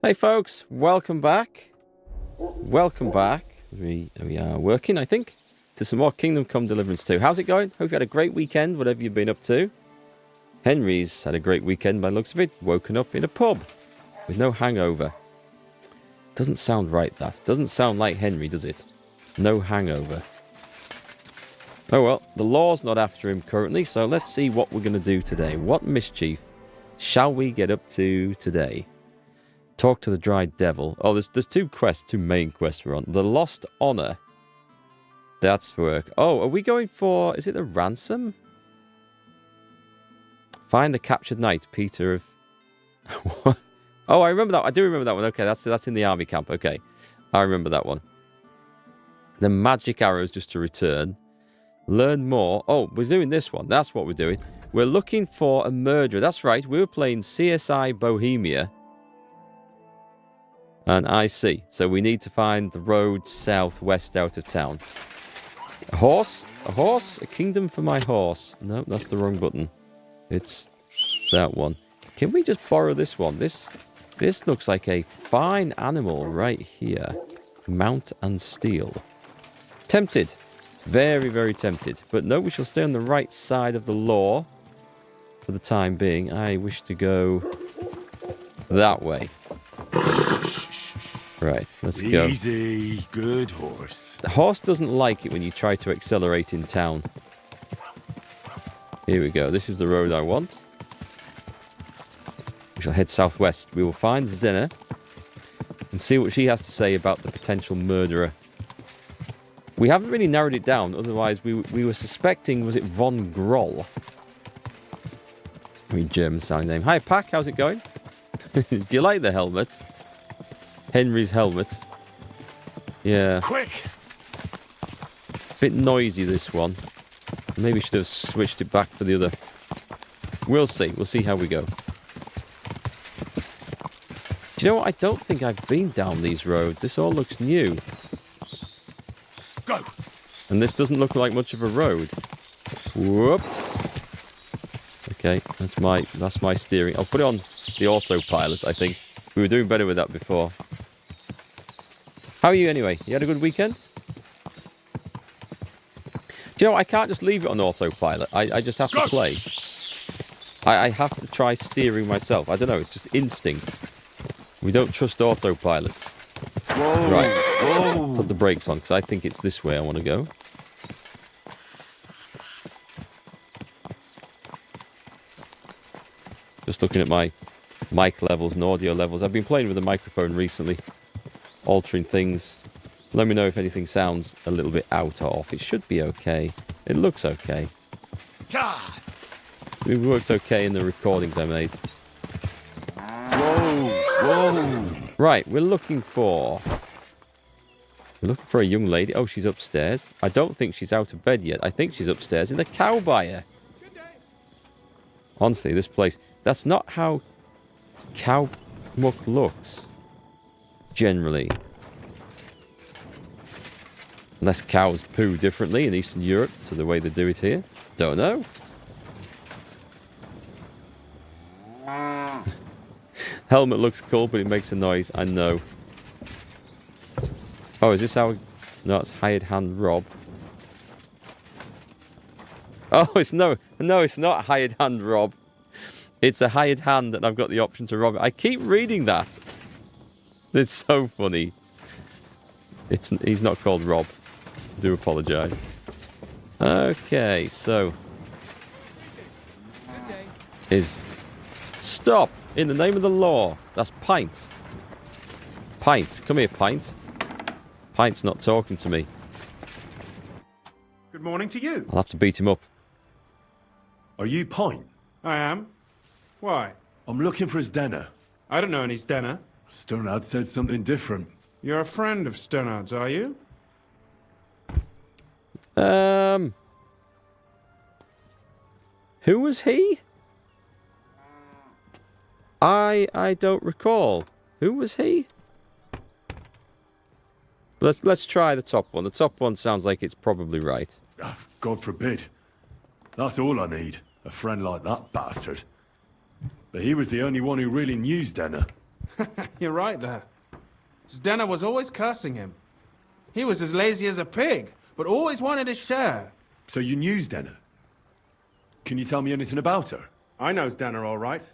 Hey folks, welcome back. Welcome back. We are working, I think, to some more Kingdom Come Deliverance 2. How's it going? Hope you had a great weekend, whatever you've been up to. Henry's had a great weekend by the looks of it. Woken up in a pub with no hangover. Doesn't sound right, that. Doesn't sound like Henry, does it? No hangover. Oh well, the law's not after him currently, so let's see what we're going to do today. What mischief shall we get up to today? Talk to the Dry Devil. Oh, there's two quests, two main quests we're on. The Lost Honor. That's for work. Oh, are we going for... Is it the ransom? Find the captured knight, Peter of... What? Oh, I remember that. I do remember that one. Okay, that's in the army camp. Okay, I remember that one. The magic arrows just to return. Learn more. Oh, we're doing this one. That's what we're doing. We're looking for a murderer. That's right. We were playing CSI Bohemia. And I see. So we need to find the road southwest out of town. A horse? A horse? A kingdom for my horse. No, that's the wrong button. It's that one. Can we just borrow this one? This looks like a fine animal right here. Mount and steal. Tempted. Very, very tempted. But no, we shall stay on the right side of the law for the time being. I wish to go that way. Right, let's go. Easy, good horse. The horse doesn't like it when you try to accelerate in town. Here we go. This is the road I want. We shall head southwest. We will find Zdenna and see what she has to say about the potential murderer. We haven't really narrowed it down. Otherwise, we were suspecting, was it Von Groll? I mean, German sounding name. Hi, Pack. How's it going? Do you like the helmet? Henry's helmet. Yeah. Quick! Bit noisy, this one. Maybe should have switched it back for the other. We'll see. We'll see how we go. Do you know what? I don't think I've been down these roads. This all looks new. Go! And this doesn't look like much of a road. Whoops. Okay, that's my steering. I'll put it on the autopilot, I think. We were doing better with that before. How are you anyway? You had a good weekend? Do you know what? I can't just leave it on autopilot. I just have to play. I have to try steering myself. I don't know, it's just instinct. We don't trust autopilots. Whoa, right. Whoa. Put the brakes on, because I think it's this way I want to go. Just looking at my mic levels and audio levels. I've been playing with the microphone recently. Altering things. Let me know if anything sounds a little bit out or off. It should be okay. It looks okay. God. It worked okay in the recordings I made. Whoa. Right, we're looking for a young lady. Oh, she's upstairs. I don't think she's out of bed yet. I think she's upstairs in the cow buyer. Honestly, this place... That's not how cow muck looks. Generally. Unless cows poo differently in Eastern Europe to the way they do it here. Don't know. Helmet looks cool, but it makes a noise. I know. Oh, is this our... No, it's hired hand Rob. Oh, it's no, it's not hired hand Rob. It's a hired hand and I've got the option to rob it. I keep reading that. It's so funny. He's not called Rob. I do apologise. Okay, so... Stop! In the name of the law. That's Pint. Pint. Come here, Pint. Pint's not talking to me. Good morning to you. I'll have to beat him up. Are you Pint? I am. Why? I'm looking for Zdenna. I don't know any Zdenna. Sternard said something different. You're a friend of Sternard's, are you? Who was he? I don't recall. Who was he? Let's try the top one. The top one sounds like it's probably right. God forbid. That's all I need. A friend like that bastard. But he was the only one who really knew Zdenna. You're right there. Stena was always cursing him. He was as lazy as a pig, but always wanted his share. So you knew Stena? Can you tell me anything about her? I know Stena all right,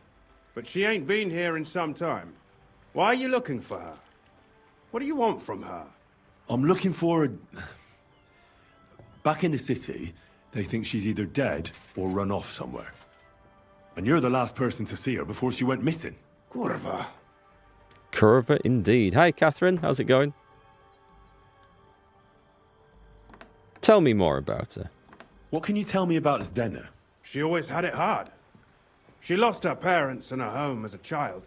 but she ain't been here in some time. Why are you looking for her? What do you want from her? I'm looking for a... Back in the city, they think she's either dead or run off somewhere. And you're the last person to see her before she went missing. Kurva. Curva indeed. Hi, Catherine. How's it going? Tell me more about her. What can you tell me about Stena? She always had it hard. She lost her parents and her home as a child.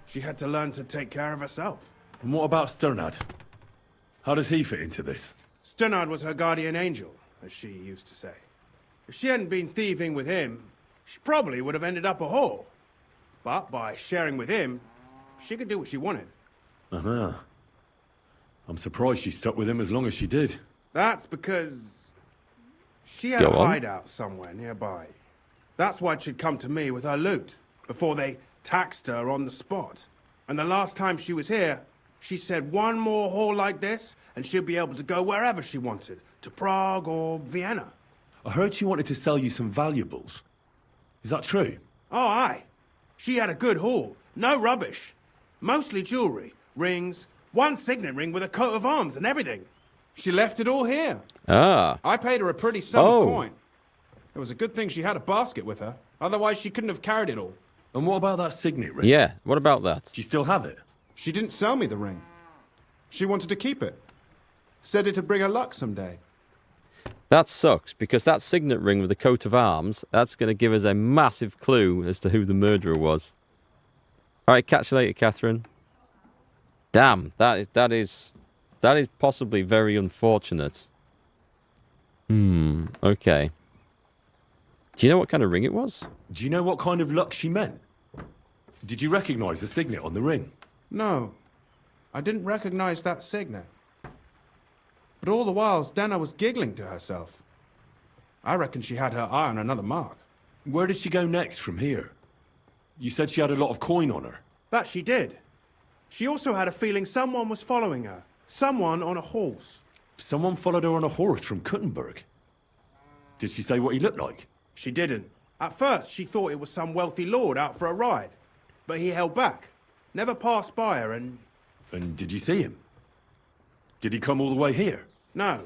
She had to learn to take care of herself. And what about Sternad? How does he fit into this? Sternard was her guardian angel, as she used to say. If she hadn't been thieving with him, she probably would have ended up a whore. But by sharing with him, she could do what she wanted. Uh-huh. I'm surprised she stuck with him as long as she did. That's because she had Go a on. hideout somewhere nearby. That's why she'd come to me with her loot, before they taxed her on the spot. And the last time she was here, she said one more haul like this, and she'd be able to go wherever she wanted, to Prague or Vienna. I heard she wanted to sell you some valuables. Is that true? Oh, aye. She had a good haul. No rubbish. Mostly jewelry, rings, one signet ring with a coat of arms and everything. She left it all here. Ah. I paid her a pretty sum Oh. of coin. It was a good thing she had a basket with her. Otherwise, she couldn't have carried it all. And what about that signet ring? Yeah. What about that? Do you still have it? She didn't sell me the ring. She wanted to keep it. Said it'd bring her luck someday. That sucks, because that signet ring with the coat of arms, that's going to give us a massive clue as to who the murderer was. All right, catch you later, Catherine. Damn, that is possibly very unfortunate. Okay. Do you know what kind of ring it was? Do you know what kind of luck she meant? Did you recognize the signet on the ring? No, I didn't recognize that signet. But all the while, Stena was giggling to herself. I reckon she had her eye on another mark. Where did she go next from here? You said she had a lot of coin on her. That she did. She also had a feeling someone was following her. Someone on a horse. Someone followed her on a horse from Kuttenberg. Did she say what he looked like? She didn't. At first, she thought it was some wealthy lord out for a ride. But he held back. Never passed by her and... And did you see him? Did he come all the way here? No.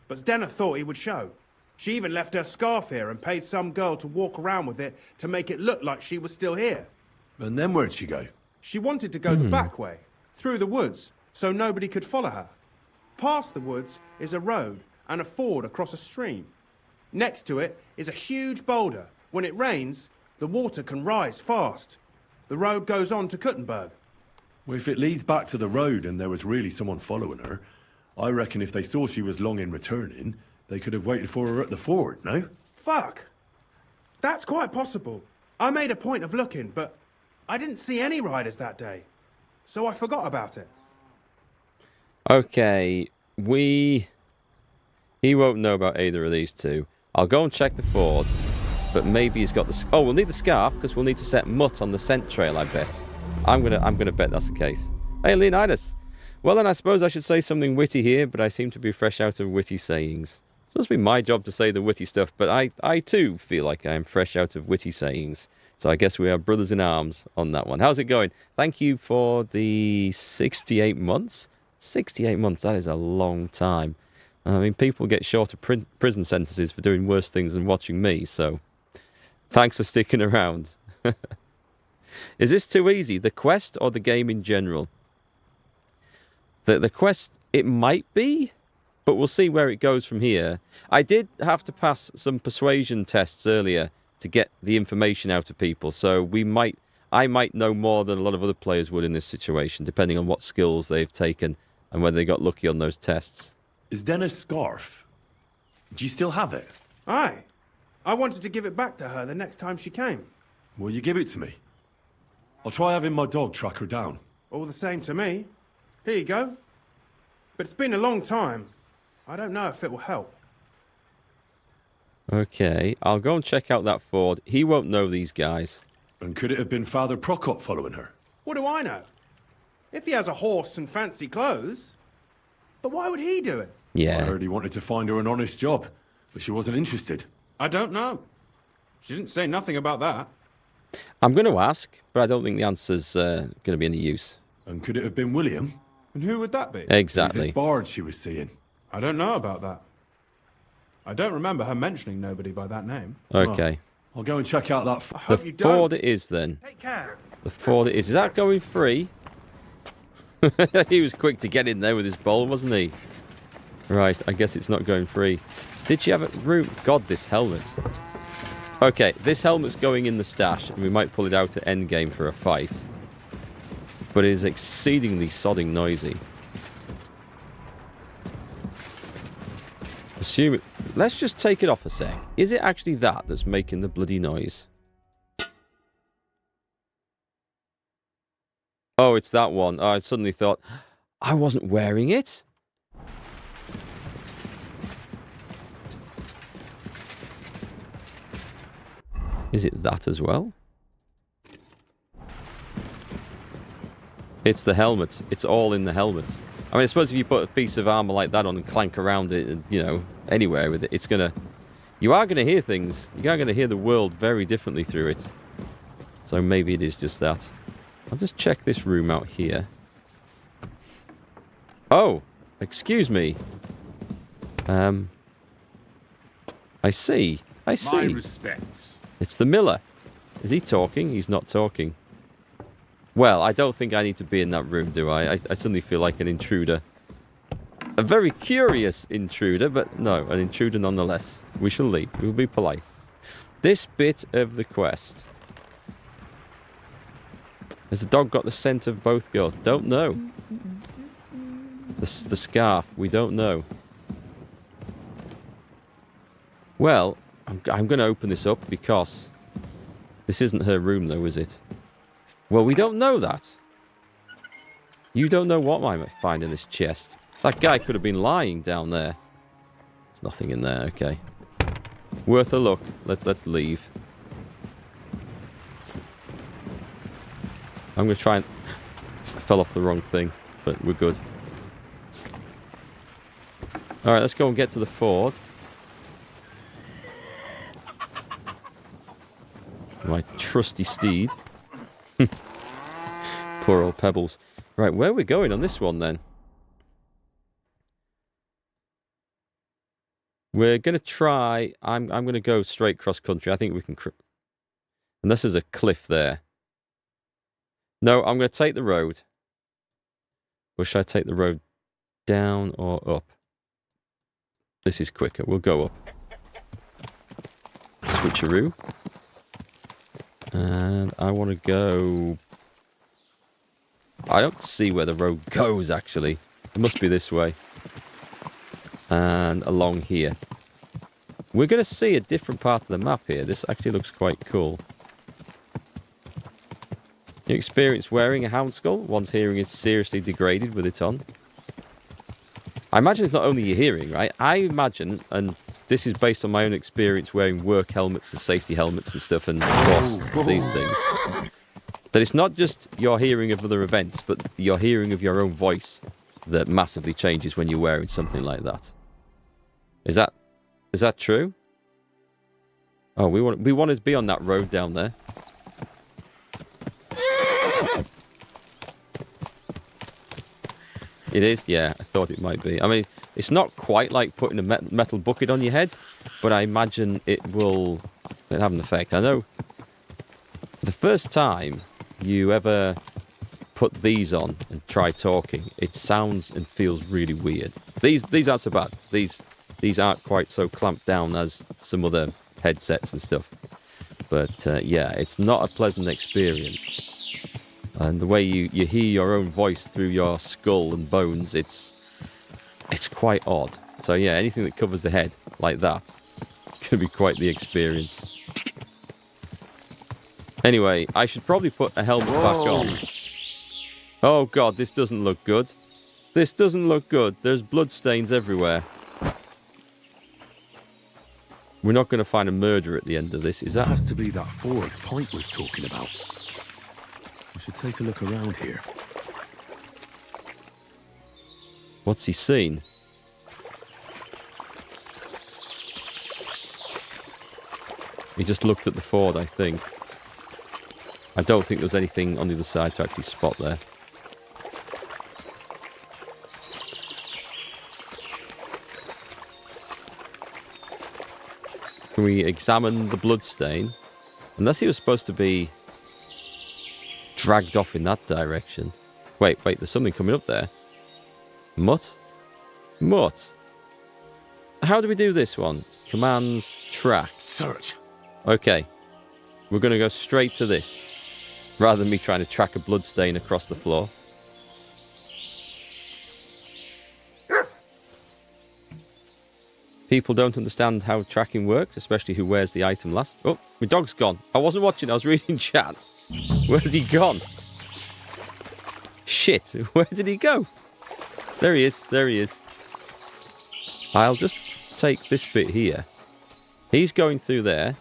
But Stena thought he would show. She even left her scarf here and paid some girl to walk around with it to make it look like she was still here. And then where'd she go? She wanted to go the back way, through the woods, so nobody could follow her. Past the woods is a road and a ford across a stream. Next to it is a huge boulder. When it rains, the water can rise fast. The road goes on to Kuttenberg. Well, if it leads back to the road and there was really someone following her, I reckon if they saw she was long in returning, they could have waited for her at the ford, no? Fuck! That's quite possible. I made a point of looking, but I didn't see any riders that day. So I forgot about it. Okay, he won't know about either of these two. I'll go and check the ford, but maybe he's got the... Oh, we'll need the scarf, because we'll need to set Mutt on the scent trail, I bet. I'm gonna bet that's the case. Hey, Leonidas. Well, then I suppose I should say something witty here, but I seem to be fresh out of witty sayings. It's supposed to be my job to say the witty stuff, but I too feel like I am fresh out of witty sayings. So I guess we are brothers in arms on that one. How's it going? Thank you for the 68 months. 68 months, that is a long time. I mean, people get shorter prison sentences for doing worse things than watching me, so thanks for sticking around. Is this too easy? The quest or the game in general? The quest, it might be, but we'll see where it goes from here. I did have to pass some persuasion tests earlier to get the information out of people, so I might know more than a lot of other players would in this situation, depending on what skills they've taken and whether they got lucky on those tests. Is Denna's scarf? Do you still have it? Aye. I wanted to give it back to her the next time she came. Will you give it to me? I'll try having my dog track her down. All the same to me. Here you go. But it's been a long time. I don't know if it will help. Okay, I'll go and check out that ford. He won't know these guys. And could it have been Father Prokop following her? What do I know? If he has a horse and fancy clothes. But why would he do it? Yeah. I heard he wanted to find her an honest job, but she wasn't interested. I don't know. She didn't say nothing about that. I'm going to ask, but I don't think the answer's going to be any use. And could it have been William? And who would that be? Who's Exactly. this bard she was seeing? I don't know about that. I don't remember her mentioning nobody by that name. Okay. I'll go and check out that. I The hope you don't. Ford it is then. Take care. The Ford it is. Is that going free? He was quick to get in there with his bowl, wasn't he? Right, I guess it's not going free. Did she have a room? God, this helmet. Okay, this helmet's going in the stash, and we might pull it out at endgame for a fight. But it is exceedingly sodding noisy. Assume it. Let's just take it off a sec. Is it actually that that's making the bloody noise? Oh, it's that one. Oh, I suddenly thought, I wasn't wearing it. Is it that as well? It's the helmet. It's all in the helmet. I mean, I suppose if you put a piece of armor like that on and clank around it, and, you know, anywhere with it, it's gonna... You are gonna hear things. You are gonna hear the world very differently through it. So maybe it is just that. I'll just check this room out here. Oh, excuse me. I see. I see. My respects. It's the miller. Is he talking? He's not talking. Well, I don't think I need to be in that room, do I? I suddenly feel like an intruder. A very curious intruder, but no, an intruder nonetheless. We shall leave. We will be polite. This bit of the quest. Has the dog got the scent of both girls? Don't know. The scarf. We don't know. Well, I'm going to open this up because this isn't her room, though, is it? Well, we don't know that. You don't know what I might find in this chest. That guy could have been lying down there. There's nothing in there. Okay. Worth a look. Let's leave. I'm going to try and... I fell off the wrong thing, but we're good. Alright, let's go and get to the Ford. My trusty steed. Poor old Pebbles. Right, where are we going on this one then? We're going to try... I'm going to go straight cross country. I think we can... Unless there's a cliff there. No, I'm going to take the road. Or should I take the road down or up? This is quicker. We'll go up. Switcheroo. And I want to go... I don't see where the road goes, actually. It must be this way. And along here. We're going to see a different part of the map here. This actually looks quite cool. You experience wearing a hound skull? One's hearing is seriously degraded with it on. I imagine it's not only your hearing, right? I imagine, and this is based on my own experience wearing work helmets and safety helmets and stuff and across these things, that it's not just your hearing of other events, but your hearing of your own voice that massively changes when you're wearing something like that. Is that true? Oh, we want to be on that road down there. It is? Yeah, I thought it might be. I mean, it's not quite like putting a metal bucket on your head, but I imagine it will have an effect. I know the first time you ever put these on and try talking, it sounds and feels really weird. These aren't so bad. These aren't quite so clamped down as some other headsets and stuff. But yeah, it's not a pleasant experience. And the way you hear your own voice through your skull and bones, it's quite odd. So yeah, anything that covers the head like that can be quite the experience. Anyway, I should probably put a helmet back on. Oh god, this doesn't look good. This doesn't look good. There's blood stains everywhere. We're not going to find a murderer at the end of this, is that? Has to be that Ford Point was talking about. should take a look around here. What's he seen? He just looked at the ford, I think. I don't think there was anything on the other side to actually spot there. Can we examine the bloodstain? Unless he was supposed to be dragged off in that direction. Wait, there's something coming up there. Mutt? Mutt? How do we do this one? Commands, track. Search. Okay. We're going to go straight to this. Rather than me trying to track a bloodstain across the floor. People don't understand how tracking works, especially who wears the item last. Oh, my dog's gone. I wasn't watching, I was reading chat. Where's he gone? Shit, where did he go? There he is, there he is. I'll just take this bit here. He's going through there.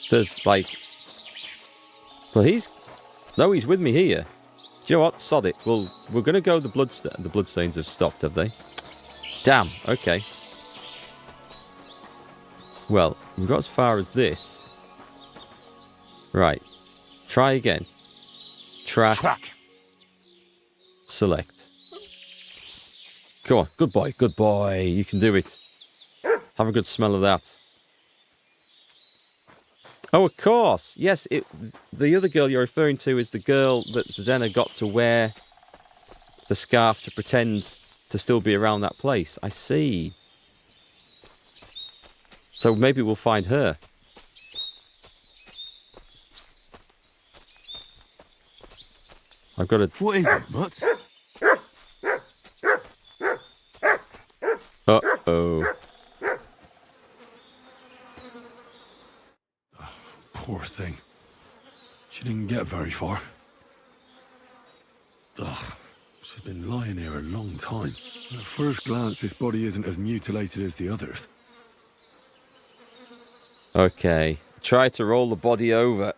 There's like... Well, he's... No, he's with me here. Do you know what? Sod it. Well, we're going to go the bloodstains have stopped, have they? Damn, okay. Well, we've got as far as this. Right. Try again. Track. Select. Come on. Good boy. Good boy. You can do it. Have a good smell of that. Oh, of course. Yes, the other girl you're referring to is the girl that Zena got to wear the scarf to pretend to still be around that place. I see. So maybe we'll find her. I've got to... What is it, Mutt? Uh-oh. Poor thing. She didn't get very far. Ugh, she's been lying here a long time. At first glance, this body isn't as mutilated as the others. Okay. Try to roll the body over.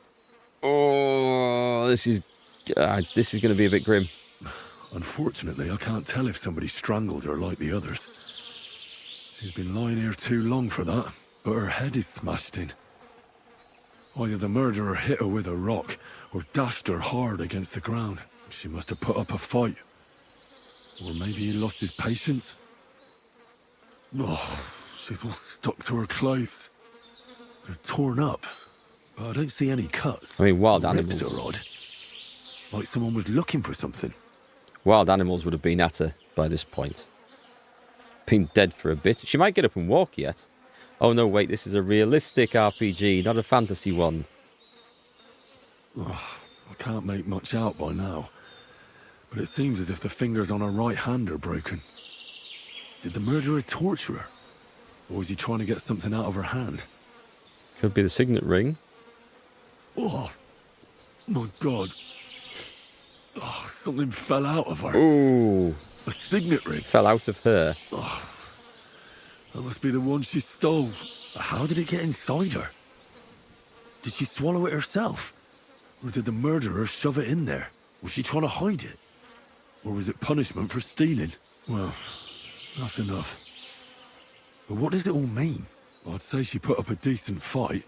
Oh, this is going to be a bit grim. Unfortunately, I can't tell if somebody strangled her like the others. She's been lying here too long for that, but her head is smashed in. Either the murderer hit her with a rock or dashed her hard against the ground. She must have put up a fight. Or maybe he lost his patience. Oh, she's all stuck to her clothes. They're torn up, but I don't see any cuts. I mean, wild The animals. ribs are odd. Like someone was looking for something. Wild animals would have been at her by this point. Been dead for a bit. She might get up and walk yet. Oh no, wait, this is a realistic RPG, not a fantasy one. Oh, I can't make much out by now. But it seems as if the fingers on her right hand are broken. Did the murderer torture her? Or was he trying to get something out of her hand? Could be the signet ring. Oh, my God. Oh, something fell out of her. Ooh. A signet ring. Fell out of her. Oh, that must be the one she stole. How did it get inside her? Did she swallow it herself? Or did the murderer shove it in there? Was she trying to hide it? Or was it punishment for stealing? Well, that's enough. But what does it all mean? I'd say she put up a decent fight,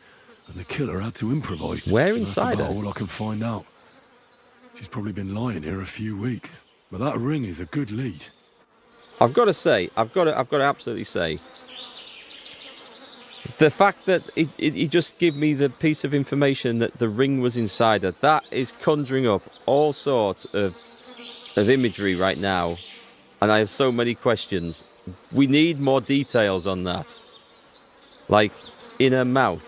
and the killer had to improvise. Where inside That's about her? all I can find out. She's probably been lying here a few weeks. But that ring is a good lead. I've got to say, I've got to absolutely say, the fact that he just gave me the piece of information that the ring was inside her, that is conjuring up all sorts of imagery right now. And I have so many questions. We need more details on that. Like, in her mouth.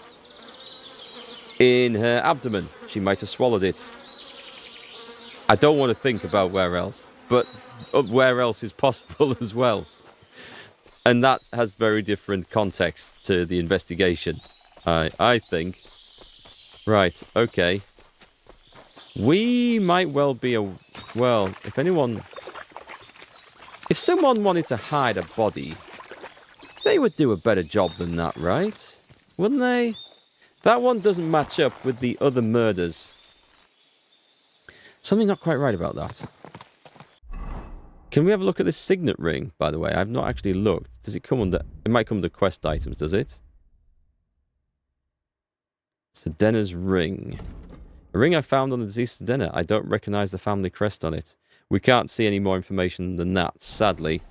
In her abdomen. She might have swallowed it. I don't want to think about where else. But where else is possible as well. And that has very different context to the investigation, I think. Right, okay. We might well be well, if someone wanted to hide a body, they would do a better job than that, right? wouldn't they? That one doesn't match up with the other murders. Something not quite right about that. Can we have a look at this signet ring, by the way? I've not actually looked. Does it come under... It might come under quest items, does it? Sedena's ring. A ring I found on the deceased Sedena. I don't recognize the family crest on it. We can't see any more information than that, sadly.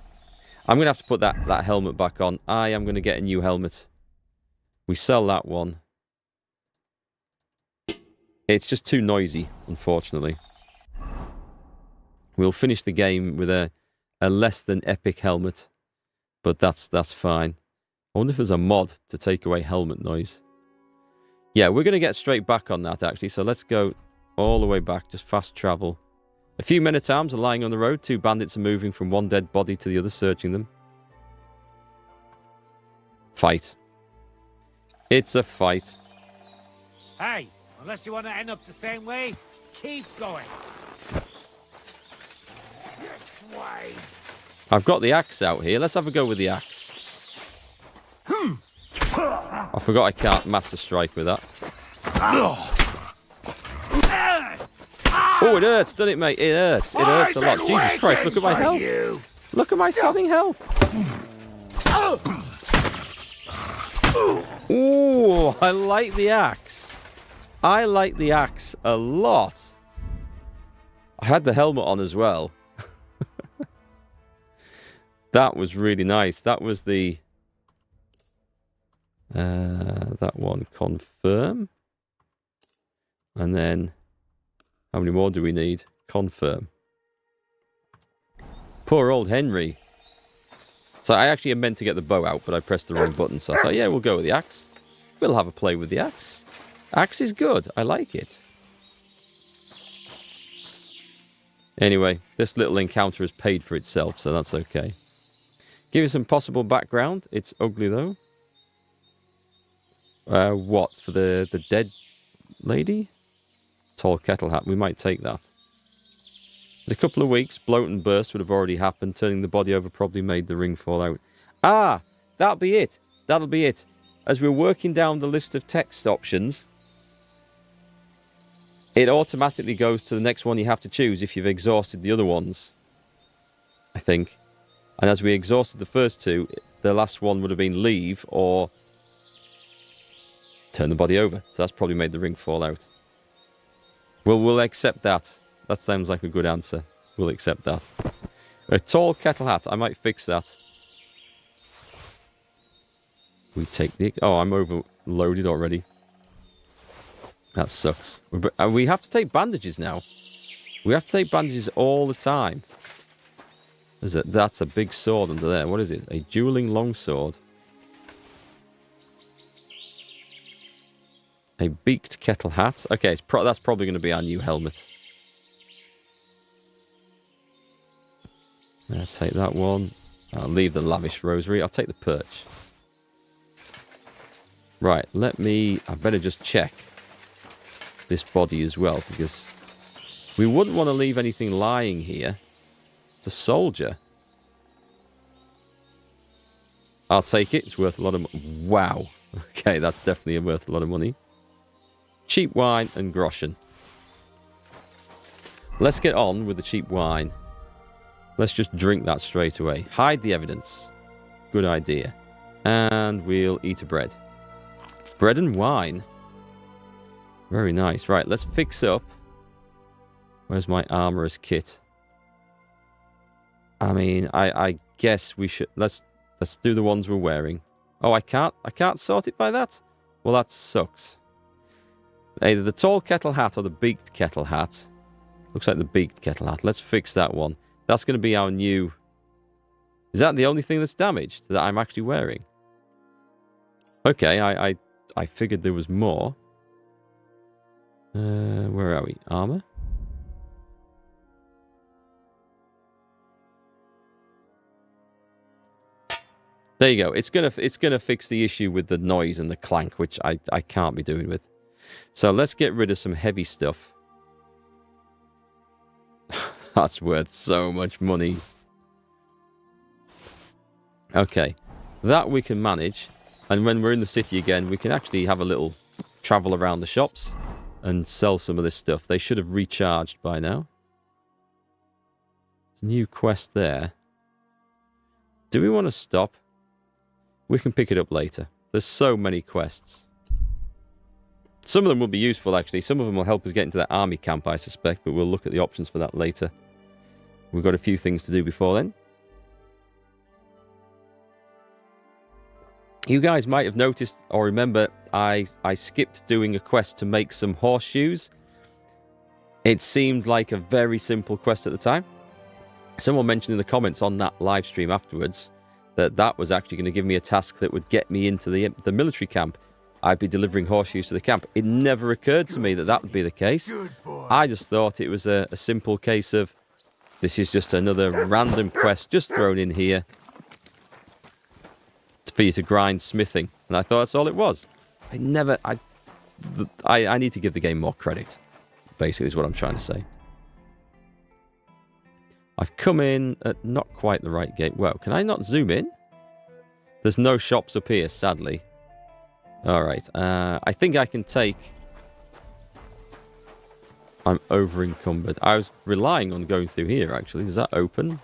I'm going to have to put that helmet back on. I am going to get a new helmet. We sell that one. It's just too noisy, unfortunately. We'll finish the game with a less than epic helmet. But that's fine. I wonder if there's a mod to take away helmet noise. Yeah, we're going to get straight back on that, actually. So let's go all the way back. Just fast travel. A few men-at-arms are lying on the road. 2 bandits are moving from one dead body to the other, searching them. Fight. It's a fight. Hey, unless you want to end up the same way, keep going. I've got the axe out here. Let's have a go with the axe. I forgot I can't master strike with that. Oh, it hurts, doesn't it, mate? It hurts. It hurts a lot. Jesus Christ, look at my health. Look at my sodding health. Ooh, I like the axe. I like the axe a lot. I had the helmet on as well. That was really nice. That was the... that one, confirm. And then, how many more do we need? Confirm. Poor old Henry. So I actually meant to get the bow out, but I pressed the wrong button. So I thought, yeah, we'll go with the axe. We'll have a play with the axe. Axe is good. I like it. Anyway, this little encounter has paid for itself, so that's okay. Give you some possible background. It's ugly, though. What? For the dead lady? Tall kettle hat. We might take that. In a couple of weeks, bloat and burst would have already happened. Turning the body over probably made the ring fall out. Ah! That'll be it. That'll be it. As we're working down the list of text options, it automatically goes to the next one you have to choose if you've exhausted the other ones. I think. And as we exhausted the first two, the last one would have been leave or turn the body over. So that's probably made the ring fall out. We'll accept that. That sounds like a good answer. We'll accept that. A tall kettle hat. I might fix that. We take the... Oh, I'm overloaded already. That sucks. We have to take bandages now. We have to take bandages all the time. That's a big sword under there. What is it? A dueling longsword. A beaked kettle hat. Okay, that's probably going to be our new helmet. I'll take that one. I'll leave the lavish rosary. I'll take the perch. Right, I better just check this body as well, because we wouldn't want to leave anything lying here. It's a soldier. I'll take it. It's worth a lot of money. Wow. Okay, that's definitely worth a lot of money. Cheap wine and groschen. Let's get on with the cheap wine. Let's just drink that straight away. Hide the evidence. Good idea. And we'll eat a bread. Bread and wine. Very nice. Right, let's fix up. Where's my armorer's kit? I mean, I guess we should... Let's do the ones we're wearing. Oh, I can't sort it by that? Well, that sucks. Either the tall kettle hat or the beaked kettle hat. Looks like the beaked kettle hat. Let's fix that one. That's going to be our new... Is that the only thing that's damaged that I'm actually wearing? Okay, I figured there was more. Where are we? Armor? There you go. It's gonna fix the issue with the noise and the clank, which I can't be doing with. So let's get rid of some heavy stuff. That's worth so much money. Okay, that we can manage. And when we're in the city again, we can actually have a little travel around the shops and sell some of this stuff. They should have recharged by now. New quest there. Do we want to stop? We can pick it up later. There's so many quests. Some of them will be useful, actually. Some of them will help us get into that army camp, I suspect, but we'll look at the options for that later. We've got a few things to do before then. You guys might have noticed or remember I skipped doing a quest to make some horseshoes. It seemed like a very simple quest at the time. Someone mentioned in the comments on that live stream afterwards that that was actually going to give me a task that would get me into the military camp. I'd be delivering horseshoes to the camp. It never occurred to me that that would be the case. I just thought it was a simple case of this is just another random quest just thrown in here for you to grind smithing. And I thought that's all it was. I need to give the game more credit, basically, is what I'm trying to say. I've come in at not quite the right gate. Well, can I not zoom in? There's no shops up here, sadly. All right. I think I can take... I'm over encumbered. I was relying on going through here, actually. Does that open?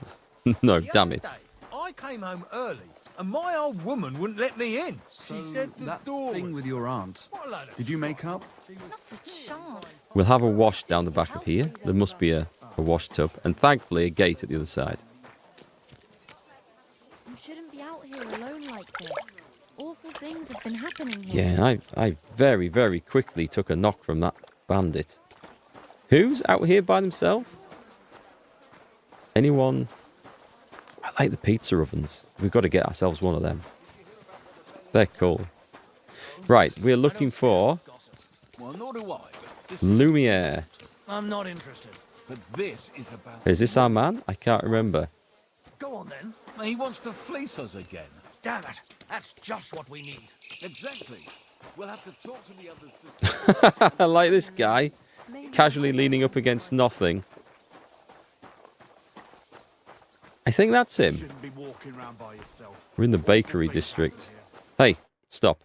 No, damn it. I came home early, and my old woman wouldn't let me in. She said the that door thing was... with your aunt. Did you make up? Not a chance. We'll have a wash down the back of here. There must be a wash tub. And thankfully, a gate at the other side. You shouldn't be out here alone like this. Awful things have been happening here. Yeah, I very, very quickly took a knock from that bandit. Who's out here by themselves? Anyone? I like the pizza ovens. We've got to get ourselves one of them. They're cool. Right, we're looking for Well, nor do I. But Lumiere. I'm not interested. but this is about... Is this our man? I can't remember. Go on, then. He wants to fleece us again. Damn it. That's just what we need. Exactly. We'll have to talk to the others this... I like this guy. Casually leaning up against nothing. I think that's him. Shouldn't be walking around by yourself. We're in the bakery district. Hey, stop.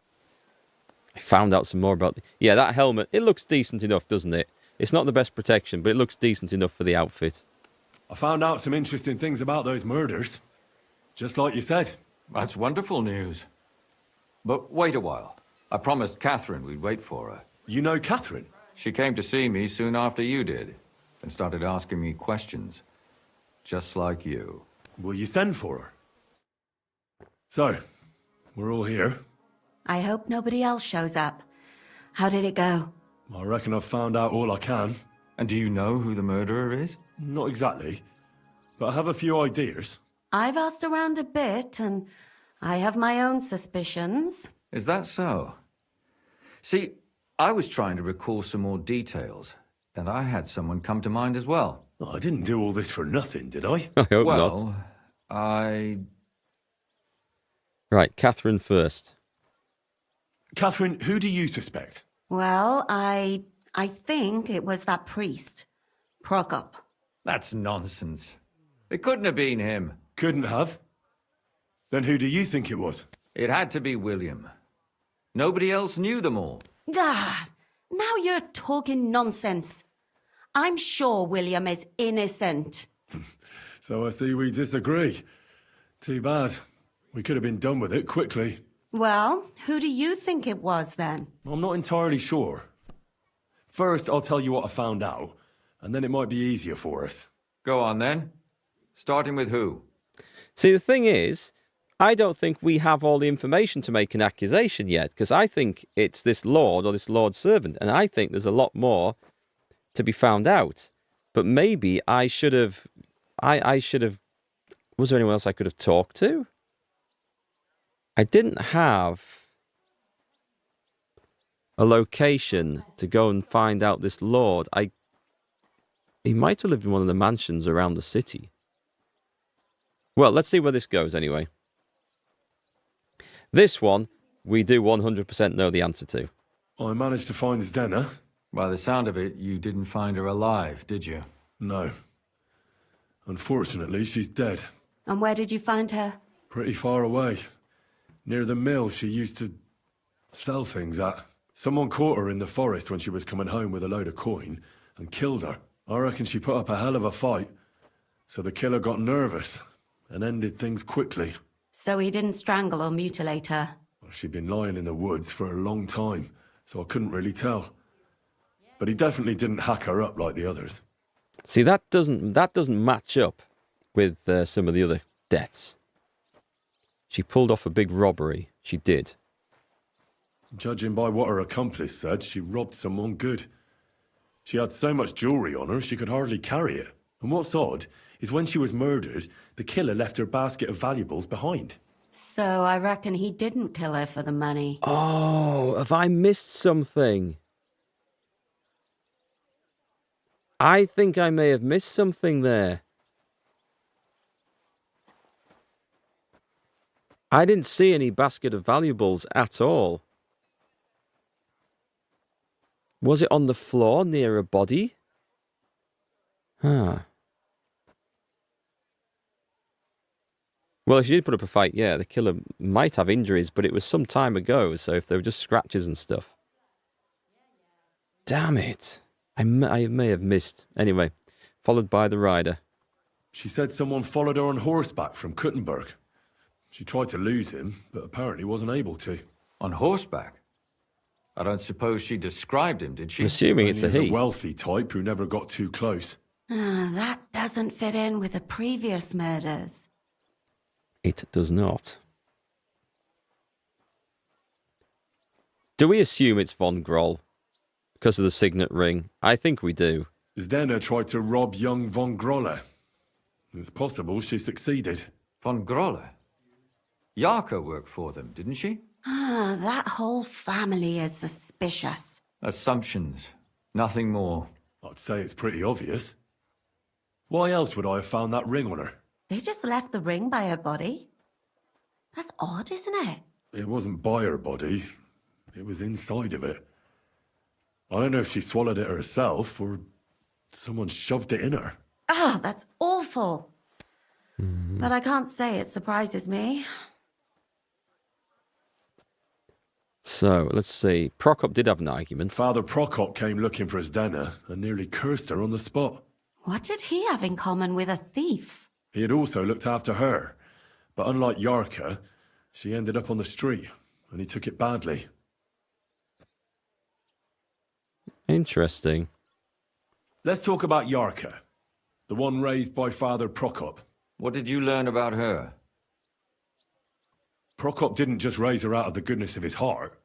I found out some more about... Yeah, that helmet, it looks decent enough, doesn't it? It's not the best protection, but it looks decent enough for the outfit. I found out some interesting things about those murders. Just like you said. That's wonderful news. But wait a while. I promised Catherine we'd wait for her. You know Catherine? She came to see me soon after you did, and started asking me questions. Just like you. Will you send for her? So, we're all here. I hope nobody else shows up. How did it go? I reckon I've found out all I can. And do you know who the murderer is? Not exactly, but I have a few ideas. I've asked around a bit, and I have my own suspicions. Is that so? See, I was trying to recall some more details, and I had someone come to mind as well. Oh, I didn't do all this for nothing, did I? I hope Well, not. Right, Catherine first. Catherine, who do you suspect? Well, I think it was that priest, Prokop. That's nonsense. It couldn't have been him. Couldn't have. Then who do you think it was? It had to be William. Nobody else knew them all. Ah, now you're talking nonsense. I'm sure William is innocent. So I see we disagree. Too bad. We could have been done with it quickly. Well, who do you think it was then? I'm not entirely sure. First, I'll tell you what I found out, and then it might be easier for us. Go on then. Starting with who? See, the thing is, I don't think we have all the information to make an accusation yet, because I think it's this lord or this lord's servant, and I think there's a lot more to be found out. But maybe I should have... I should have... Was there anyone else I could have talked to? I didn't have a location to go and find out this lord. He might have lived in one of the mansions around the city. Well, let's see where this goes anyway. This one, we do 100% know the answer to. I managed to find Zdena. By the sound of it, you didn't find her alive, did you? No. Unfortunately, she's dead. And where did you find her? Pretty far away. Near the mill she used to sell things at. Someone caught her in the forest when she was coming home with a load of coin and killed her. I reckon she put up a hell of a fight. So the killer got nervous and ended things quickly. So he didn't strangle or mutilate her. Well, she'd been lying in the woods for a long time, so I couldn't really tell. But he definitely didn't hack her up like the others. See, that doesn't match up with some of the other deaths. She pulled off a big robbery. She did. Judging by what her accomplice said, she robbed someone good. She had so much jewellery on her, she could hardly carry it. And what's odd is when she was murdered, the killer left her basket of valuables behind. So I reckon he didn't kill her for the money. Oh, have I missed something? I think I may have missed something there. I didn't see any basket of valuables at all. Was it on the floor near a body? Huh. Well, if she did put up a fight, yeah, the killer might have injuries, but it was some time ago, so if they were just scratches and stuff. Damn it. I may have missed. Anyway, followed by the rider. She said someone followed her on horseback from Kuttenberg. She tried to lose him, but apparently wasn't able to. On horseback? I don't suppose she described him, did she? I'm assuming it's a He's he. a wealthy type who never got too close. That doesn't fit in with the previous murders. It does not. Do we assume it's von Groll because of the signet ring? I think we do. Zdena tried to rob young von Grolle. It's possible she succeeded. Von Grolle? Yarka worked for them, didn't she? That whole family is suspicious. Assumptions. Nothing more. I'd say it's pretty obvious. Why else would I have found that ring on her? They just left the ring by her body. That's odd, isn't it? It wasn't by her body. It was inside of it. I don't know if she swallowed it herself or someone shoved it in her. Ah, that's awful. But I can't say it surprises me. So, let's see. Prokop did have an argument. Father Prokop came looking for Zdena and nearly cursed her on the spot. What did he have in common with a thief? He had also looked after her, but unlike Yarka, she ended up on the street, and he took it badly. Interesting. Let's talk about Yarka, the one raised by Father Prokop. What did you learn about her? Prokop didn't just raise her out of the goodness of his heart.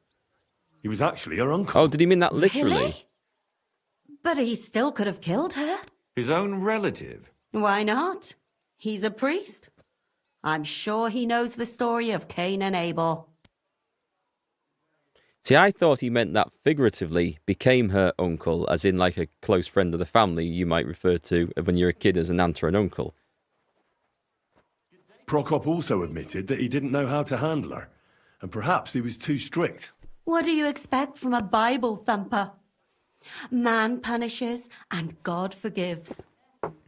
He was actually her uncle. Oh, did he mean that literally? Really? But he still could have killed her. His own relative? Why not? He's a priest. I'm sure he knows the story of Cain and Abel. See, I thought he meant that figuratively became her uncle, as in like a close friend of the family you might refer to when you're a kid as an aunt or an uncle. Prokop also admitted that he didn't know how to handle her, and perhaps he was too strict. What do you expect from a Bible thumper? Man punishes and God forgives.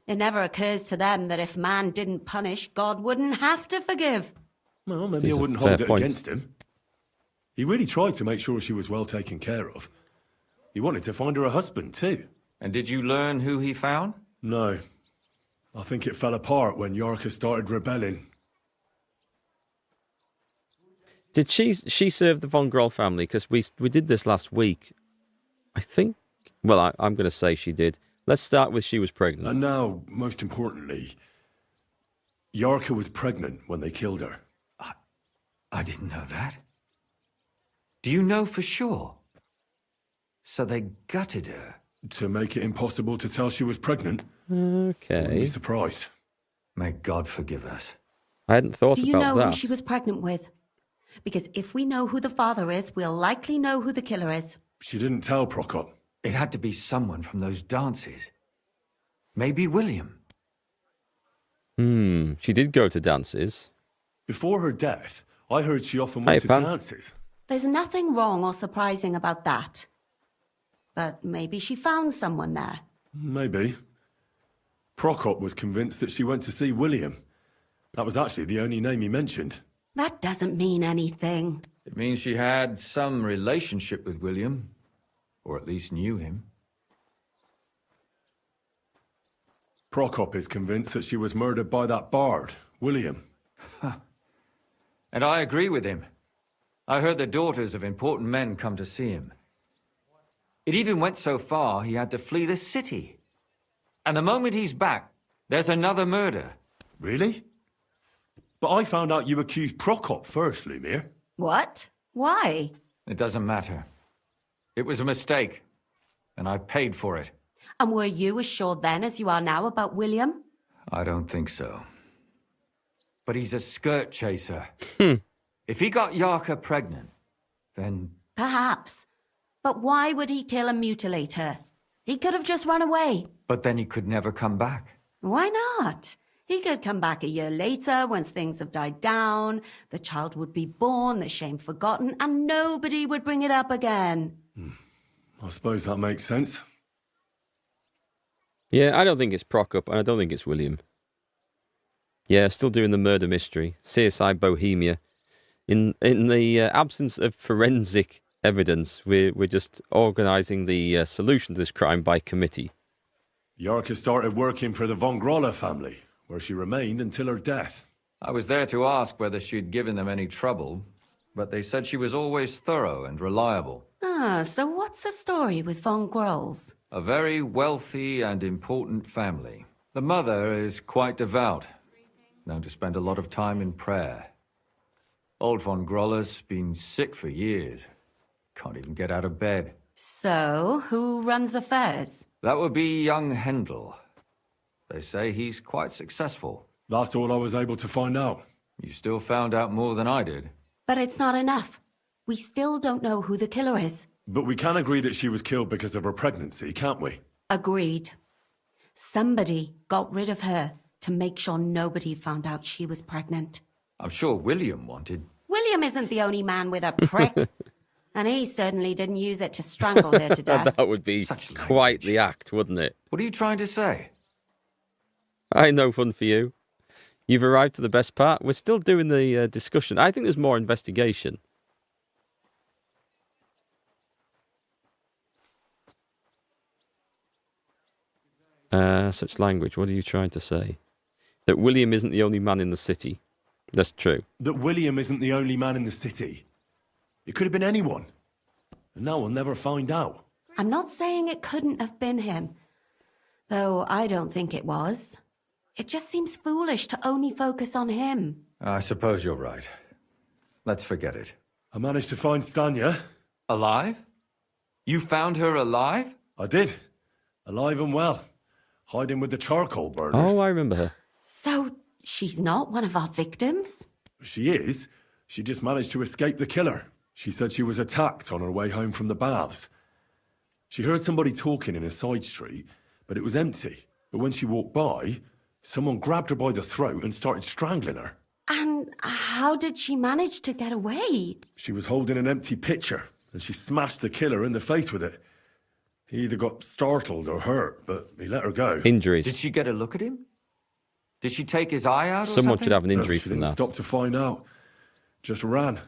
It never occurs to them that if man didn't punish, God wouldn't have to forgive. Well, maybe It's I a wouldn't fair hold it point. against him. He really tried to make sure she was well taken care of. He wanted to find her a husband, too. And did you learn who he found? No. I think it fell apart when Yarka started rebelling. Did she serve the von Groll family? Because we did this last week. I think... Well, I'm going to say she did. Let's start with she was pregnant. And now, most importantly, Yarka was pregnant when they killed her. I didn't know that. Do you know for sure? So they gutted her? To make it impossible to tell she was pregnant. Wouldn't Okay. be surprised. May God forgive us. I hadn't thought Do you about know that. who she was pregnant with? Because if we know who the father is, we'll likely know who the killer is. She didn't tell Prokop. It had to be someone from those dances. Maybe William. She did go to dances. Before her death, I heard she often Hey, went to Pan. dances. There's nothing wrong or surprising about that. But maybe she found someone there. Maybe. Prokop was convinced that she went to see William. That was actually the only name he mentioned. That doesn't mean anything. It means she had some relationship with William, or at least knew him. Prokop is convinced that she was murdered by that bard, William. And I agree with him. I heard the daughters of important men come to see him. It even went so far he had to flee the city. And the moment he's back, there's another murder. Really? But I found out you accused Prokop first, Lumir. What? Why? It doesn't matter. It was a mistake, and I paid for it. And were you as sure then as you are now about William? I don't think so. But he's a skirt chaser. If he got Yarka pregnant, then... Perhaps. But why would he kill and mutilate her? He could have just run away. But then he could never come back. Why not? He could come back a year later, once things have died down, the child would be born, the shame forgotten, and nobody would bring it up again. I suppose that makes sense. Yeah, I don't think it's Prokop, and I don't think it's William. Yeah, still doing the murder mystery. CSI Bohemia. In the absence of forensic evidence, we're just organising the solution to this crime by committee. Yarka started working for the von Groller family, where she remained until her death. I was there to ask whether she'd given them any trouble, but they said she was always thorough and reliable. Ah, so what's the story with von Grolls? A very wealthy and important family. The mother is quite devout, known to spend a lot of time in prayer. Old von Groller's been sick for years. Can't even get out of bed. So, who runs affairs? That would be young Hendel. They say he's quite successful. That's all I was able to find out. You still found out more than I did. But it's not enough. We still don't know who the killer is. But we can agree that she was killed because of her pregnancy, can't we? Agreed. Somebody got rid of her to make sure nobody found out she was pregnant. I'm sure William wanted... William isn't the only man with a prick. And he certainly didn't use it to strangle her to death. That would be quite the act, wouldn't it? What are you trying to say? I no fun for you. You've arrived to the best part. We're still doing the discussion. I think there's more investigation. Such language. What are you trying to say? That William isn't the only man in the city. That's true. That William isn't the only man in the city. It could have been anyone. And now we'll never find out. I'm not saying it couldn't have been him. Though I don't think it was. It just seems foolish to only focus on him. I suppose you're right. Let's forget it. I managed to find Stanya. Alive? You found her alive? I did. Alive and well. Hiding with the charcoal burners. Oh, I remember her. So, she's not one of our victims? She is. She just managed to escape the killer. She said she was attacked on her way home from the baths. She heard somebody talking in a side street, but it was empty. But when she walked by, someone grabbed her by the throat and started strangling her. And how did she manage to get away? She was holding an empty pitcher, and she smashed the killer in the face with it. He either got startled or hurt, but he let her go. Injuries. Did she get a look at him? Did she take his eye out or Someone something? should have an No, injury she from didn't that. stop to find out. Just ran.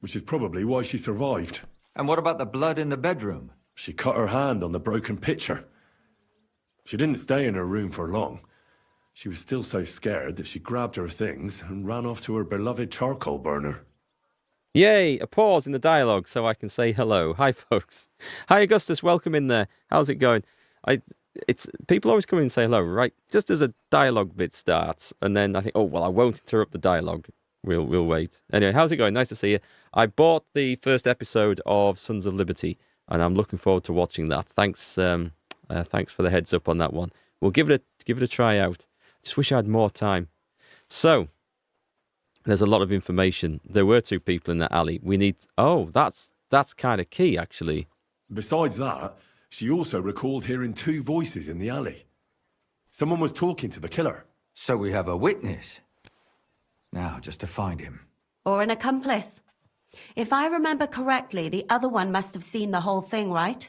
Which is probably why she survived. And what about the blood in the bedroom? She cut her hand on the broken pitcher. She didn't stay in her room for long. She was still so scared that she grabbed her things and ran off to her beloved charcoal burner. Yay, a pause in the dialogue so I can say hello. Hi, folks. Hi, Augustus. Welcome in there. How's it going? It's people always come in and say hello, right? Just as a dialogue bit starts, and then I think, oh, well, I won't interrupt the dialogue. We'll wait. Anyway, how's it going? Nice to see you. I bought the first episode of Sons of Liberty, and I'm looking forward to watching that. Thanks for the heads up on that one. We'll give it a try out. Just wish I had more time. So, there's a lot of information. There were 2 people in that alley. We need... Oh, that's kind of key, actually. Besides that, she also recalled hearing 2 voices in the alley. Someone was talking to the killer. So we have a witness. Now, just to find him. Or an accomplice? If I remember correctly, the other one must have seen the whole thing, right?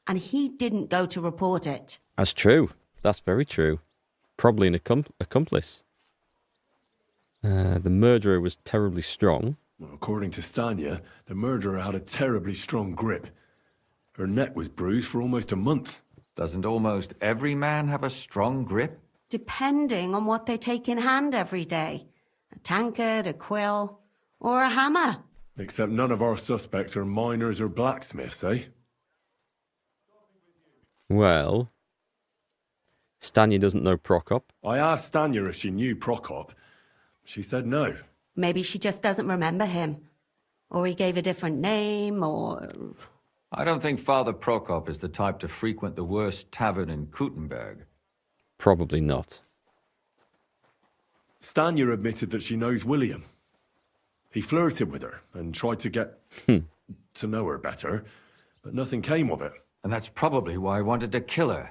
And he didn't go to report it. That's true. That's very true. Probably an accomplice. The murderer was terribly strong. Well, according to Stanya, the murderer had a terribly strong grip. Her neck was bruised for almost a month. Doesn't almost every man have a strong grip? Depending on what they take in hand every day. A tankard, a quill, or a hammer. Except none of our suspects are miners or blacksmiths, eh? Well, Stanya doesn't know Prokop. I asked Stanya if she knew Prokop. She said no. Maybe she just doesn't remember him. Or he gave a different name, or... I don't think Father Prokop is the type to frequent the worst tavern in Kuttenberg. Probably not. Stanya admitted that she knows William. He flirted with her and tried to get to know her better, but nothing came of it. And that's probably why I wanted to kill her.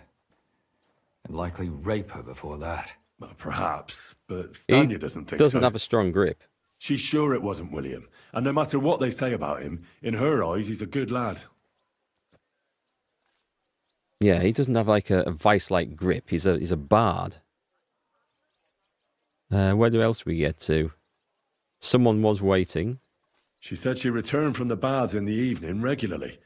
And likely rape her before that. Well, perhaps, but Stanya doesn't think so. Doesn't have a strong grip. She's sure it wasn't William, and no matter what they say about him, in her eyes, he's a good lad. Yeah, he doesn't have like a vice-like grip. He's a bard. Where else do we get to? Someone was waiting. She said she returned from the baths in the evening regularly,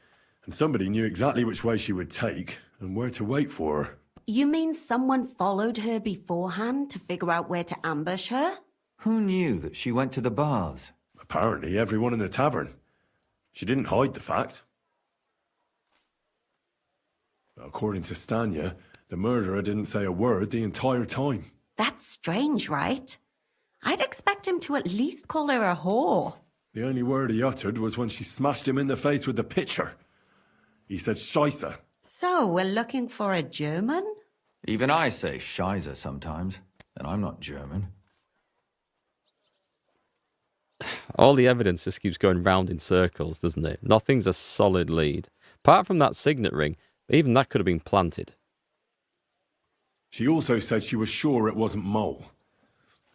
and somebody knew exactly which way she would take and where to wait for her. You mean someone followed her beforehand to figure out where to ambush her? Who knew that she went to the baths? Apparently, everyone in the tavern. She didn't hide the fact. According to Stanya, the murderer didn't say a word the entire time. That's strange, right? I'd expect him to at least call her a whore. The only word he uttered was when she smashed him in the face with the pitcher. He said Scheisse. So, we're looking for a German? Even I say Scheiße sometimes, and I'm not German. All the evidence just keeps going round in circles, doesn't it? Nothing's a solid lead. Apart from that signet ring, even that could have been planted. She also said she was sure it wasn't Mole.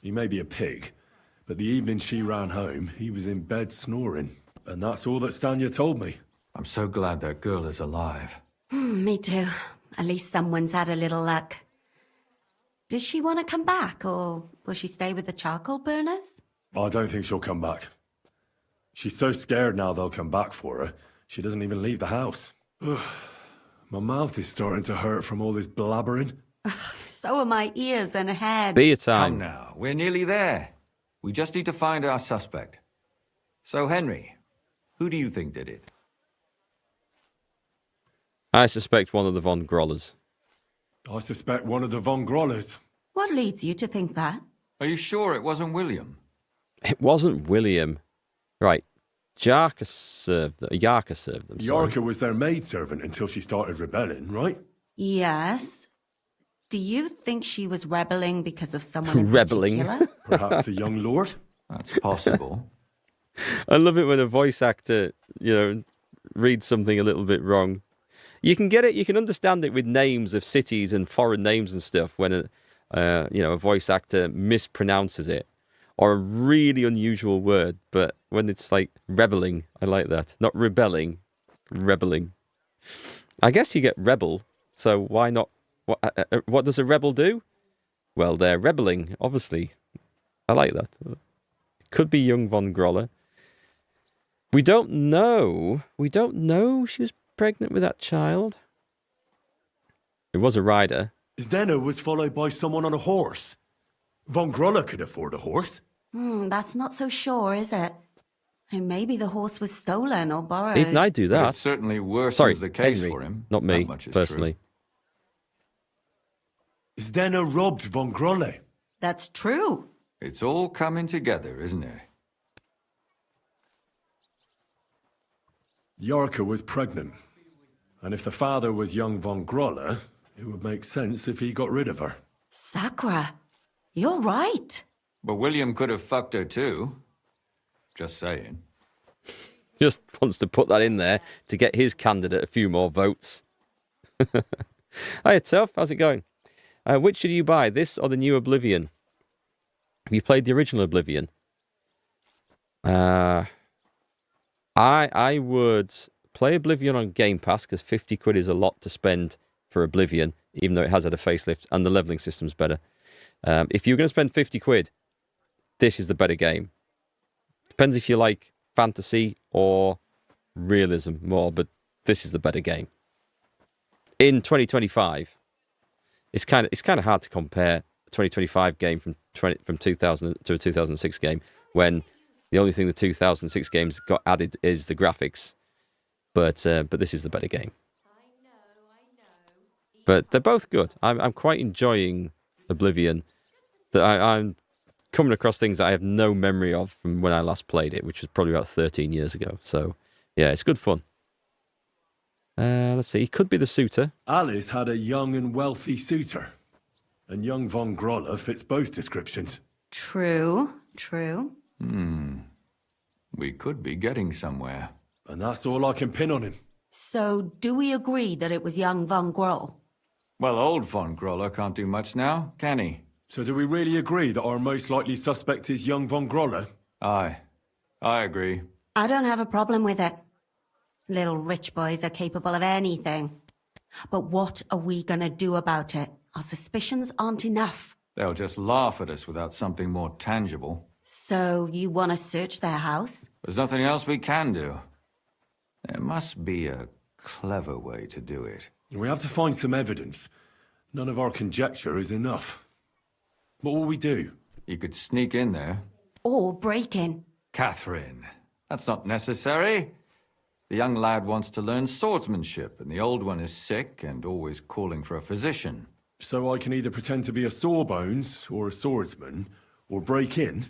He may be a pig, but the evening she ran home, he was in bed snoring. And that's all that Stanya told me. I'm so glad that girl is alive. Me too. At least someone's had a little luck. Does she want to come back, or will she stay with the charcoal burners? I don't think she'll come back. She's so scared now they'll come back for her, she doesn't even leave the house. My mouth is starting to hurt from all this blabbering. So are my ears and head. Be it time. Come now, we're nearly there. We just need to find our suspect. So, Henry, who do you think did it? I suspect one of the Von Grollers. I suspect one of the Von Grollers. What leads you to think that? Are you sure it wasn't William? It wasn't William. Right. Yarka served them. Sorry. Yarka was their maidservant until she started rebelling, right? Yes. Do you think she was rebelling because of someone in Rebelling. particular? Perhaps the young lord? That's possible. I love it when a voice actor, reads something a little bit wrong. You can get it. You can understand it with names of cities and foreign names and stuff when a voice actor mispronounces it, or a really unusual word. But when it's like rebelling, I like that. Not rebelling, rebelling. I guess you get rebel. So why not? What does a rebel do? Well, they're rebelling, obviously. I like that. It could be young Von Groller. We don't know. She was pregnant with that child. It was a rider. Zdeno was followed by someone on a horse. Von Groller could afford a horse. That's not so sure, is it? And maybe the horse was stolen or borrowed. Even I do But that. it certainly worsens Sorry, the case Henry, for him. not me, That much is personally. Zdeno robbed Von Groller. That's true. It's all coming together, isn't it? Yarka was pregnant. And if the father was young Von Groller, it would make sense if he got rid of her. Sakura, you're right. But William could have fucked her too. Just saying. Just wants to put that in there to get his candidate a few more votes. Hiya, Tough. How's it going? Which should you buy, this or the new Oblivion? Have you played the original Oblivion? I would play Oblivion on Game Pass because 50 quid is a lot to spend for Oblivion, even though it has had a facelift and the leveling system's better. If you're going to spend 50 quid, this is the better game. Depends if you like fantasy or realism more, but this is the better game. In 2025, it's kind of hard to compare a 2025 game from 2000 to a 2006 game when the only thing the 2006 games got added is the graphics. But this is the better game. But they're both good. I'm quite enjoying Oblivion. I'm coming across things that I have no memory of from when I last played it, which was probably about 13 years ago. So, yeah, it's good fun. Let's see. He could be the suitor. Alice had a young and wealthy suitor. And young Von Groller fits both descriptions. True. We could be getting somewhere. And that's all I can pin on him. So, do we agree that it was young Von Groll? Well, old Von Groller can't do much now, can he? So do we really agree that our most likely suspect is young Von Groller? Aye. I agree. I don't have a problem with it. Little rich boys are capable of anything. But what are we gonna do about it? Our suspicions aren't enough. They'll just laugh at us without something more tangible. So, you want to search their house? There's nothing else we can do. There must be a clever way to do it. We have to find some evidence. None of our conjecture is enough. What will we do? You could sneak in there. Or break in? Catherine, that's not necessary. The young lad wants to learn swordsmanship, and the old one is sick and always calling for a physician. So I can either pretend to be a sawbones or a swordsman, or break in?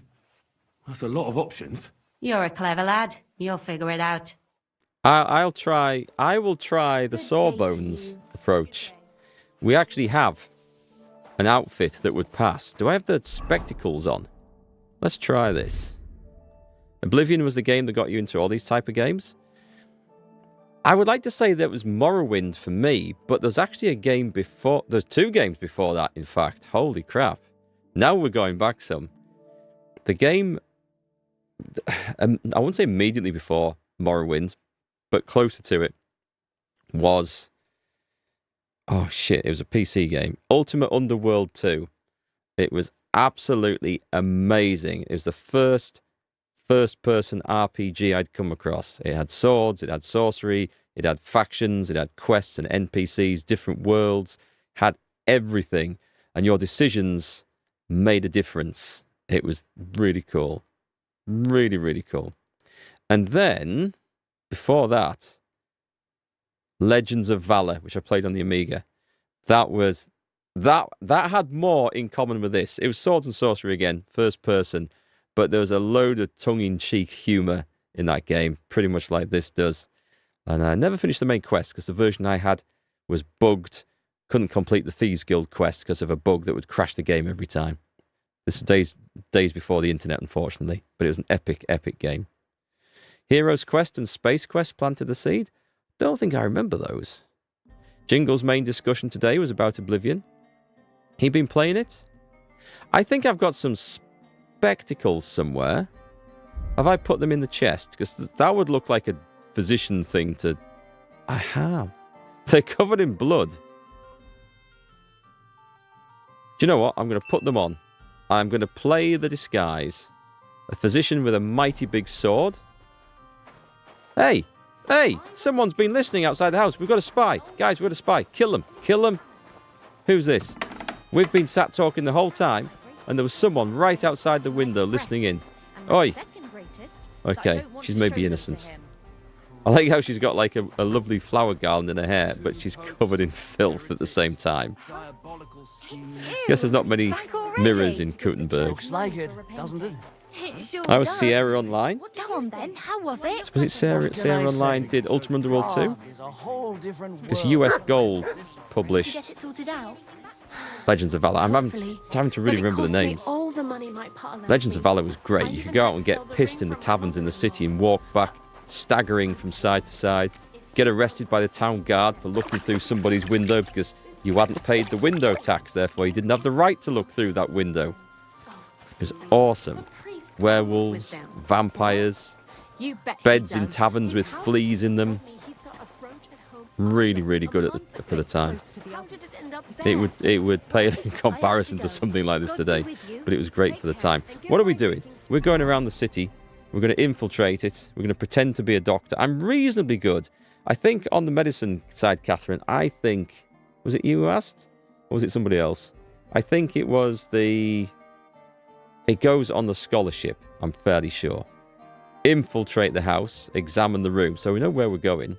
That's a lot of options. You're a clever lad. You'll figure it out. I will try the sawbones approach. We actually have an outfit that would pass. Do I have the spectacles on? Let's try this. Oblivion was the game that got you into all these type of games. I would like to say that was Morrowind for me, but there's actually a game before... There's 2 games before that, in fact. Holy crap. Now we're going back some. The game... I wouldn't say immediately before Morrowind, but closer to it was... Oh, shit. It was a PC game. Ultimate Underworld 2. It was absolutely amazing. It was the first-person RPG I'd come across. It had swords, it had sorcery, it had factions, it had quests and NPCs, different worlds, had everything. And your decisions made a difference. It was really cool. Really, really cool. And then, before that, Legends of Valor, which I played on the Amiga. That had more in common with this. It was swords and sorcery again, first person, but there was a load of tongue-in-cheek humour in that game, pretty much like this does. And I never finished the main quest because the version I had was bugged. Couldn't complete the Thieves Guild quest because of a bug that would crash the game every time. This was days before the internet, unfortunately, but it was an epic, epic game. Heroes Quest and Space Quest planted the seed. Don't think I remember those. Jingle's main discussion today was about Oblivion. He been playing it? I think I've got some spectacles somewhere. Have I put them in the chest? Because that would look like a physician thing to... I have. They're covered in blood. Do you know what? I'm going to put them on. I'm going to play the disguise. A physician with a mighty big sword. Hey! Hey! Someone's been listening outside the house. We've got a spy. Guys, we've got a spy. Kill them. Kill them. Who's this? We've been sat talking the whole time, and there was someone right outside the window listening in. Oi! Okay, she's maybe innocent. I like how she's got like a lovely flower garland in her hair, but she's covered in filth at the same time. Guess there's not many mirrors in Gutenberg. Looks like it, doesn't it? I was Sierra Online. Go on then, how was it? Was it Sierra Online did Ultimate Underworld 2? It's a whole different Because world. US Gold Did you published get it sorted out? Legends of Valor. I'm having to really remember the names. All the money my partner Legends of Valor was great. You could go out and get pissed in the taverns in the city and walk back, staggering from side to side. Get arrested by the town guard for looking through somebody's window because you hadn't paid the window tax, therefore you didn't have the right to look through that window. It was awesome. Werewolves, vampires, beds in taverns with fleas in them. Really, really good for the time. It would pale in comparison to something like this today. but it was great for the time. What are we doing? We're going around the city. We're going to infiltrate it. We're going to pretend to be a doctor. I'm reasonably good. I think on the medicine side, Catherine, I think... Was it you who asked? Or was it somebody else? I think it was the... It goes on the scholarship, I'm fairly sure. Infiltrate the house, examine the room. So we know where we're going.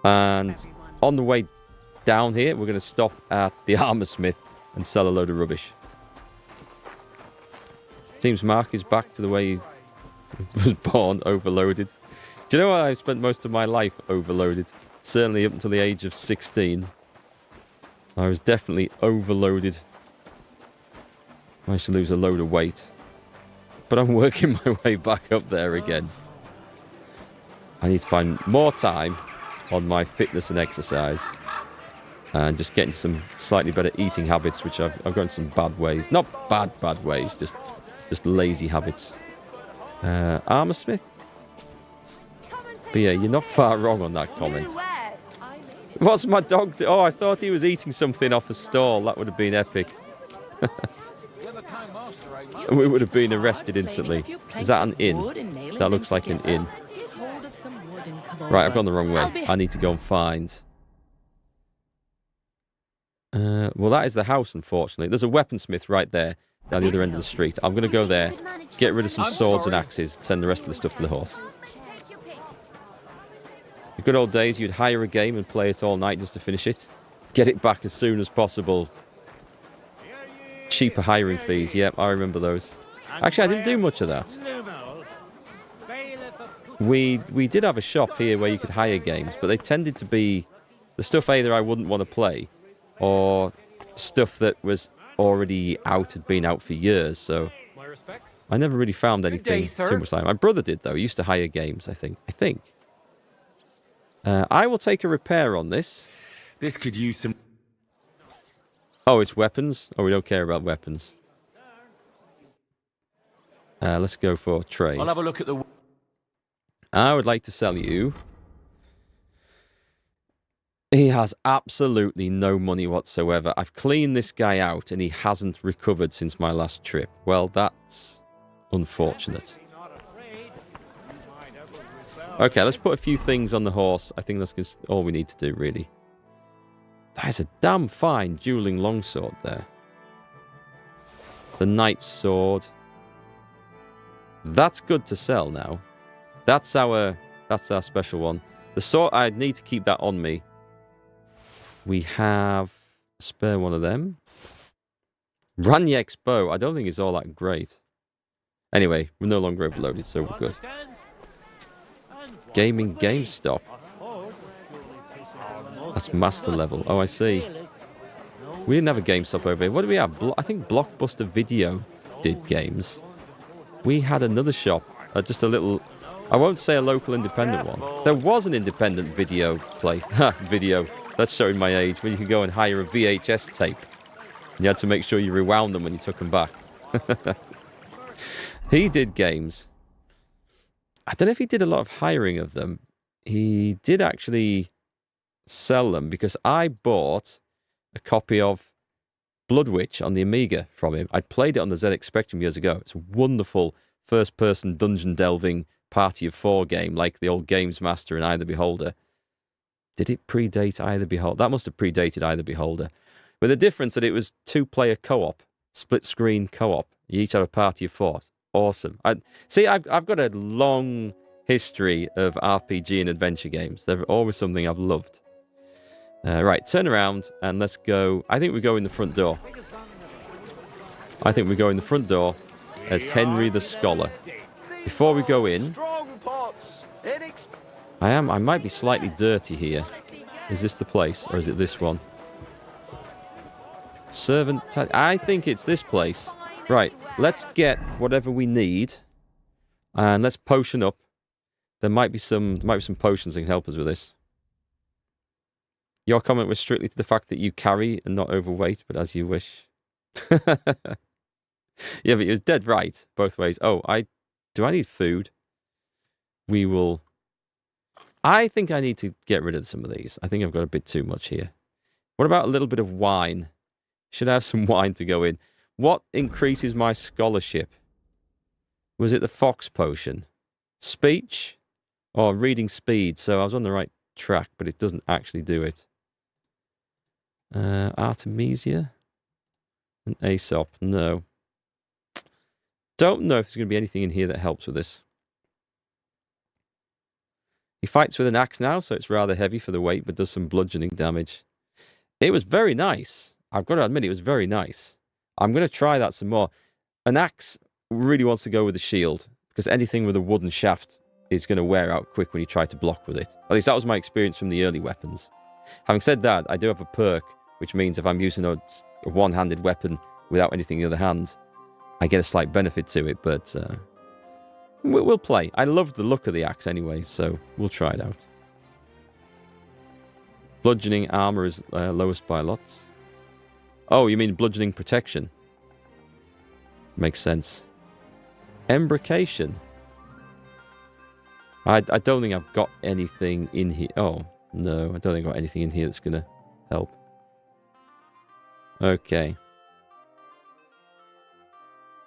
And on the way down here, we're going to stop at the armor smith and sell a load of rubbish. Seems Mark is back to the way he was born, overloaded. Do you know what? I've spent most of my life overloaded. Certainly up until the age of 16. I was definitely overloaded. I managed to lose a load of weight. But I'm working my way back up there again. I need to find more time on my fitness and exercise. And just getting some slightly better eating habits, which I've gone some bad ways. Not bad ways, just lazy habits. Armor smith? But yeah, you're not far wrong on that comment. What's my dog do? Oh, I thought he was eating something off a stall. That would have been epic. We would have been arrested instantly. Is that an inn? That looks like an inn. Right, I've gone the wrong way. I need to go and find... well, that is the house, unfortunately. There's a weaponsmith right there, down the other end of the street. I'm going to go there, get rid of some swords and axes, send the rest of the stuff to the horse. The good old days, you'd hire a game and play it all night just to finish it. Get it back as soon as possible. Cheaper hiring fees, yep, I remember those. Actually, I didn't do much of that. We did have a shop here where you could hire games, but they tended to be the stuff either I wouldn't want to play, or stuff that was already out, had been out for years, so I never really found anything too much time. My brother did, though. He used to hire games, I think. I will take a repair on this. This could use some... Oh, it's weapons? Oh, we don't care about weapons. Let's go for trade. I'll have a look at the... I would like to sell you... He has absolutely no money whatsoever. I've cleaned this guy out and he hasn't recovered since my last trip. Well, that's unfortunate. Okay, let's put a few things on the horse. I think that's all we need to do, really. That is a damn fine dueling longsword there. The knight's sword. That's good to sell now. That's our special one. The sword, I'd need to keep that on me. We have a spare one of them. Ranyek's bow. I don't think it's all that great. Anyway, we're no longer overloaded, so we're good. Gaming GameStop. That's master level. Oh, I see. We didn't have a GameStop over here. What do we have? I think Blockbuster Video did games. We had another shop. Just a little... I won't say a local independent one. There was an independent video place. Video. That's showing my age. Where you could go and hire a VHS tape. And you had to make sure you rewound them when you took them back. He did games. I don't know if he did a lot of hiring of them. He did actually sell them because I bought a copy of Blood Witch on the Amiga from him. I'd played it on the ZX Spectrum years ago. It's a wonderful first-person dungeon delving party of 4 game, like the old Games Master and Eye the Beholder. Did it predate Eye the Beholder? That must have predated Eye the Beholder. With the difference that it was 2-player co-op, split-screen co-op. You each had a party of 4. Awesome. I've got a long history of RPG and adventure games. They're always something I've loved. Right, turn around and let's go. I think we go in the front door. As Henry the Scholar. Before we go in, I might be slightly dirty here. Is this the place or is it this one? Servant. I think it's this place. Right, let's get whatever we need, and let's potion up. There might be some potions that can help us with this. Your comment was strictly to the fact that you carry and not overweight, but as you wish. Yeah, but it was dead right both ways. Oh, do I need food? We will. I think I need to get rid of some of these. I think I've got a bit too much here. What about a little bit of wine? Should I have some wine to go in? What increases my scholarship? Was it the fox potion? Speech? Or reading speed? So I was on the right track, but it doesn't actually do it. Artemisia? And Aesop? No. Don't know if there's going to be anything in here that helps with this. He fights with an axe now, so it's rather heavy for the weight, but does some bludgeoning damage. It was very nice. I've got to admit, it was very nice. I'm going to try that some more. An axe really wants to go with a shield, because anything with a wooden shaft is going to wear out quick when you try to block with it. At least that was my experience from the early weapons. Having said that, I do have a perk, which means if I'm using a one-handed weapon without anything in the other hand, I get a slight benefit to it, but we'll play. I love the look of the axe anyway, so we'll try it out. Bludgeoning armor is lowest by lots. Oh, you mean bludgeoning protection? Makes sense. Embrocation. I don't think I've got anything in here. Oh, no. I don't think I've got anything in here that's going to help. Okay.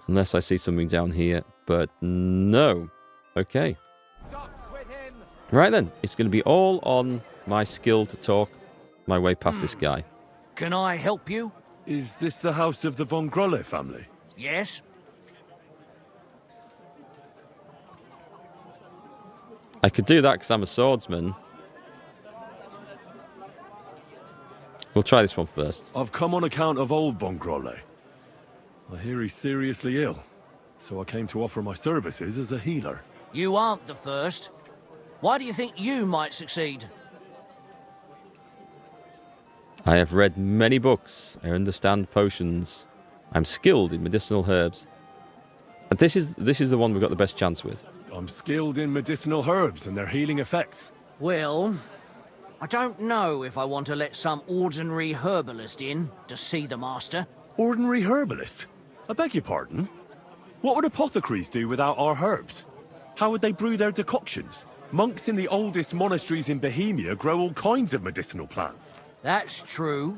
Unless I see something down here. But no. Okay. Right then. It's going to be all on my skill to talk my way past this guy. Can I help you? Is this the house of the Von Grolle family? Yes? I could do that because I'm a swordsman. We'll try this one first. I've come on account of old Von Grolle. I hear he's seriously ill, so I came to offer my services as a healer. You aren't the first. Why do you think you might succeed? I have read many books. I understand potions. I'm skilled in medicinal herbs. But this is the one we've got the best chance with. I'm skilled in medicinal herbs and their healing effects. Well, I don't know if I want to let some ordinary herbalist in to see the master. Ordinary herbalist? I beg your pardon? What would apothecaries do without our herbs? How would they brew their decoctions? Monks in the oldest monasteries in Bohemia grow all kinds of medicinal plants. That's true.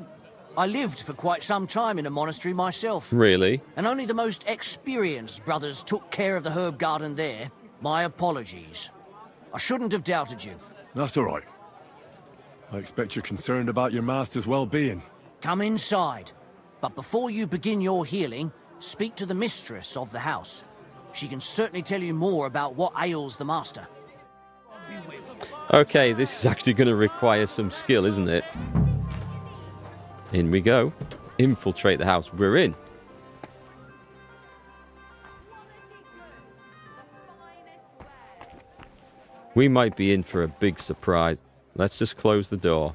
I lived for quite some time in a monastery myself. Really? And only the most experienced brothers took care of the herb garden there. My apologies. I shouldn't have doubted you. That's all right. I expect you're concerned about your master's well-being. Come inside. But before you begin your healing, speak to the mistress of the house. She can certainly tell you more about what ails the master. Okay, this is actually going to require some skill, isn't it? In we go. Infiltrate the house. We're in. We might be in for a big surprise. Let's just close the door.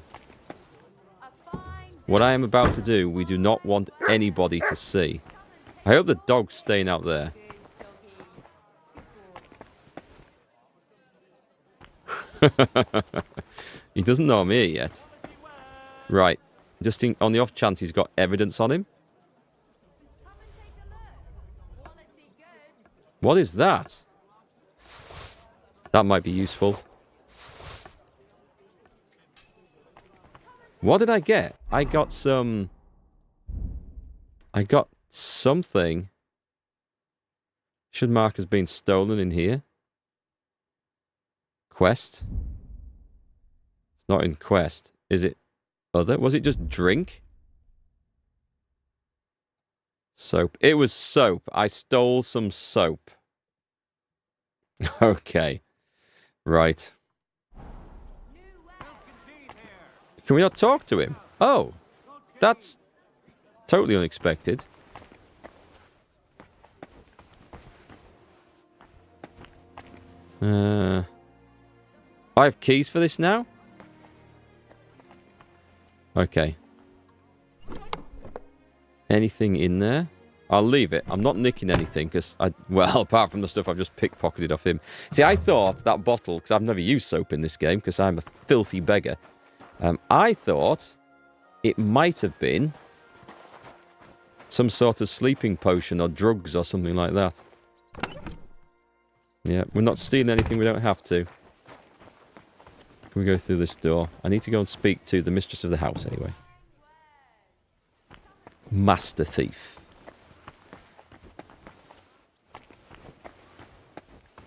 What I am about to do, we do not want anybody to see. I hope the dog's staying out there. He doesn't know I'm here yet. Right. Just on the off chance he's got evidence on him. What is that? That might be useful. What did I get? I got something. Should mark has been stolen in here. Quest. It's not in quest. Is it other? Was it just drink? Soap. It was soap. I stole some soap. Okay. Right. Can we not talk to him? Oh. That's totally unexpected. I have keys for this now? Okay. Anything in there? I'll leave it. I'm not nicking anything because well, apart from the stuff I've just pickpocketed off him. See, I thought that bottle, because I've never used soap in this game because I'm a filthy beggar. I thought it might have been some sort of sleeping potion or drugs or something like that. Yeah, we're not stealing anything we don't have to. Can we go through this door? I need to go and speak to the mistress of the house anyway. Master thief.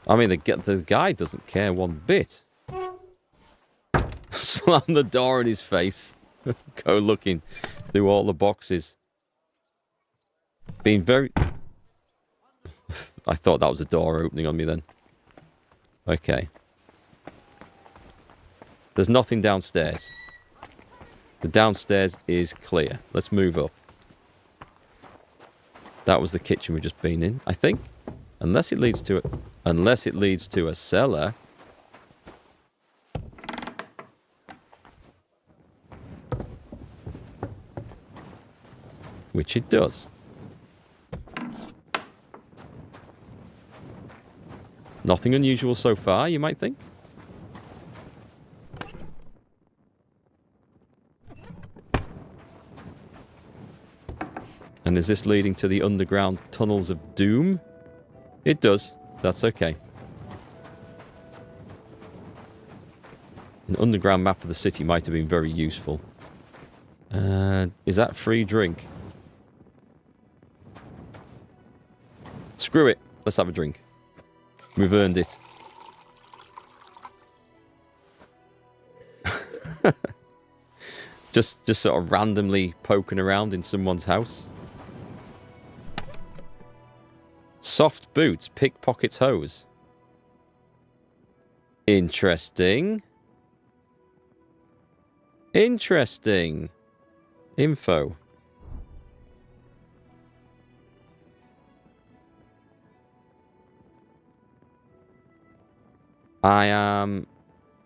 I mean, the guy doesn't care one bit. Slam the door in his face. Go looking through all the boxes. Being very... I thought that was a door opening on me then. Okay. There's nothing downstairs. The downstairs is clear. Let's move up. That was the kitchen we've just been in, I think. Unless it leads to a cellar. Which it does. Nothing unusual so far, you might think. And is this leading to the underground tunnels of doom? It does. That's okay. An underground map of the city might have been very useful. Is that free drink? Screw it. Let's have a drink. We've earned it. just sort of randomly poking around in someone's house. Soft boots, pickpockets hose. Interesting. Interesting. Info. I'm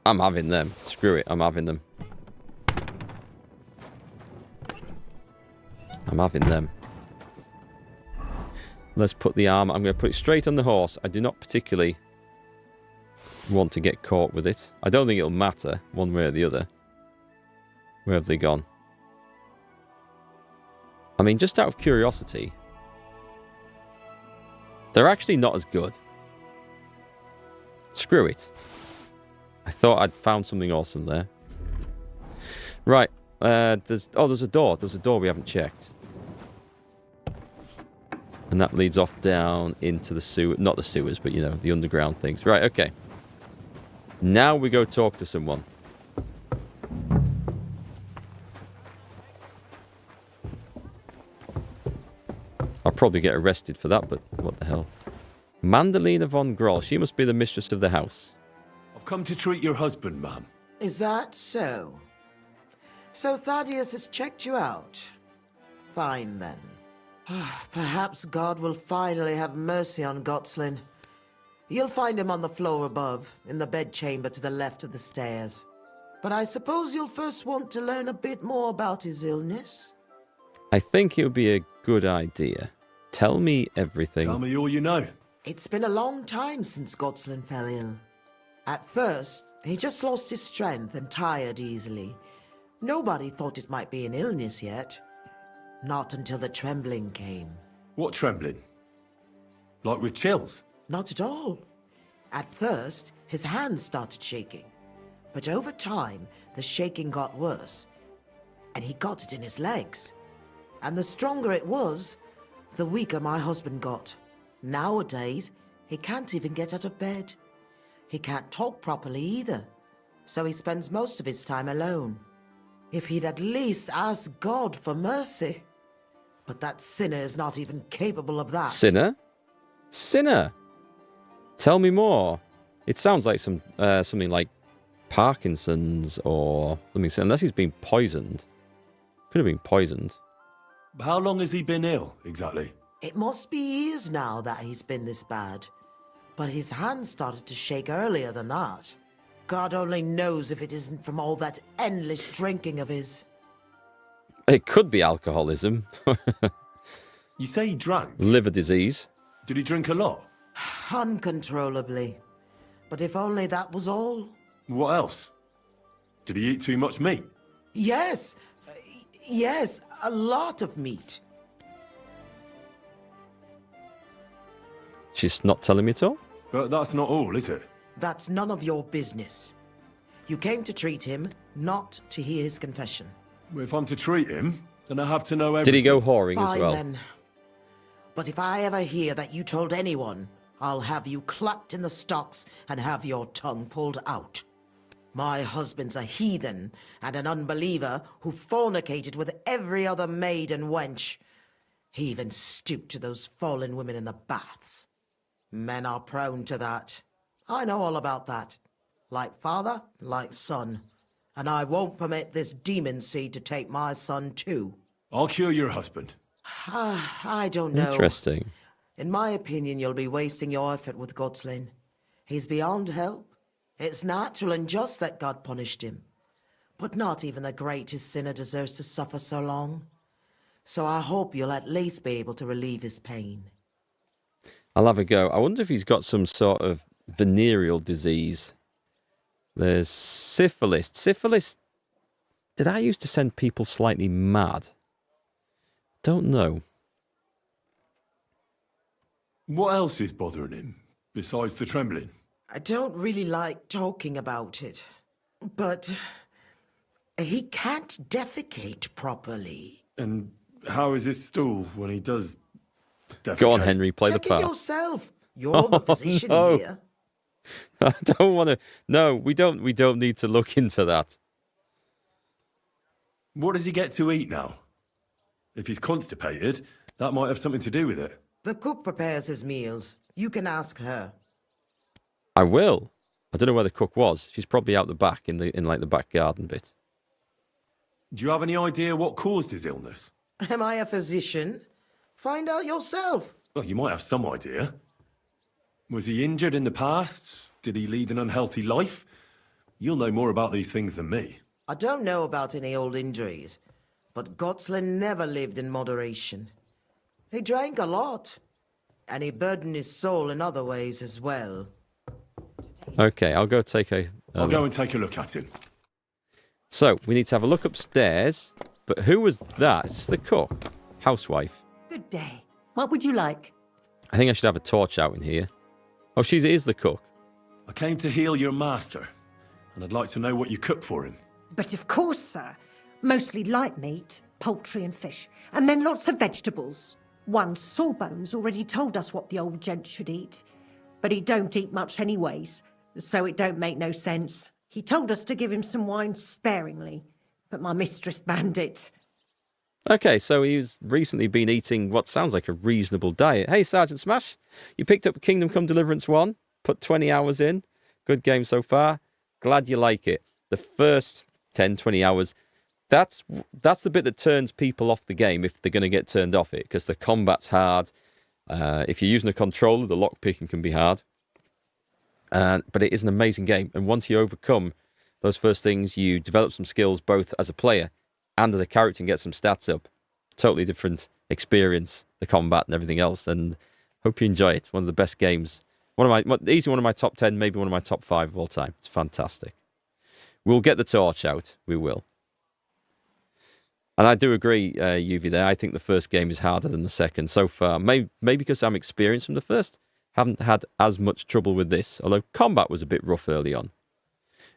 having them. Screw it, I'm having them. I'm having them. Let's put the armor. I'm going to put it straight on the horse. I do not particularly want to get caught with it. I don't think it'll matter one way or the other. Where have they gone? I mean, just out of curiosity, they're actually not as good. Screw it. I thought I'd found something awesome there. Right. There's a door. There's a door we haven't checked. And that leads off down into the sewer. Not the sewers, but, you know, the underground things. Right, okay. Now we go talk to someone. I'll probably get arrested for that, but what the hell. Mandalina von Groll. She must be the mistress of the house. I've come to treat your husband, ma'am. Is that so? So Thaddeus has checked you out? Fine, then. Perhaps God will finally have mercy on Gotslin. You'll find him on the floor above, in the bedchamber to the left of the stairs. But I suppose you'll first want to learn a bit more about his illness? I think it would be a good idea. Tell me everything. Tell me all you know. It's been a long time since Gotslin fell ill. At first, he just lost his strength and tired easily. Nobody thought it might be an illness yet. Not until the trembling came. What trembling? Like with chills? Not at all. At first, his hands started shaking. But over time, the shaking got worse. And he got it in his legs. And the stronger it was, the weaker my husband got. Nowadays, he can't even get out of bed. He can't talk properly either. So he spends most of his time alone. If he'd at least ask God for mercy. But that sinner is not even capable of that. Sinner? Sinner? Tell me more. It sounds like something like Parkinson's or something. Unless he's been poisoned. Could have been poisoned. How long has he been ill, exactly? It must be years now that he's been this bad. But his hands started to shake earlier than that. God only knows if it isn't from all that endless drinking of his. It could be alcoholism. You say he drank? Liver disease. Did he drink a lot? Uncontrollably. But if only that was all. What else? Did he eat too much meat? Yes. Yes, a lot of meat. She's not telling me at all? But that's not all, is it? That's none of your business. You came to treat him, not to hear his confession. If I'm to treat him, then I have to know everything. Did he go whoring Fine, as well? Then. But if I ever hear that you told anyone, I'll have you clapped in the stocks and have your tongue pulled out. My husband's a heathen and an unbeliever who fornicated with every other maid and wench. He even stooped to those fallen women in the baths. Men are prone to that. I know all about that. Like father, like son. And I won't permit this demon seed to take my son too. I'll cure your husband. I don't know. Interesting. In my opinion, you'll be wasting your effort with Gotslin. He's beyond help. It's natural and just that God punished him. But not even the greatest sinner deserves to suffer so long. So I hope you'll at least be able to relieve his pain. I'll have a go. I wonder if he's got some sort of venereal disease. There's syphilis. Syphilis, did that used to send people slightly mad? Don't know. What else is bothering him, besides the trembling? I don't really like talking about it, but he can't defecate properly. And how is his stool when he does defecate? Go on, Henry, play Check the part. it yourself. You're the physician no. here. I don't want to. No, we don't need to look into that. What does he get to eat now? If he's constipated, that might have something to do with it. The cook prepares his meals. You can ask her. I will. I don't know where the cook was. She's probably out the back in like the back garden bit. Do you have any idea what caused his illness? Am I a physician? Find out yourself. Well, you might have some idea. Was he injured in the past? Did he lead an unhealthy life? You'll know more about these things than me. I don't know about any old injuries, but Gotslin never lived in moderation. He drank a lot, and he burdened his soul in other ways as well. Okay, I'll go take a... I'll go and take a look at him. So, we need to have a look upstairs. But who was that? It's the cook. Housewife. Good day. What would you like? I think I should have a torch out in here. Oh, she is the cook. I came to heal your master, and I'd like to know what you cooked for him. But of course, sir. Mostly light meat, poultry and fish, and then lots of vegetables. One Sawbones already told us what the old gent should eat, but he don't eat much anyways, so it don't make no sense. He told us to give him some wine sparingly, but my mistress banned it. Okay, so he's recently been eating what sounds like a reasonable diet. Hey, Sergeant Smash, you picked up Kingdom Come Deliverance 1, put 20 hours in. Good game so far. Glad you like it. The first 10, 20 hours, that's the bit that turns people off the game if they're going to get turned off it, because the combat's hard. If you're using a controller, the lockpicking can be hard. But it is an amazing game. And once you overcome those first things, you develop some skills both as a player and as a character and get some stats up. Totally different experience, the combat and everything else. And hope you enjoy it. One of the best games. Easily one of my top 10, maybe one of my top 5 of all time. It's fantastic. We'll get the torch out. We will. And I do agree, UV, there. I think the first game is harder than the second so far. Maybe because I'm experienced from the first. Haven't had as much trouble with this, although combat was a bit rough early on.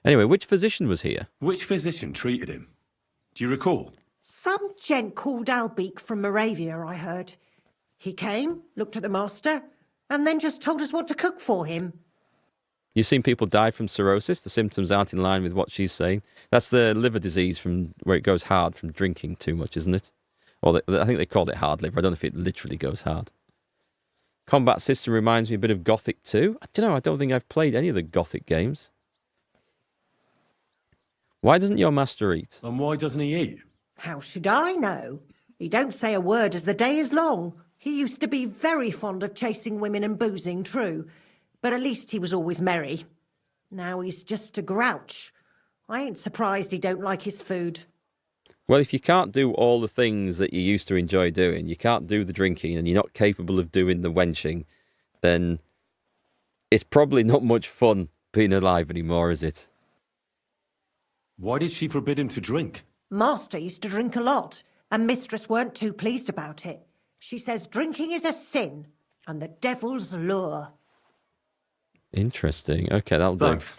Anyway, which physician was here? Which physician treated him? Do you recall? Some gent called Albeek from Moravia, I heard. He came, looked at the master, and then just told us what to cook for him. You've seen people die from cirrhosis. The symptoms aren't in line with what she's saying. That's the liver disease from where it goes hard from drinking too much, isn't it? Or I think they called it hard liver. I don't know if it literally goes hard. Combat system reminds me a bit of Gothic 2. I don't know. I don't think I've played any of the Gothic games. Why doesn't your master eat? And why doesn't he eat? How should I know? He don't say a word as the day is long. He used to be very fond of chasing women and boozing, true. But at least he was always merry. Now he's just a grouch. I ain't surprised he don't like his food. Well, if you can't do all the things that you used to enjoy doing, you can't do the drinking, and you're not capable of doing the wenching, then it's probably not much fun being alive anymore, is it? Why did she forbid him to drink? Master used to drink a lot, and mistress weren't too pleased about it. She says drinking is a sin, and the devil's lure. Interesting. Okay, that'll do. Thanks.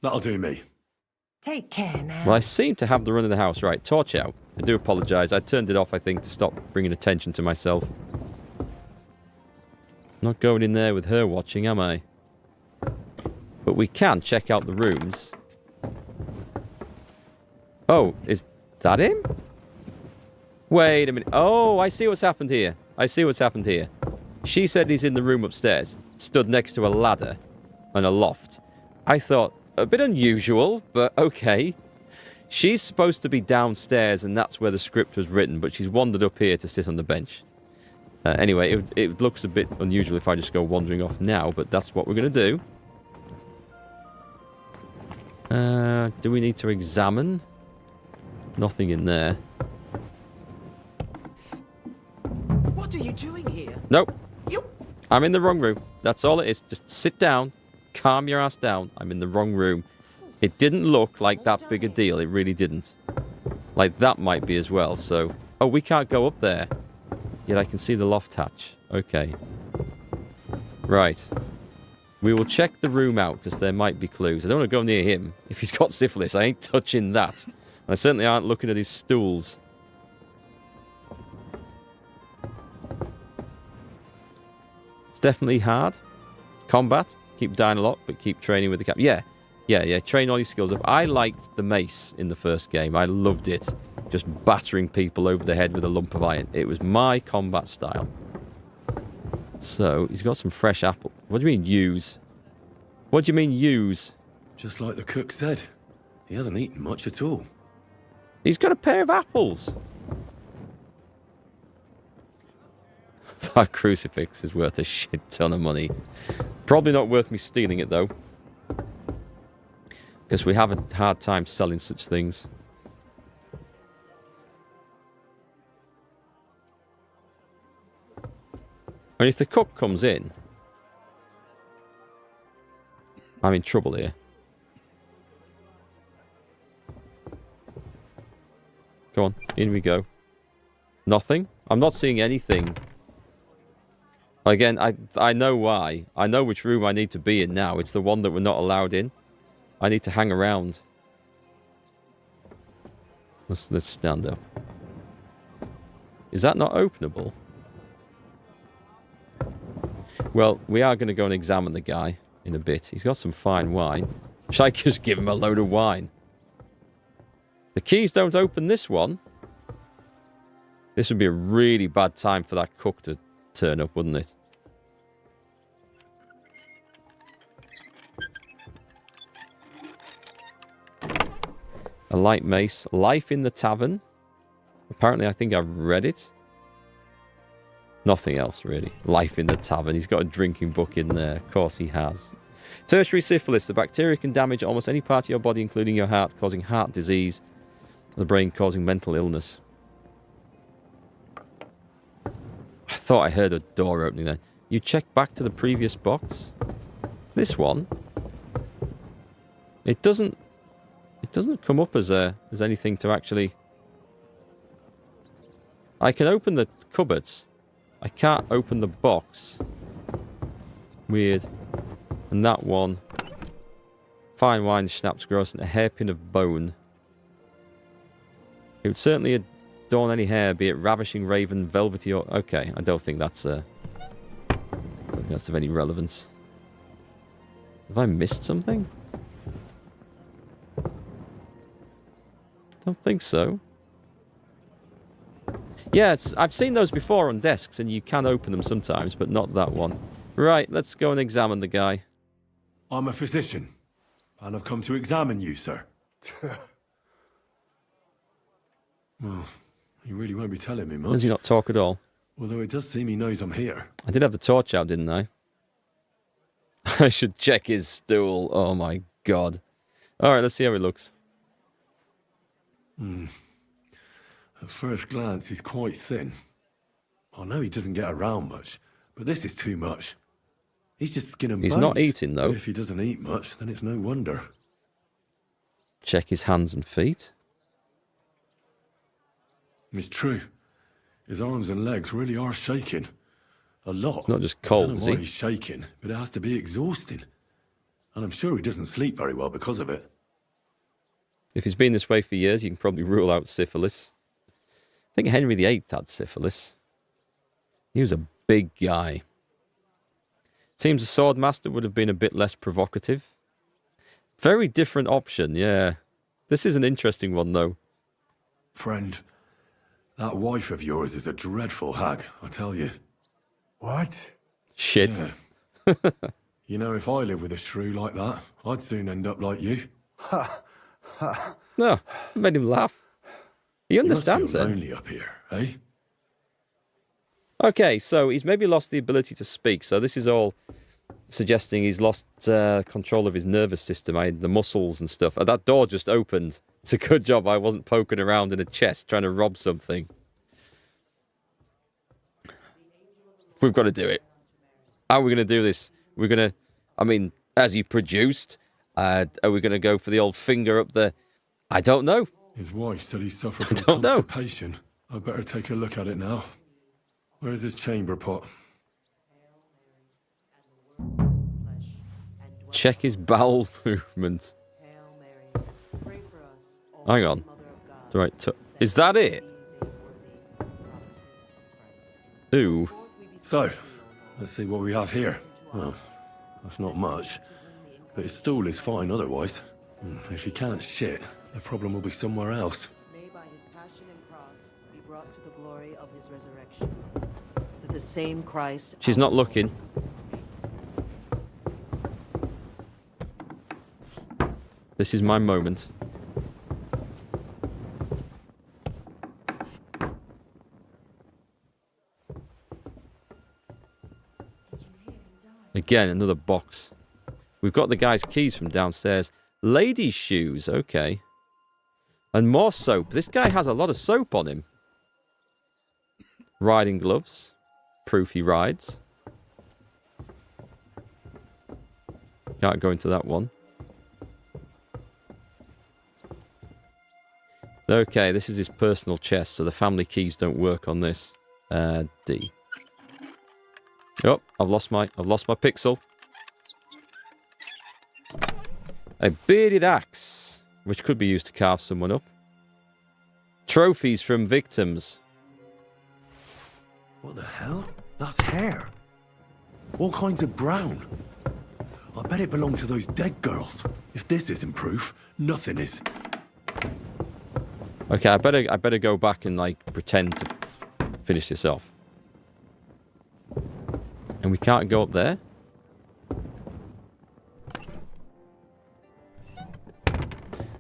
That'll do me. Take care now. Well, I seem to have the run of the house. Right, torch out. I do apologise. I turned it off, I think, to stop bringing attention to myself. Not going in there with her watching, am I? But we can check out the rooms. Oh, is that him? Wait a minute. Oh, I see what's happened here. I see what's happened here. She said he's in the room upstairs, stood next to a ladder and a loft. I thought, a bit unusual, but okay. She's supposed to be downstairs, and that's where the script was written, but she's wandered up here to sit on the bench. Anyway, it looks a bit unusual if I just go wandering off now, but that's what we're going to do. Do we need to examine? Nothing in there. What are you doing here? Nope. I'm in the wrong room. That's all it is. Just sit down. Calm your ass down. I'm in the wrong room. It didn't look like that big a deal. It really didn't. Like, that might be as well, so... Oh, we can't go up there. Yet I can see the loft hatch. Okay. Right. We will check the room out, because there might be clues. I don't want to go near him. If he's got syphilis, I ain't touching that. And I certainly aren't looking at his stools. It's definitely hard. Combat. Keep dying a lot, but keep training with the cap. Yeah. Train all your skills up. I liked the mace in the first game. I loved it. Just battering people over the head with a lump of iron. It was my combat style. So, he's got some fresh apple. What do you mean, use? What do you mean, use? Just like the cook said. He hasn't eaten much at all. He's got a pair of apples. That crucifix is worth a shit ton of money. Probably not worth me stealing it, though. Because we have a hard time selling such things. And if the cook comes in, I'm in trouble here. Go on, in we go. Nothing? I'm not seeing anything. Again, I know why. I know which room I need to be in now. It's the one that we're not allowed in. I need to hang around. Let's stand up. Is that not openable? Well, we are going to go and examine the guy in a bit. He's got some fine wine. Should I just give him a load of wine? The keys don't open this one. This would be a really bad time for that cook to turn up, wouldn't it? A light mace. Life in the tavern. Apparently, I think I've read it. Nothing else, really. Life in the tavern. He's got a drinking book in there. Of course he has. Tertiary syphilis. The bacteria can damage almost any part of your body, including your heart, causing heart disease. The brain causing mental illness. I thought I heard a door opening there. You check back to the previous box. This one. It doesn't come up as anything to actually... I can open the cupboards. I can't open the box. Weird. And that one. Fine wine, schnapps, gross, and a hairpin of bone. It would certainly adorn any hair, be it ravishing, raven, velvety, or... Okay, I don't think that's of any relevance. Have I missed something? Don't think so. Yeah, I've seen those before on desks, and you can open them sometimes, but not that one. Right, let's go and examine the guy. I'm a physician, and I've come to examine you, sir. Well, he really won't be telling me much. Does he not talk at all? Although it does seem he knows I'm here. I did have the torch out, didn't I? I should check his stool. Oh my god. Alright, let's see how it looks. At first glance, he's quite thin. I know he doesn't get around much, but this is too much. He's just skin and bones. He's not eating, though. But if he doesn't eat much, then it's no wonder. Check his hands and feet. It's true. His arms and legs really are shaking. A lot. It's not just cold, I don't is know why he? he's shaking, but it has to be exhausting. And I'm sure he doesn't sleep very well because of it. If he's been this way for years, you can probably rule out syphilis. I think Henry VIII had syphilis. He was a big guy. Seems a sword master would have been a bit less provocative. Very different option, yeah. This is an interesting one, though. Friend, that wife of yours is a dreadful hag, I tell you. What? Shit. Yeah. You know, if I lived with a shrew like that, I'd soon end up like you. No, made him laugh. He understands it. it. Lonely up here, eh? Okay, so he's maybe lost the ability to speak. So this is all suggesting he's lost control of his nervous system, the muscles and stuff. That door just opened. It's a good job I wasn't poking around in a chest trying to rob something. We've got to do it. How are we going to do this? We're going to, I mean, as he produced, are we going to go for the old finger up the... I don't know. His wife said he suffered from constipation. I better take a look at it now. Where's his chamber pot? Check his bowel movement. Hang on. Right, is that it? Ooh. So, let's see what we have here. Well, that's not much. But his stool is fine otherwise. If he can't shit, the problem will be somewhere else. May by his passion and cross be brought to the glory of his resurrection. To the same Christ. She's not looking. This is my moment. Again, another box. We've got the guy's keys from downstairs. Ladies' shoes, okay. And more soap. This guy has a lot of soap on him. Riding gloves. Proof he rides. Can't go into that one. Okay, this is his personal chest, so the family keys don't work on this. D. Oh, I've lost my pixel. A bearded axe, which could be used to carve someone up. Trophies from victims. What the hell? That's hair. All kinds of brown. I bet it belonged to those dead girls. If this isn't proof, nothing is. Okay, I better go back and like pretend to finish this off. And we can't go up there.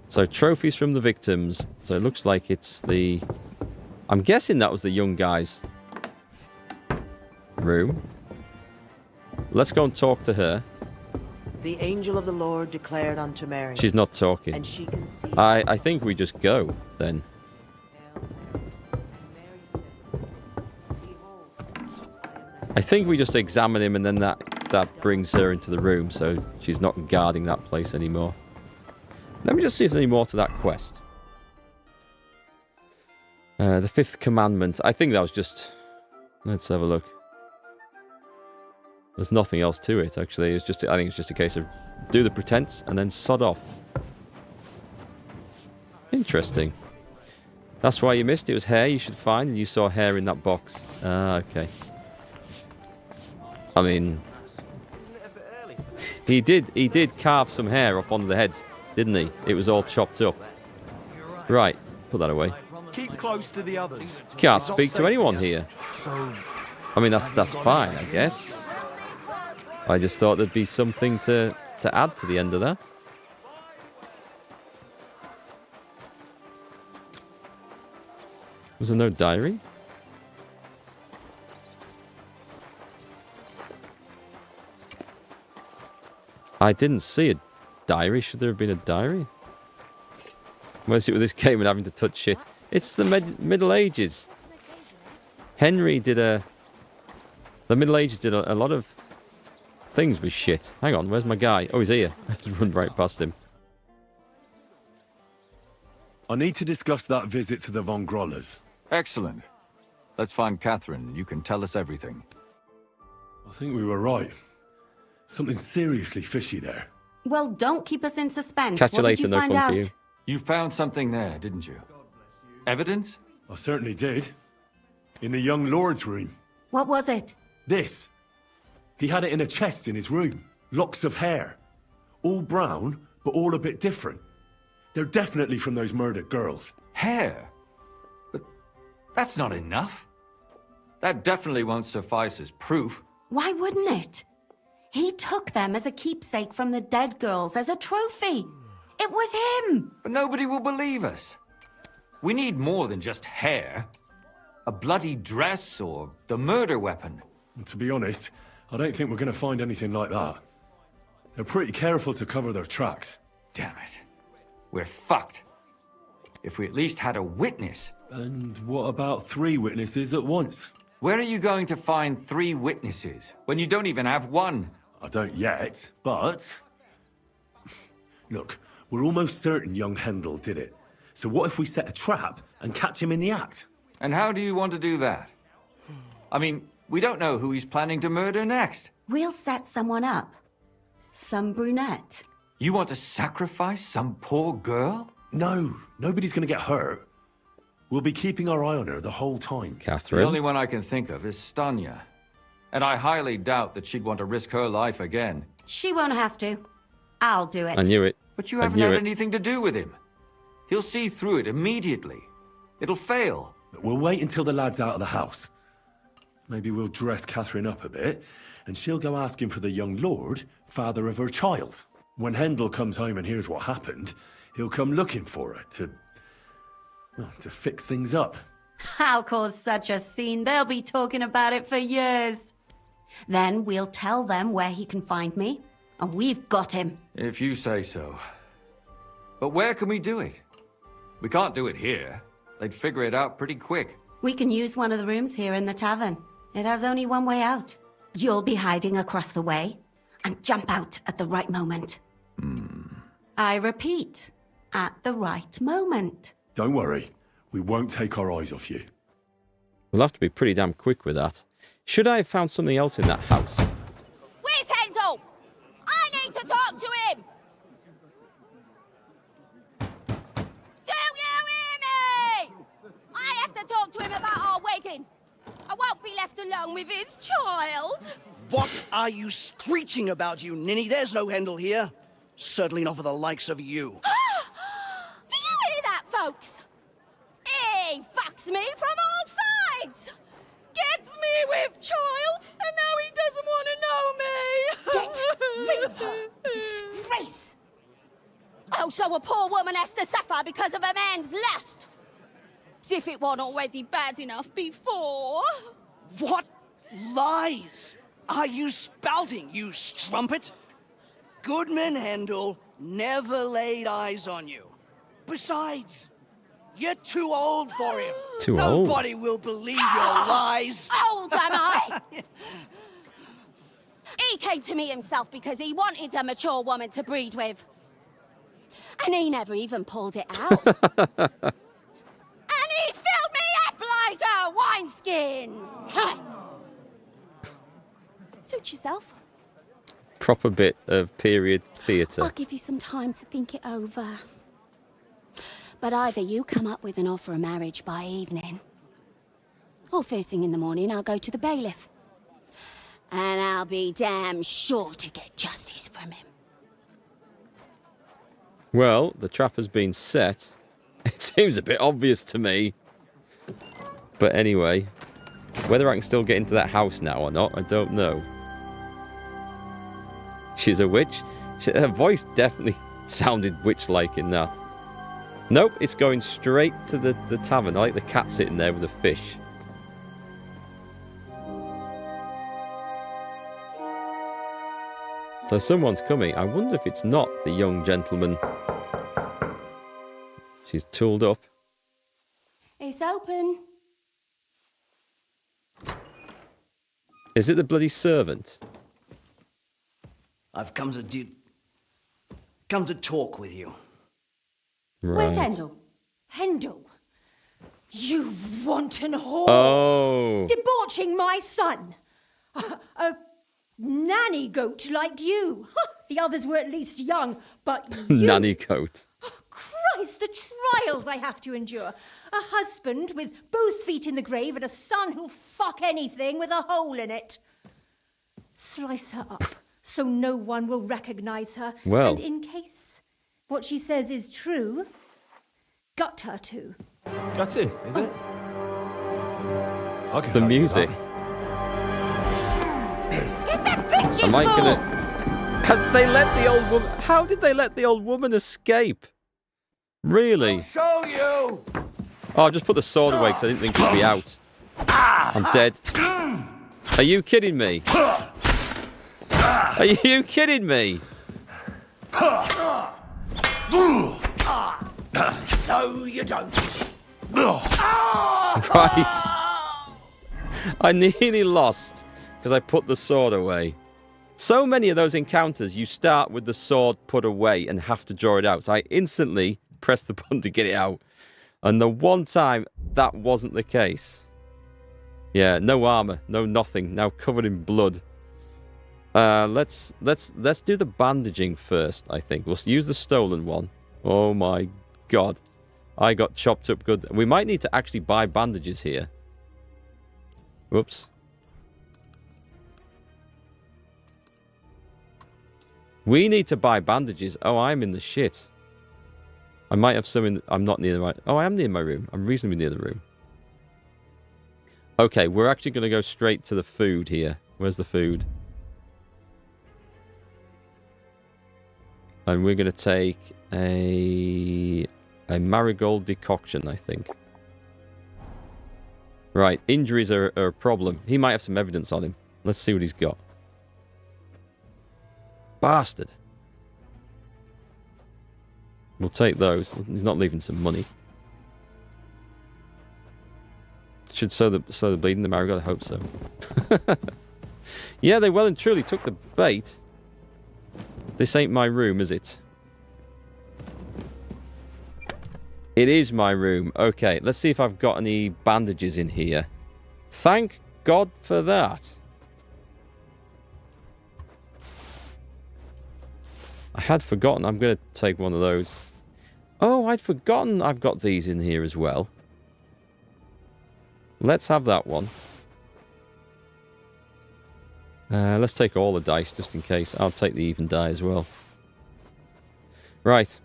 So trophies from the victims. So it looks like it's the... I'm guessing that was the young guy's room. Let's go and talk to her. The angel of the Lord declared unto Mary. She's not talking. And she conceived. I think we just go then. I think we just examine him and then that brings her into the room, so she's not guarding that place anymore. Let me just see if there's any more to that quest. The fifth commandment. I think that was just... Let's have a look. There's nothing else to it, actually. It's just, I think it's just a case of do the pretense and then sod off. Interesting. That's why you missed. It was hair you should find, and you saw hair in that box. Ah, okay. I mean, he did carve some hair off one of the heads, didn't he? It was all chopped up. Right, put that away. Keep close to the others. Can't speak to anyone here. I mean, that's fine, I guess. I just thought there'd be something to add to the end of that. Was there no diary? I didn't see a diary. Should there have been a diary? Where's it with this game and having to touch shit? It's the Middle Ages. The Middle Ages did a lot of things with shit. Hang on, where's my guy? Oh, he's here. I just run right past him. I need to discuss that visit to the Von Grollers. Excellent. Let's find Catherine. You can tell us everything. I think we were right. Something seriously fishy there. Well, don't keep us in suspense. Catch you What did later, you no find fun out? for you. You found something there, didn't you? Evidence? I certainly did. In the young lord's room. What was it? This. He had it in a chest in his room. Locks of hair. All brown, but all a bit different. They're definitely from those murdered girls. Hair? But that's not enough. That definitely won't suffice as proof. Why wouldn't it? He took them as a keepsake from the dead girls, as a trophy. It was him! But nobody will believe us. We need more than just hair. A bloody dress or the murder weapon. And to be honest, I don't think we're going to find anything like that. They're pretty careful to cover their tracks. Damn it. We're fucked. If we at least had a witness. And what about 3 witnesses at once? Where are you going to find 3 witnesses when you don't even have one? I don't yet, but... Look, we're almost certain young Hendel did it. So what if we set a trap and catch him in the act? And how do you want to do that? I mean, we don't know who he's planning to murder next. We'll set someone up. Some brunette. You want to sacrifice some poor girl? No, nobody's going to get hurt. We'll be keeping our eye on her the whole time. Catherine? The only one I can think of is Stanya. And I highly doubt that she'd want to risk her life again. She won't have to. I'll do it. I knew it. But you haven't had anything to do with him. He'll see through it immediately. It'll fail. We'll wait until the lad's out of the house. Maybe we'll dress Catherine up a bit, and she'll go asking for the young lord, father of her child. When Hendel comes home and hears what happened, he'll come looking for her to fix things up. I'll cause such a scene, they'll be talking about it for years. Then we'll tell them where he can find me, and we've got him. If you say so. But where can we do it? We can't do it here. They'd figure it out pretty quick. We can use one of the rooms here in the tavern. It has only one way out. You'll be hiding across the way, and jump out at the right moment. I repeat, at the right moment. Don't worry, we won't take our eyes off you. We'll have to be pretty damn quick with that. Should I have found something else in that house? Where's Hendel? I need to talk to him! Do you hear me? I have to talk to him about our wedding. I won't be left alone with his child. What are you screeching about, you ninny? There's no Hendel here. Certainly not for the likes of you. Do you hear that, folks? He fucks me from all sides. Gets me with child, and now he doesn't want to know me. Get rid of her. Disgrace. Oh, so a poor woman has to suffer because of a man's lust. As if it wasn't already bad enough before. What lies are you spouting, you strumpet? Goodman Hendel never laid eyes on you. Besides, you're too old for him. Too old? Nobody will believe your lies. Old am I? He came to me himself because he wanted a mature woman to breed with. And he never even pulled it out. And he filled me up like a wineskin. Suit yourself. Proper bit of period theatre. I'll give you some time to think it over. But either you come up with an offer of marriage by evening, or first thing in the morning I'll go to the bailiff. And I'll be damn sure to get justice from him. Well, the trap has been set. It seems a bit obvious to me. But anyway, whether I can still get into that house now or not, I don't know. She's a witch. Her voice definitely sounded witch-like in that. Nope, it's going straight to the tavern. I like the cat sitting there with the fish. So someone's coming. I wonder if it's not the young gentleman. She's tooled up. It's open. Is it the bloody servant? I've come to talk with you. Right. Where's Hendel? Hendel? You wanton whore! Oh. Debauching my son! A nanny goat like you! The others were at least young, but you... Nanny coat. Christ, the trials I have to endure! A husband with both feet in the grave and a son who'll fuck anything with a hole in it. Slice her up so no one will recognize her. Well. And in case what she says is true, gut her too. Gutting, is it? The music. Get that bitch Am I gonna... Have they let the old woman... How did they let the old woman escape? Really? Show you! Oh, I just put the sword away because I didn't think she'd be out. I'm dead. Are you kidding me? Are you kidding me? No, you don't. Right. I nearly lost because I put the sword away. So many of those encounters, you start with the sword put away and have to draw it out. So I instantly pressed the button to get it out. And the one time that wasn't the case. Yeah, no armor, no nothing. Now covered in blood. Let's do the bandaging first, I think. We'll use the stolen one. Oh my god. I got chopped up good. We might need to actually buy bandages here. Whoops. We need to buy bandages. Oh, I'm in the shit. I might have some in... I'm not near the right... Oh, I am near my room. I'm reasonably near the room. Okay, we're actually going to go straight to the food here. Where's the food? And we're going to take a marigold decoction, I think. Right, injuries are a problem. He might have some evidence on him. Let's see what he's got. Bastard. We'll take those. He's not leaving some money. Should sow the bleed in the marigold? I hope so. Yeah, they well and truly took the bait. This ain't my room, is it? It is my room. Okay, let's see if I've got any bandages in here. Thank God for that. I had forgotten. I'm going to take one of those. Oh, I'd forgotten I've got these in here as well. Let's have that one. Let's take all the dice just in case. I'll take the even die as well. Right.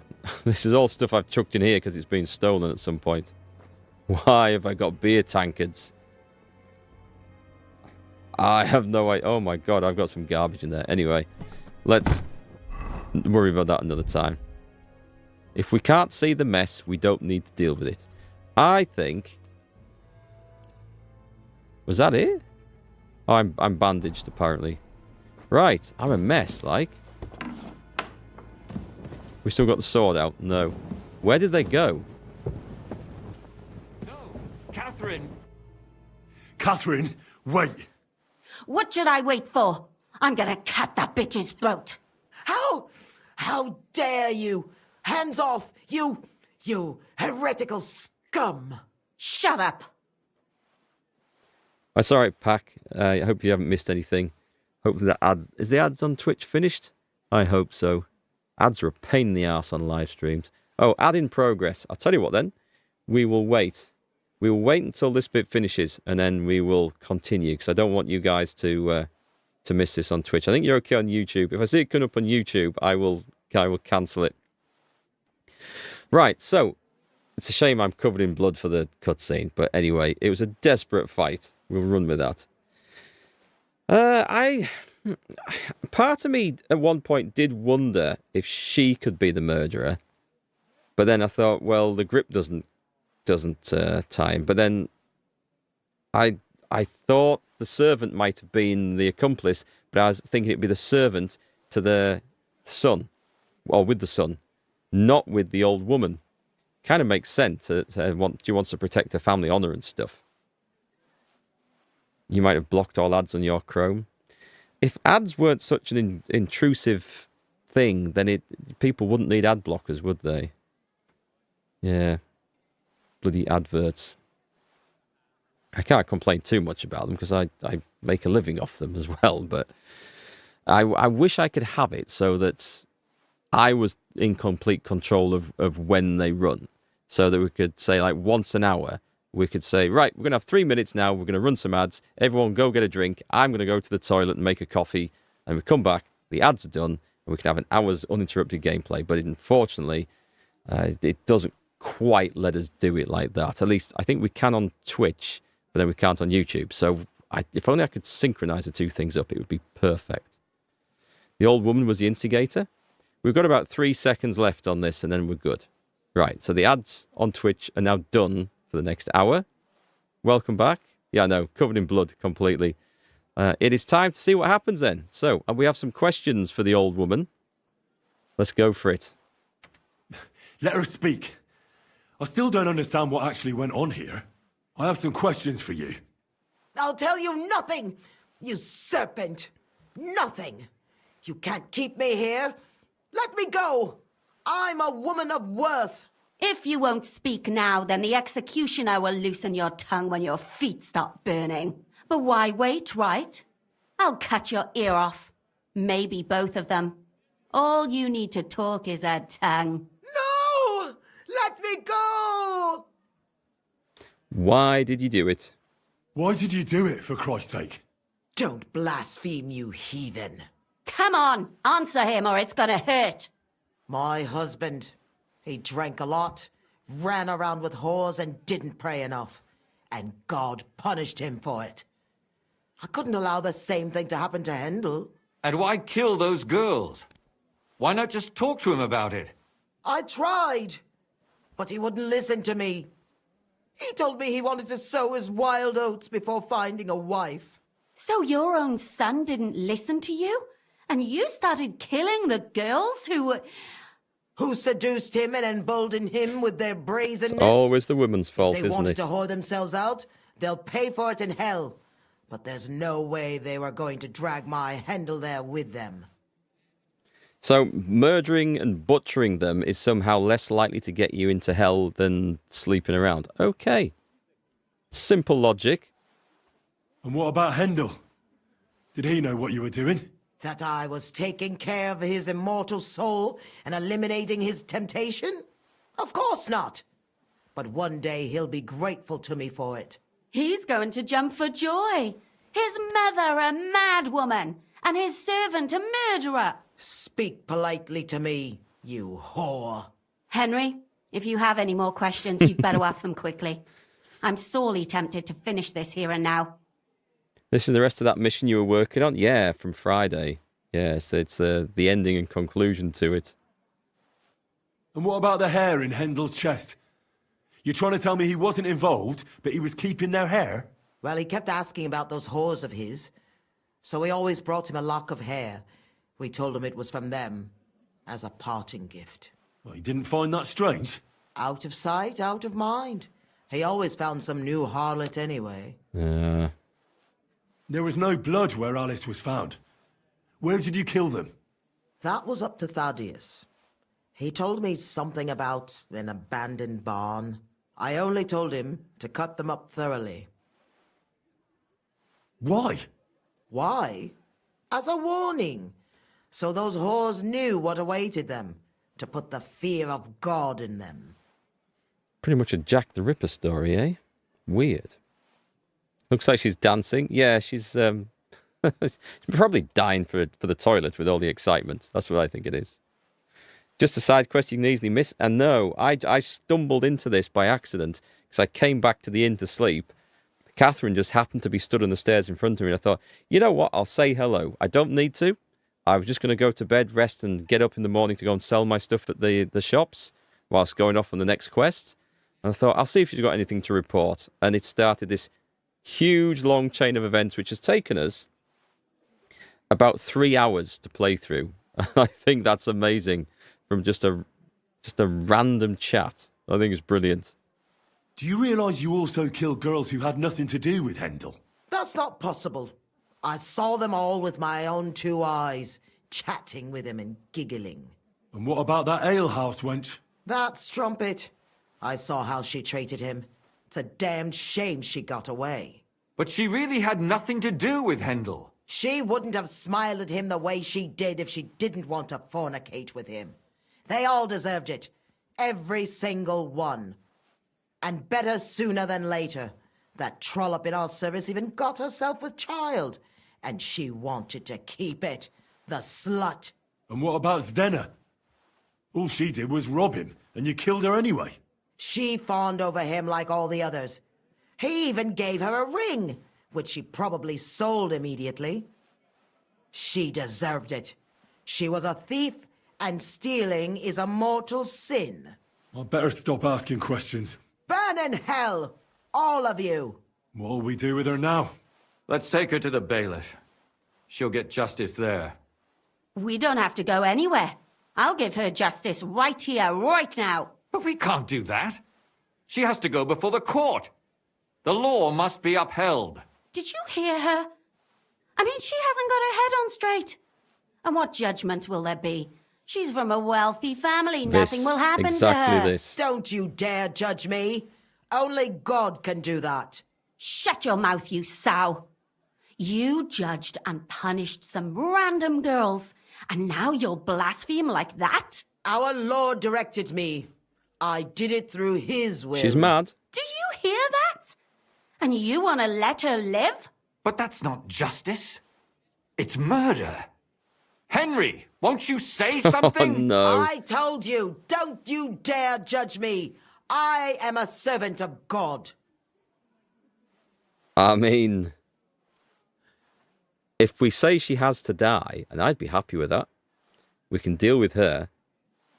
This is all stuff I've chucked in here because it's been stolen at some point. Why have I got beer tankards? I have no idea. Oh my god, I've got some garbage in there. Anyway, let's worry about that another time. If we can't see the mess, we don't need to deal with it. I think... Was that it? Oh, I'm bandaged, apparently. Right, I'm a mess, like. We still got the sword out? No. Where did they go? No, Catherine. Catherine, wait. What should I wait for? I'm gonna cut that bitch's throat. How dare you? Hands off, you heretical scum. Shut up. It's alright, Pack. I hope you haven't missed anything. Hopefully the ads... Is the ads on Twitch finished? I hope so. Ads are a pain in the arse on live streams. Oh, ad in progress. I'll tell you what then. We will wait. We will wait until this bit finishes, and then we will continue, because I don't want you guys to miss this on Twitch. I think you're okay on YouTube. If I see it coming up on YouTube, I will cancel it. Right, so... It's a shame I'm covered in blood for the cutscene, but anyway, it was a desperate fight. We'll run with that. Part of me at one point did wonder if she could be the murderer, but then I thought, well, the grip doesn't tie him. But then I thought the servant might have been the accomplice, but I was thinking it'd be the servant to the son, or with the son, not with the old woman. Kind of makes sense. She wants to protect her family honor and stuff. You might have blocked all ads on your Chrome. If ads weren't such an intrusive thing, then people wouldn't need ad blockers, would they? Yeah. Bloody adverts. I can't complain too much about them because I make a living off them as well, but I wish I could have it so that I was in complete control of when they run. So that we could say, like, once an hour, we could say, right, we're going to have 3 minutes now. We're going to run some ads. Everyone go get a drink. I'm going to go to the toilet and make a coffee. And we come back. The ads are done. And we can have an hour's uninterrupted gameplay. But unfortunately, it doesn't quite let us do it like that. At least I think we can on Twitch, but then we can't on YouTube. So if only I could synchronize the two things up, it would be perfect. The old woman was the instigator. We've got about 3 seconds left on this, and then we're good. Right, so the ads on Twitch are now done for the next hour. Welcome back. Yeah, no, covered in blood completely. It is time to see what happens then. So, and we have some questions for the old woman. Let's go for it. Let her speak. I still don't understand what actually went on here. I have some questions for you. I'll tell you nothing, you serpent. Nothing. You can't keep me here. Let me go. I'm a woman of worth. If you won't speak now, then the executioner will loosen your tongue when your feet start burning. But why wait, right? I'll cut your ear off. Maybe both of them. All you need to talk is a tongue. No! Let me go! Why did you do it? Why did you do it, for Christ's sake? Don't blaspheme, you heathen. Come on, answer him or it's gonna hurt. My husband, he drank a lot, ran around with whores and didn't pray enough. And God punished him for it. I couldn't allow the same thing to happen to Hendel. And why kill those girls? Why not just talk to him about it? I tried, but he wouldn't listen to me. He told me he wanted to sow his wild oats before finding a wife. So your own son didn't listen to you? And you started killing the girls who seduced him and emboldened him with their brazenness? It's always the woman's fault, They isn't wanted it? to whore themselves out. They'll pay for it in hell. But there's no way they were going to drag my Hendel there with them. So murdering and butchering them is somehow less likely to get you into hell than sleeping around. Okay. Simple logic. And what about Hendel? Did he know what you were doing? That I was taking care of his immortal soul and eliminating his temptation? Of course not. But one day he'll be grateful to me for it. He's going to jump for joy. His mother a mad woman, and his servant a murderer. Speak politely to me, you whore. Henry, if you have any more questions, you'd better ask them quickly. I'm sorely tempted to finish this here and now. This is the rest of that mission you were working on? Yeah, from Friday. Yes, it's the ending and conclusion to it. And what about the hair in Hendel's chest? You're trying to tell me he wasn't involved, but he was keeping their hair? Well, he kept asking about those whores of his. So we always brought him a lock of hair. We told him it was from them, as a parting gift. Well, he didn't find that strange? Out of sight, out of mind. He always found some new harlot anyway. Yeah. There was no blood where Alice was found. Where did you kill them? That was up to Thaddeus. He told me something about an abandoned barn. I only told him to cut them up thoroughly. Why? Why? As a warning. So those whores knew what awaited them. To put the fear of God in them. Pretty much a Jack the Ripper story, eh? Weird. Looks like she's dancing. Yeah, she's probably dying for the toilet with all the excitement. That's what I think it is. Just a side quest you can easily miss. And no, I stumbled into this by accident because I came back to the inn to sleep. Catherine just happened to be stood on the stairs in front of me. And I thought, you know what? I'll say hello. I don't need to. I was just going to go to bed, rest, and get up in the morning to go and sell my stuff at the shops whilst going off on the next quest. And I thought, I'll see if she's got anything to report. And it started this huge, long chain of events, which has taken us about 3 hours to play through. I think that's amazing from just a random chat. I think it's brilliant. Do you realise you also killed girls who had nothing to do with Hendel? That's not possible. I saw them all with my own 2 eyes, chatting with him and giggling. And what about that alehouse wench? That strumpet. I saw how she treated him. It's a damned shame she got away. But she really had nothing to do with Hendel. She wouldn't have smiled at him the way she did if she didn't want to fornicate with him. They all deserved it. Every single one. And better sooner than later. That trollop in our service even got herself with child. And she wanted to keep it. The slut. And what about Zdena? All she did was rob him, and you killed her anyway. She fawned over him like all the others. He even gave her a ring, which she probably sold immediately. She deserved it. She was a thief, and stealing is a mortal sin. I'd better stop asking questions. Burn in hell, all of you. What'll we do with her now? Let's take her to the bailiff. She'll get justice there. We don't have to go anywhere. I'll give her justice right here, right now. But we can't do that. She has to go before the court. The law must be upheld. Did you hear her? I mean, she hasn't got her head on straight. And what judgment will there be? She's from a wealthy family. Nothing will happen to her. Don't you dare judge me. Only God can do that. Shut your mouth, you sow. You judged and punished some random girls, and now you'll blaspheme like that? Our Lord directed me. I did it through his will. She's mad. Do you hear that? And you want to let her live? But that's not justice. It's murder. Henry, won't you say something? Oh, no. I told you, don't you dare judge me. I am a servant of God. I mean, if we say she has to die, and I'd be happy with that, we can deal with her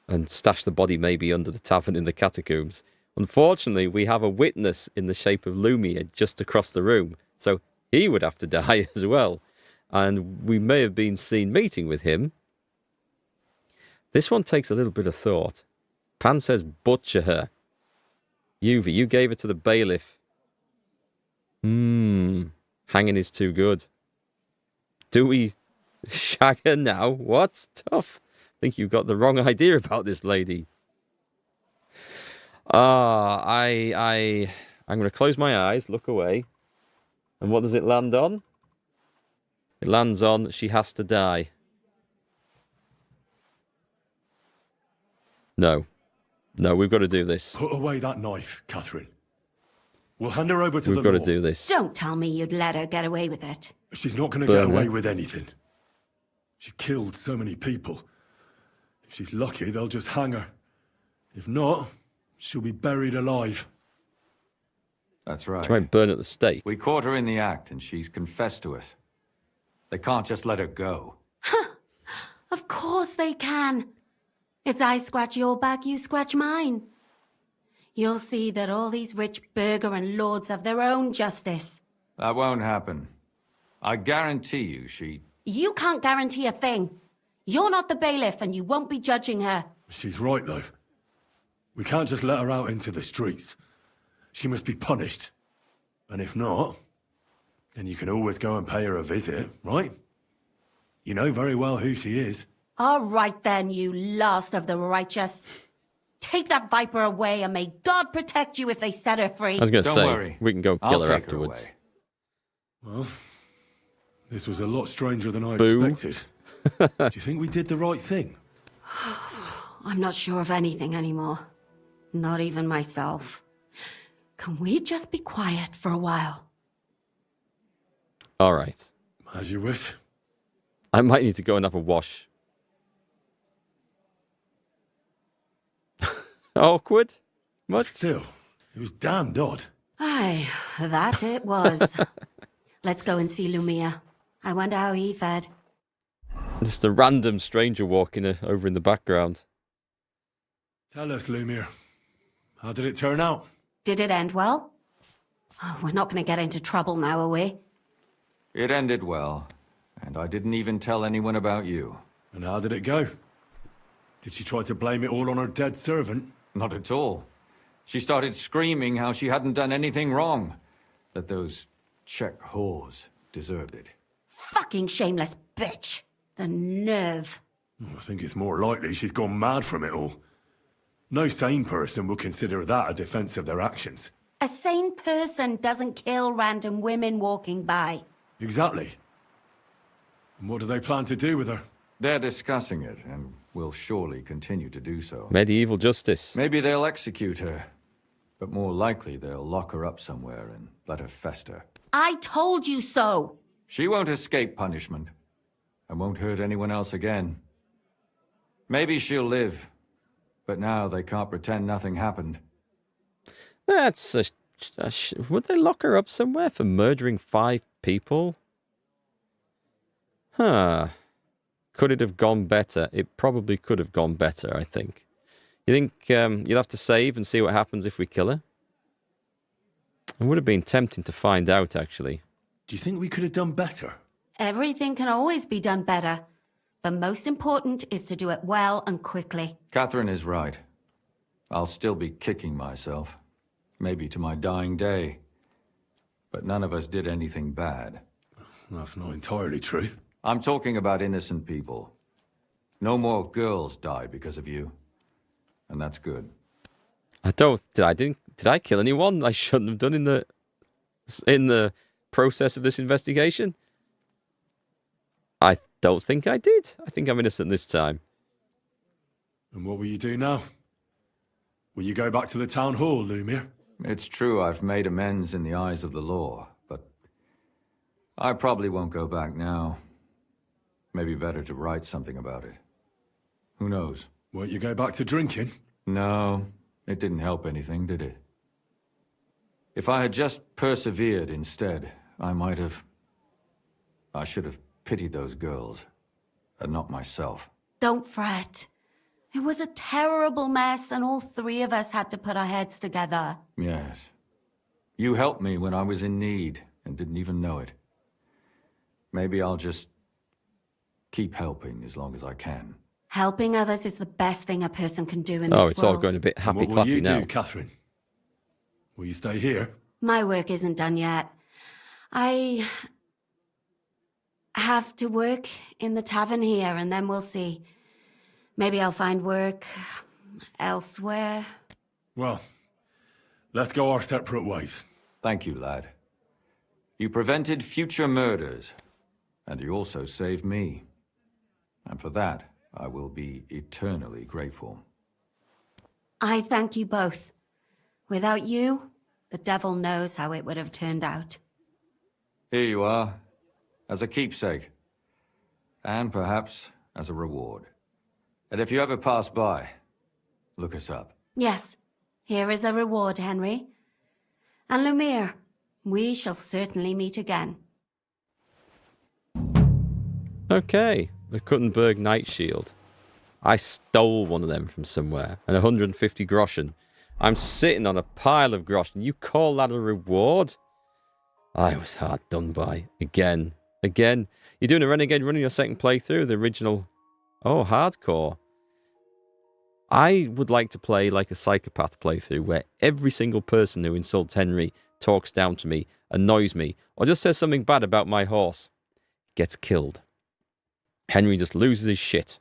and stash the body maybe under the tavern in the catacombs. Unfortunately, we have a witness in the shape of Lumia just across the room, so he would have to die as well. And we may have been seen meeting with him. This one takes a little bit of thought. Pan says butcher her. Yuvi, you gave it to the bailiff. Hanging is too good. Do we shag her now? What? Tough. I think you've got the wrong idea about this lady. I'm going to close my eyes, look away. And what does it land on? It lands on she has to die. No. No, we've got to do this. Put away that knife, Catherine. We'll hand her over to We've the got law. to do this. Don't tell me you'd let her get away with it. She's not going to Burn get away her. with anything. She killed so many people. If she's lucky, they'll just hang her. If not, she'll be buried alive. That's right. Try and burn at the stake. We caught her in the act, and she's confessed to us. They can't just let her go. Of course they can. It's I scratch your back, you scratch mine. You'll see that all these rich burgher and lords have their own justice. That won't happen. I guarantee you she... You can't guarantee a thing. You're not the bailiff and you won't be judging her. She's right, though. We can't just let her out into the streets. She must be punished. And if not, then you can always go and pay her a visit, right? You know very well who she is. All right then, you last of the righteous. Take that viper away and may God protect you if they set her free. I was going to say, worry. we can go kill I'll her take afterwards. Well, this was a lot stranger than I Boo. expected. Do you think we did the right thing? I'm not sure of anything anymore. Not even myself. Can we just be quiet for a while? All right. As you wish. I might need to go and have a wash. Awkward? Much? Still, it was damned odd. Aye, that it was. Let's go and see Lumia. I wonder how he fared. Just a random stranger walking over in the background. Tell us, Lumiere. How did it turn out? Did it end well? Oh, we're not going to get into trouble now, are we? It ended well, and I didn't even tell anyone about you. And how did it go? Did she try to blame it all on her dead servant? Not at all. She started screaming how she hadn't done anything wrong. That those Czech whores deserved it. Fucking shameless bitch. The nerve. I think it's more likely she's gone mad from it all. No sane person would consider that a defense of their actions. A sane person doesn't kill random women walking by. Exactly. And what do they plan to do with her? They're discussing it, and will surely continue to do so. Medieval justice. Maybe they'll execute her. But more likely they'll lock her up somewhere and let her fester. I told you so. She won't escape punishment, and won't hurt anyone else again. Maybe she'll live, but now they can't pretend nothing happened. That's would they lock her up somewhere for murdering 5 people? Huh. Could it have gone better? It probably could have gone better, I think. You think you'll have to save and see what happens if we kill her? It would have been tempting to find out, actually. Do you think we could have done better? Everything can always be done better. The most important is to do it well and quickly. Catherine is right. I'll still be kicking myself. Maybe to my dying day. But none of us did anything bad. That's not entirely true. I'm talking about innocent people. No more girls died because of you. And that's good. Did I kill anyone I shouldn't have done in the process of this investigation? I don't think I did. I think I'm innocent this time. And what will you do now? Will you go back to the town hall, Lumir? It's true I've made amends in the eyes of the law, but I probably won't go back now. Maybe better to write something about it. Who knows? Won't you go back to drinking? No, it didn't help anything, did it? If I had just persevered instead, I should have pitied those girls, and not myself. Don't fret. It was a terrible mess, and all 3 of us had to put our heads together. Yes. You helped me when I was in need, and didn't even know it. Maybe I'll just keep helping as long as I can. Helping others is the best thing a person can do in this world. Oh, it's all going a bit happy-clappy now. What will you do, Catherine? Will you stay here? My work isn't done yet. I have to work in the tavern here, and then we'll see. Maybe I'll find work elsewhere. Well, let's go our separate ways. Thank you, lad. You prevented future murders, and you also saved me. And for that, I will be eternally grateful. I thank you both. Without you, the devil knows how it would have turned out. Here you are, as a keepsake, and perhaps as a reward. And if you ever pass by, look us up. Yes, here is a reward, Henry. And Lumir, we shall certainly meet again. Okay, the Kuttenberg Night Shield. I stole one of them from somewhere, and 150 groschen. I'm sitting on a pile of groschen. You call that a reward? I was hard done by. Again. You're doing a Renegade running your second playthrough, the original. Oh, hardcore. I would like to play like a psychopath playthrough where every single person who insults Henry, talks down to me, annoys me, or just says something bad about my horse gets killed. Henry just loses his shit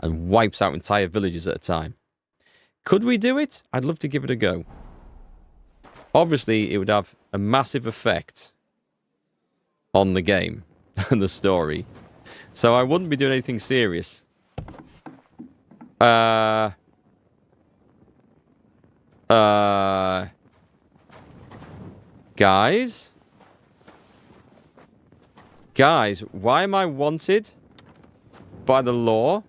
and wipes out entire villages at a time. Could we do it? I'd love to give it a go. Obviously, it would have a massive effect on the game and the story. So I wouldn't be doing anything serious. Guys? Guys, why am I wanted by the law?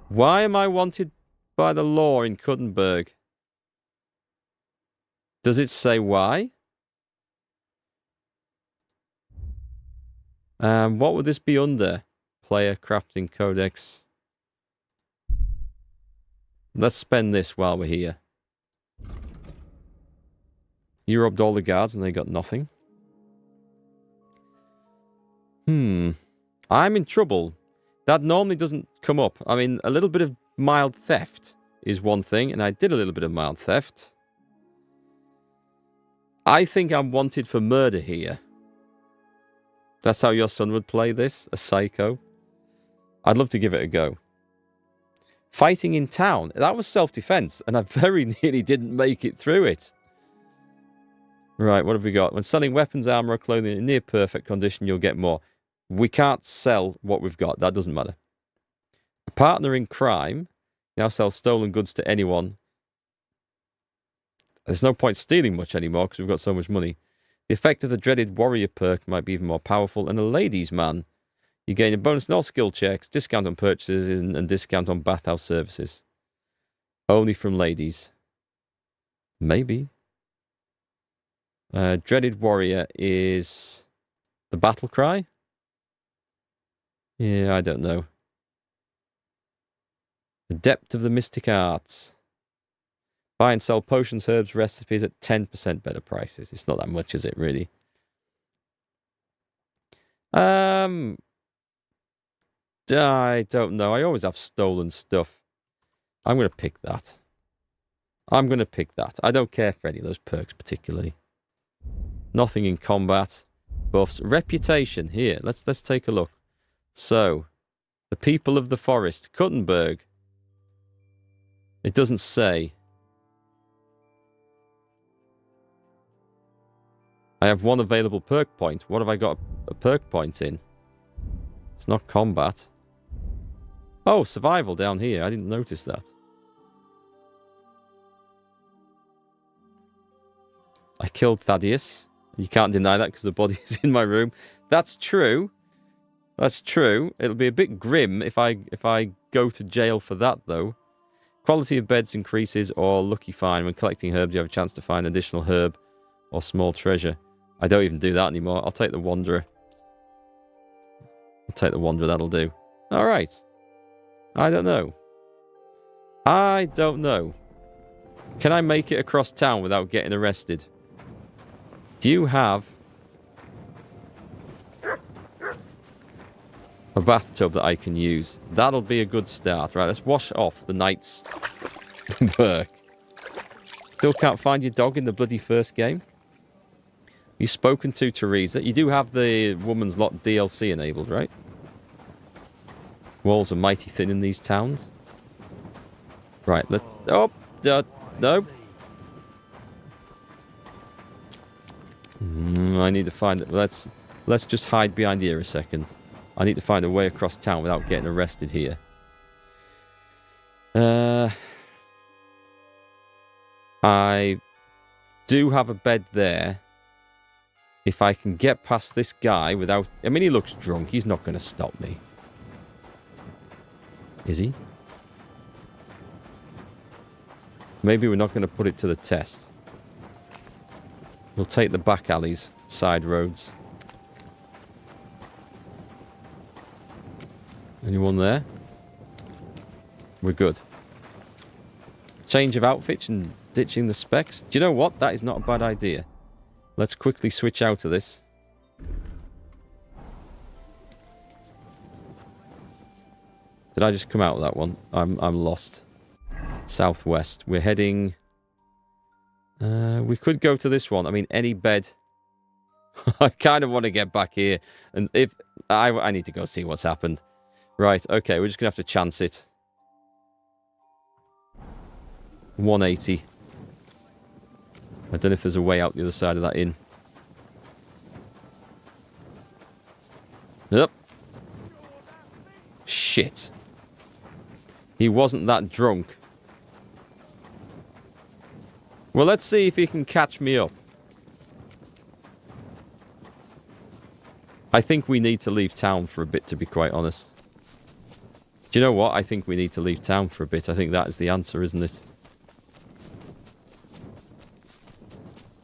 Why am I wanted by the law in Kuttenberg? Does it say why? What would this be under? Player crafting codex. Let's spend this while we're here. You robbed all the guards and they got nothing. I'm in trouble. That normally doesn't come up. I mean, a little bit of mild theft is one thing, and I did a little bit of mild theft. I think I'm wanted for murder here. That's how your son would play this? A psycho? I'd love to give it a go. Fighting in town. That was self-defense, and I very nearly didn't make it through it. Right, what have we got? When selling weapons, armor, or clothing in near perfect condition, you'll get more. We can't sell what we've got. That doesn't matter. A partner in crime now sells stolen goods to anyone. There's no point stealing much anymore because we've got so much money. The effect of the dreaded warrior perk might be even more powerful. And a ladies' man. You gain a bonus on all skill checks, discount on purchases, and discount on bathhouse services. Only from ladies. Maybe. Dreaded warrior is the battle cry? Yeah, I don't know. Adept of the mystic arts. Buy and sell potions, herbs, recipes at 10% better prices. It's not that much, is it, really? I don't know. I always have stolen stuff. I'm going to pick that. I'm going to pick that. I don't care for any of those perks particularly. Nothing in combat. Buffs. Reputation. Here, let's take a look. So, the people of the forest. Kuttenberg. It doesn't say. I have one available perk point. What have I got a perk point in? It's not combat. Oh, survival down here. I didn't notice that. I killed Thaddeus. You can't deny that because the body is in my room. That's true. That's true. It'll be a bit grim if I go to jail for that, though. Quality of beds increases or lucky find. When collecting herbs, you have a chance to find additional herb or small treasure. I don't even do that anymore. I'll take the Wanderer. I'll take the Wanderer. That'll do. All right. I don't know. I don't know. Can I make it across town without getting arrested? Do you have a bathtub that I can use? That'll be a good start. Right, let's wash off the night's work. Still can't find your dog in the bloody first game? You've spoken to Teresa. You do have the Woman's Lot DLC enabled, right? Walls are mighty thin in these towns. Right, let's... Oh, no. I need to find it. Let's just hide behind here a second. I need to find a way across town without getting arrested here. I do have a bed there. If I can get past this guy without... I mean, he looks drunk. He's not going to stop me. Is he? Maybe we're not going to put it to the test. We'll take the back alleys, side roads. Anyone there? We're good. Change of outfits and ditching the specs. Do you know what? That is not a bad idea. Let's quickly switch out of this. Did I just come out of that one? I'm lost. Southwest. We're heading... we could go to this one. I mean, any bed. I kind of want to get back here. And if... I need to go see what's happened. Right, okay. We're just going to have to chance it. 180. I don't know if there's a way out the other side of that inn. Yep. Shit. He wasn't that drunk. Well, let's see if he can catch me up. I think we need to leave town for a bit, to be quite honest. Do you know what? I think we need to leave town for a bit. I think that is the answer, isn't it?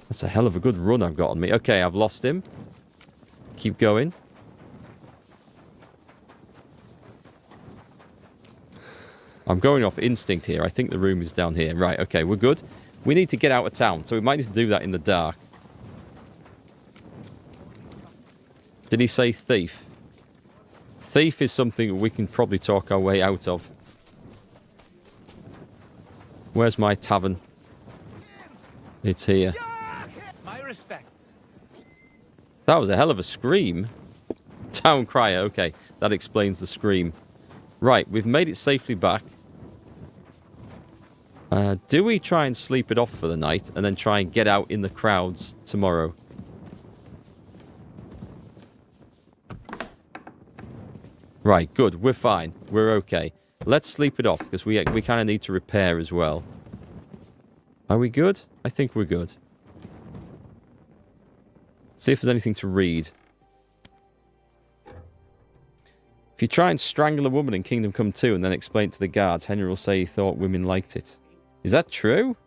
That's a hell of a good run I've got on me. Okay, I've lost him. Keep going. I'm going off instinct here. I think the room is down here. Right, okay, we're good. We need to get out of town, so we might need to do that in the dark. Did he say thief? Thief is something we can probably talk our way out of. Where's my tavern? It's here. My respects. That was a hell of a scream. Town crier, okay. That explains the scream. Right, we've made it safely back. Do we try and sleep it off for the night and then try and get out in the crowds tomorrow? Right, good. We're fine. We're okay. let's sleep it off, because we kind of need to repair as well. Are we good? I think we're good. See if there's anything to read. If you try and strangle a woman in Kingdom Come 2 and then explain it to the guards, Henry will say he thought women liked it. Is that true?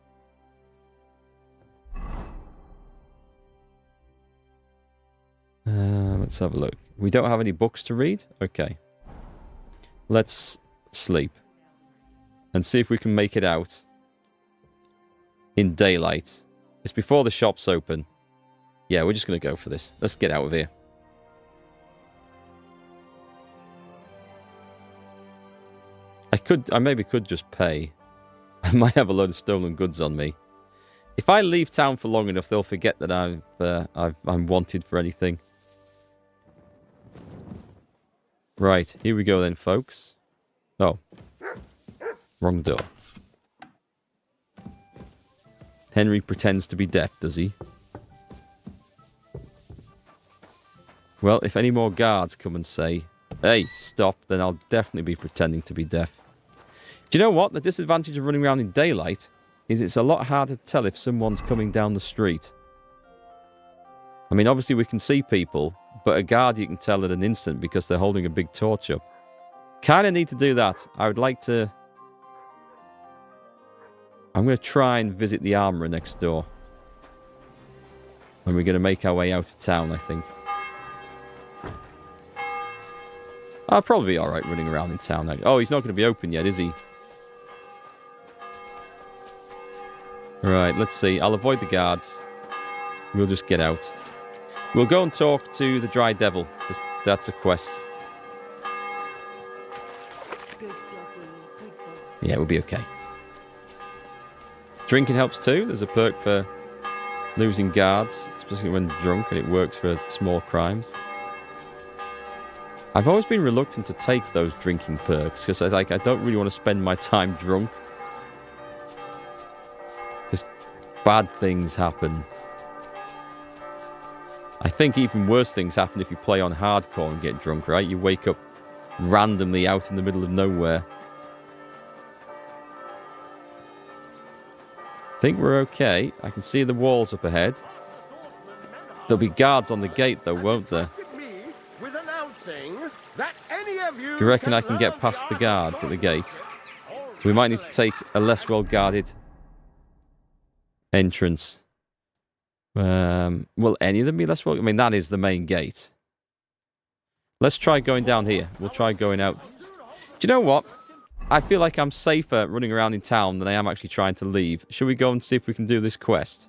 Let's have a look. We don't have any books to read? Okay. Let's sleep. And see if we can make it out in daylight. It's before the shops open. Yeah, we're just going to go for this. Let's get out of here. I maybe could just pay. I might have a load of stolen goods on me. If I leave town for long enough, they'll forget that I'm wanted for anything. Right, here we go then, folks. Oh. Wrong door. Henry pretends to be deaf, does he? Well, if any more guards come and say, hey, stop, then I'll definitely be pretending to be deaf. Do you know what? The disadvantage of running around in daylight is it's a lot harder to tell if someone's coming down the street. I mean, obviously we can see people, but a guard you can tell at an instant because they're holding a big torch up. Kind of need to do that. I would like to... I'm going to try and visit the armourer next door. And we're going to make our way out of town, I think. I'll probably be alright running around in town. Oh, he's not going to be open yet, is he? Right, let's see. I'll avoid the guards. We'll just get out. We'll go and talk to the Dry Devil, because that's a quest. Yeah, we'll be okay. Drinking helps too. There's a perk for losing guards, especially when drunk, and it works for small crimes. I've always been reluctant to take those drinking perks, because I don't really want to spend my time drunk. Just bad things happen. I think even worse things happen if you play on hardcore and get drunk, right? You wake up randomly out in the middle of nowhere. I think we're okay. I can see the walls up ahead. There'll be guards on the gate though, won't there? Do you reckon I can get past the guards at the gate? We might need to take a less well-guarded entrance. Will any of them be less well? I mean, that is the main gate. Let's try going down here. We'll try going out. Do you know what? I feel like I'm safer running around in town than I am actually trying to leave. Should we go and see if we can do this quest?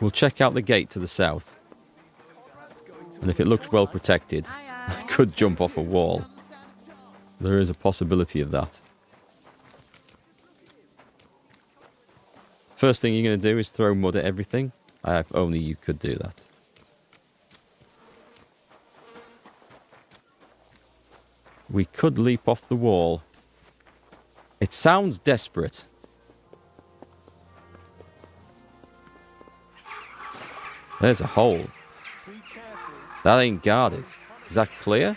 We'll check out the gate to the south. And if it looks well protected, I could jump off a wall. There is a possibility of that. First thing you're going to do is throw mud at everything. If only you could do that. We could leap off the wall. It sounds desperate. There's a hole. That ain't guarded. Is that clear?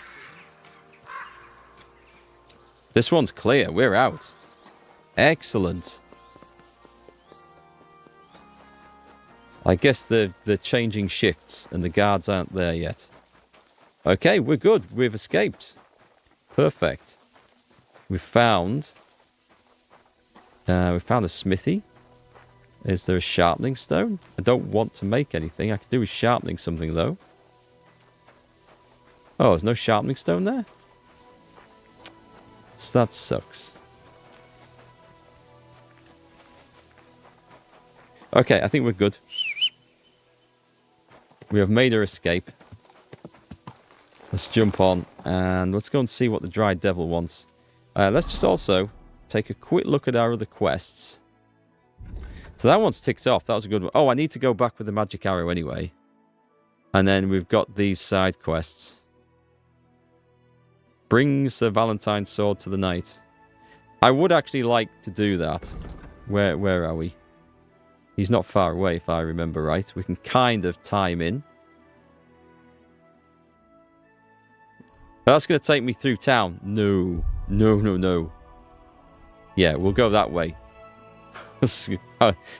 This one's clear. We're out. Excellent. I guess they're changing shifts and the guards aren't there yet. Okay, we're good. We've escaped. Perfect. We've found a smithy. Is there a sharpening stone? I don't want to make anything. I could do with sharpening something though. Oh, there's no sharpening stone there? So that sucks. Okay, I think we're good. We have made our escape. Let's jump on and let's go and see what the Dry Devil wants. Let's just also take a quick look at our other quests. So that one's ticked off. That was a good one. Oh, I need to go back with the magic arrow anyway. And then we've got these side quests. Bring Sir Valentine's sword to the knight. I would actually like to do that. Where are we? He's not far away, if I remember right. We can kind of tie him in. That's going to take me through town. No. No, no, no. Yeah, we'll go that way.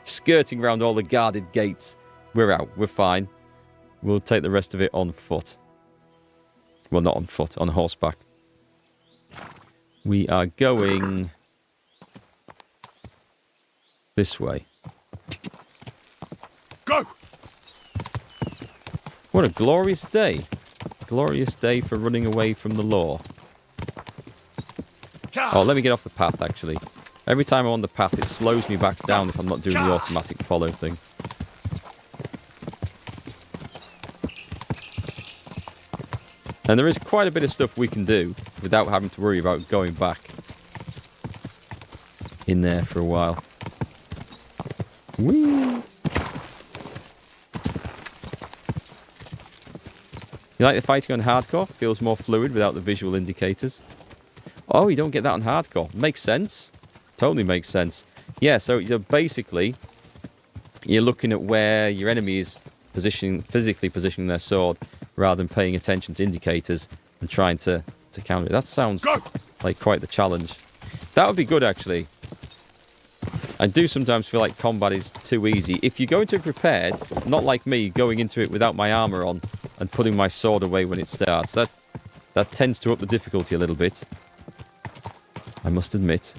Skirting around all the guarded gates. We're out. We're fine. We'll take the rest of it on foot. Well, not on foot. On horseback. We are going this way. Go! What a glorious day. Glorious day for running away from the law. Oh, let me get off the path, actually. Every time I'm on the path, it slows me back down if I'm not doing the automatic follow thing. And there is quite a bit of stuff we can do without having to worry about going back in there for a while. Whee! You like the fighting on hardcore? Feels more fluid without the visual indicators. Oh, you don't get that on hardcore. Makes sense. Totally makes sense. Yeah, so basically, you're looking at where your enemy is physically positioning their sword, rather than paying attention to indicators and trying to counter it. That sounds like quite the challenge. That would be good, actually. I do sometimes feel like combat is too easy. If you go into it prepared, not like me, going into it without my armor on and putting my sword away when it starts, that tends to up the difficulty a little bit. I must admit.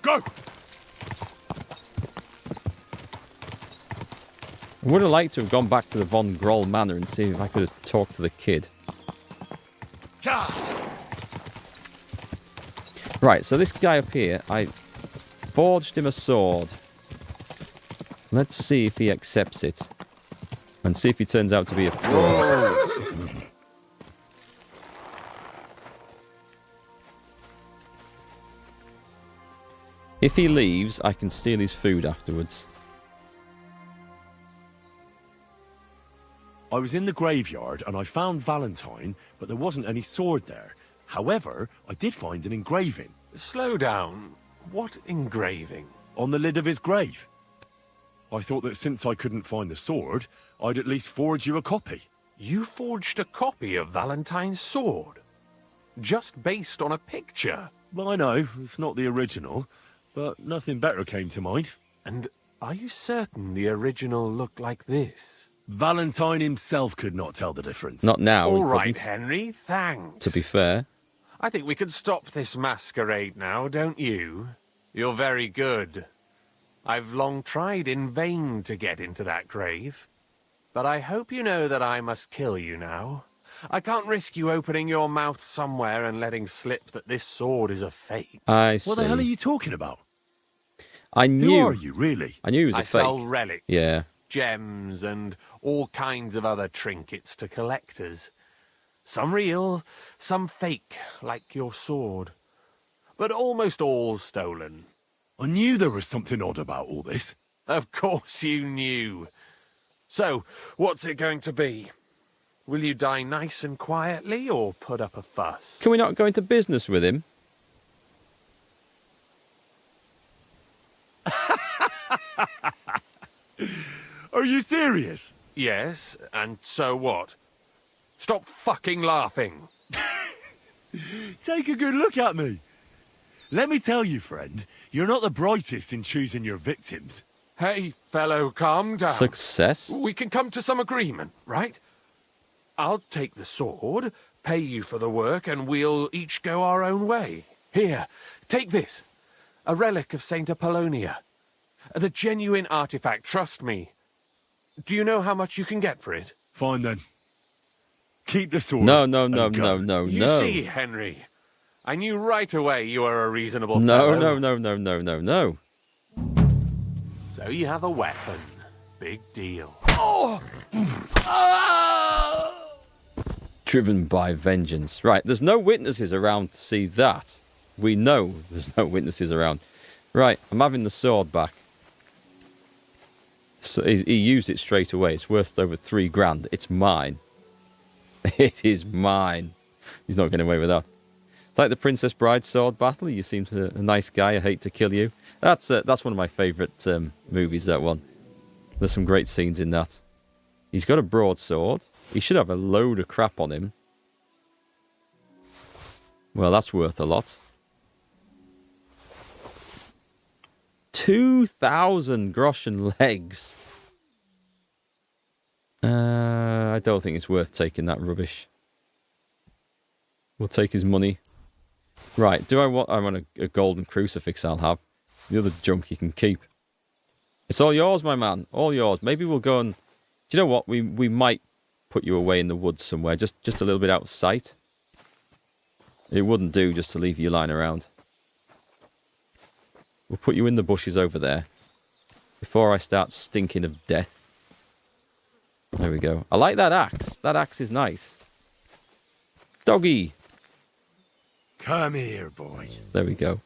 Go! I would have liked to have gone back to the Von Groll Manor and see if I could have talked to the kid. Right, so this guy up here, I forged him a sword. Let's see if he accepts it. And see if he turns out to be a fraud. If he leaves, I can steal his food afterwards. I was in the graveyard and I found Valentine, but there wasn't any sword there. However, I did find an engraving. Slow down. What engraving? On the lid of his grave. I thought that since I couldn't find the sword, I'd at least forge you a copy. You forged a copy of Valentine's sword? Just based on a picture? Well, I know, it's not the original, but nothing better came to mind. And are you certain the original looked like this? Valentine himself could not tell the difference. Not now. All right, Henry, thanks. To be fair. I think we can stop this masquerade now, don't you? You're very good. I've long tried in vain to get into that grave. But I hope you know that I must kill you now. I can't risk you opening your mouth somewhere and letting slip that this sword is a fake. I see. What the hell are you talking about? I knew. Who are you, really? I knew it was a fake. I sell relics. Yeah. Gems and all kinds of other trinkets to collectors. Some real, some fake, like your sword. But almost all stolen. I knew there was something odd about all this. Of course you knew. So, what's it going to be? Will you die nice and quietly, or put up a fuss? Can we not go into business with him? Are you serious? Yes, and so what? Stop fucking laughing. Take a good look at me. Let me tell you, friend, you're not the brightest in choosing your victims. Hey, fellow, calm down. Success? We can come to some agreement, right? I'll take the sword, pay you for the work, and we'll each go our own way. Here, take this. A relic of Saint Apollonia. The genuine artifact, trust me. Do you know how much you can get for it? Fine then. Keep the sword. No. You see, Henry, I knew right away you were a reasonable fellow. No. So you have a weapon. Big deal. Driven by vengeance. Right, there's no witnesses around to see that. We know there's no witnesses around. Right, I'm having the sword back. So he used it straight away. It's worth over 3 grand. It's mine. It is mine. He's not getting away with that. It's like the Princess Bride sword battle. You seem a nice guy. I hate to kill you. That's one of my favourite movies, that one. There's some great scenes in that. He's got a broadsword. He should have a load of crap on him. Well, that's worth a lot. 2,000 groschen legs. I don't think it's worth taking that rubbish. We'll take his money. Right, I want a golden crucifix I'll have. The other junk you can keep. It's all yours, my man. All yours. Maybe we'll go and... Do you know what? We might put you away in the woods somewhere. Just a little bit out of sight. It wouldn't do just to leave you lying around. We'll put you in the bushes over there. Before I start stinking of death. There we go. I like that axe. That axe is nice. Doggy. Come here, boy. There we go.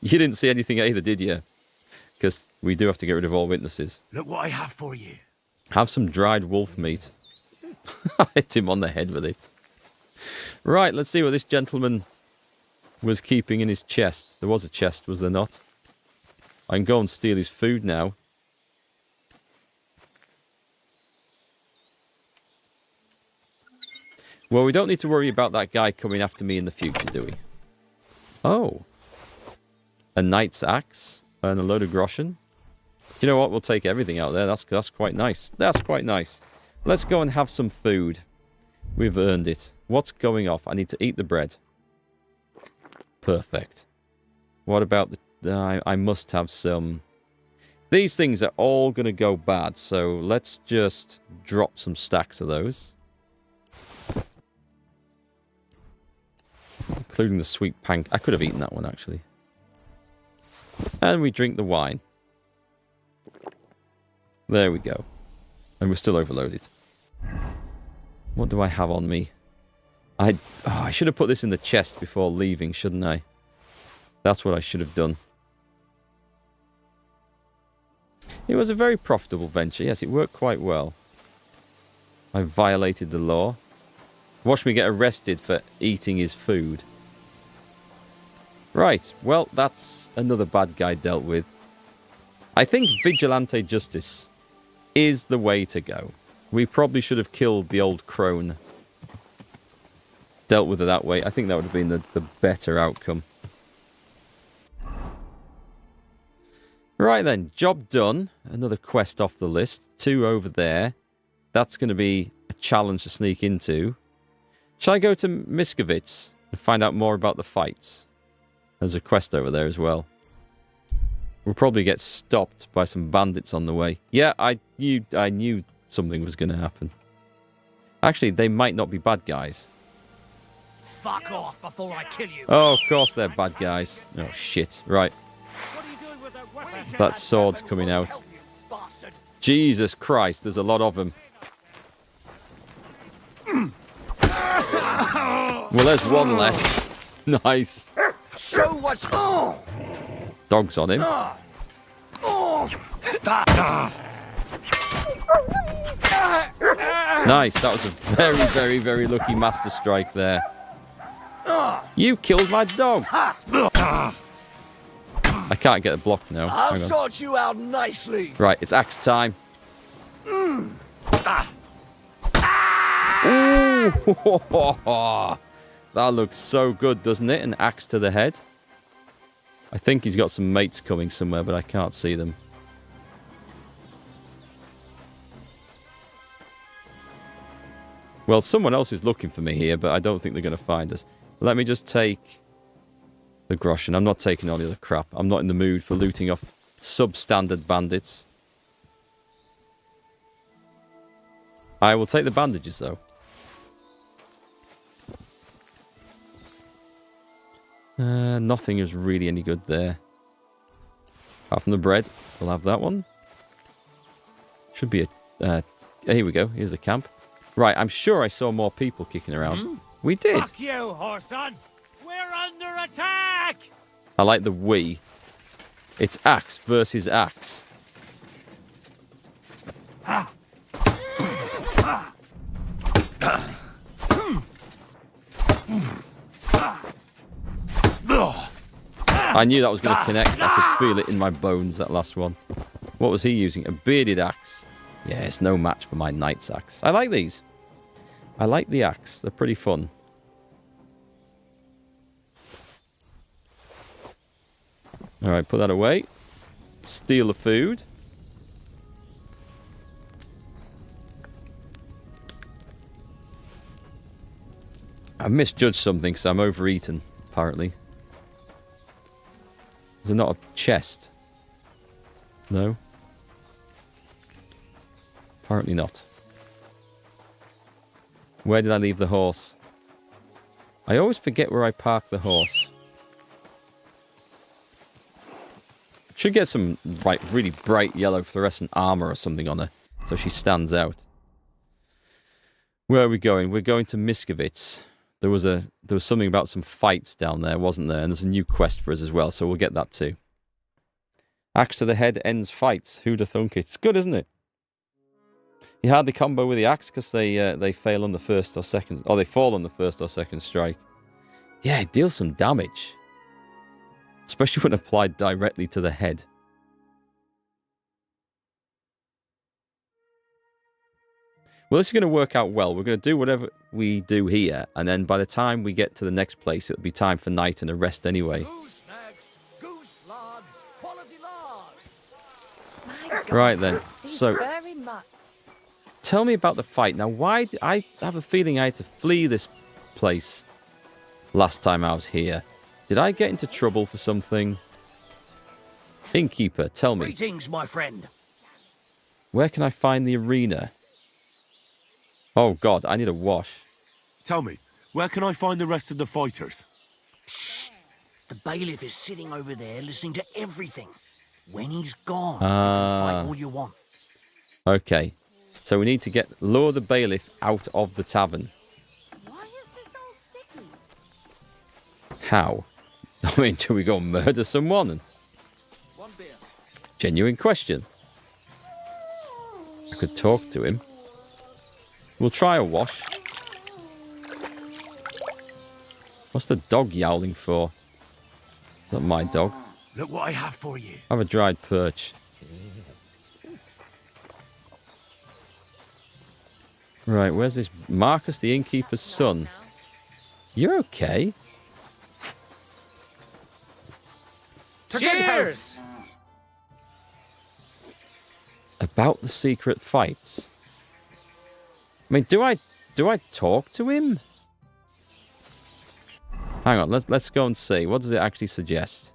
You didn't see anything either, did you? Because we do have to get rid of all witnesses. Look what I have for you. Have some dried wolf meat. I hit him on the head with it. Right, let's see what this gentleman was keeping in his chest. There was a chest, was there not? I can go and steal his food now. Well, we don't need to worry about that guy coming after me in the future, do we? Oh. A knight's axe and a load of groschen. Do you know what? We'll take everything out there. That's quite nice. That's quite nice. Let's go and have some food. We've earned it. What's going off? I need to eat the bread. Perfect. What about the... I must have some... These things are all going to go bad, so let's just drop some stacks of those. Including the sweet pancake. I could have eaten that one, actually. And we drink the wine. There we go. And we're still overloaded. What do I have on me? I should have put this in the chest before leaving, shouldn't I? That's what I should have done. It was a very profitable venture. Yes, it worked quite well. I violated the law. Watch me get arrested for eating his food. Right, well, that's another bad guy dealt with. I think vigilante justice is the way to go. We probably should have killed the old crone. Dealt with it that way. I think that would have been the better outcome. Right then, job done. Another quest off the list. 2 over there. That's going to be a challenge to sneak into. Shall I go to Miskovitz and find out more about the fights? There's a quest over there as well. We'll probably get stopped by some bandits on the way. Yeah, I knew something was going to happen. Actually, they might not be bad guys. Fuck off before I kill you. Oh, of course they're bad guys. Oh, shit. Right. That sword's coming out. Jesus Christ, there's a lot of them. Well, there's one less. Nice. Show what's on. Dog's on him. Nice. That was a very, very, very lucky master strike there. You killed my dog. I can't get a block now. I'll sort you out nicely. Right, it's axe time. Ooh. That looks so good, doesn't it? An axe to the head. I think he's got some mates coming somewhere, but I can't see them. Well, someone else is looking for me here, but I don't think they're going to find us. Let me just take the groschen. I'm not taking all the other crap. I'm not in the mood for looting off substandard bandits. I will take the bandages, though. Nothing is really any good there. Apart from the bread. We'll have that one. Should be a... here we go. Here's the camp. Right, I'm sure I saw more people kicking around. We did. Fuck you, Horson. We're under attack. I like the we. It's axe versus axe. I knew that was going to connect. I could feel it in my bones, that last one. What was he using? A bearded axe. Yeah, it's no match for my knight's axe. I like these. I like the axe. They're pretty fun. Alright, put that away. Steal the food. I misjudged something because I'm overeaten, apparently. Is there not a chest? No? Apparently not. Where did I leave the horse? I always forget where I parked the horse. Should get some really bright yellow fluorescent armor or something on her, so she stands out. Where are we going? We're going to Miskovitz. There was something about some fights down there, wasn't there? And there's a new quest for us as well, so we'll get that too. Axe to the head ends fights. Who'da thunk it? It's good, isn't it? You hardly combo with the axe because they fail on the first or second, or they fall on the first or second strike. Yeah, it deals some damage, especially when applied directly to the head. Well, this is going to work out well. We're going to do whatever we do here, and then by the time we get to the next place, it'll be time for night and a rest anyway. Right then, so tell me about the fight. Now, why I have a feeling I had to flee this place last time I was here. Did I get into trouble for something? Innkeeper, tell me. Greetings, my friend. Where can I find the arena? Oh God, I need a wash. Tell me, where can I find the rest of the fighters? Shh. The bailiff is sitting over there listening to everything. When he's gone, you can fight all you want. Okay. So we need to lure the bailiff out of the tavern. Why is this all sticky? How? I mean, do we go murder someone? One beer. Genuine question. I could talk to him. We'll try a wash. What's the dog yowling for? Not my dog. Look what I have for you. Have a dried perch. Right, where's this? Marcus, the innkeeper's son. You're okay. Cheers! About the secret fights. I mean, do I talk to him? Hang on, let's go and see. What does it actually suggest?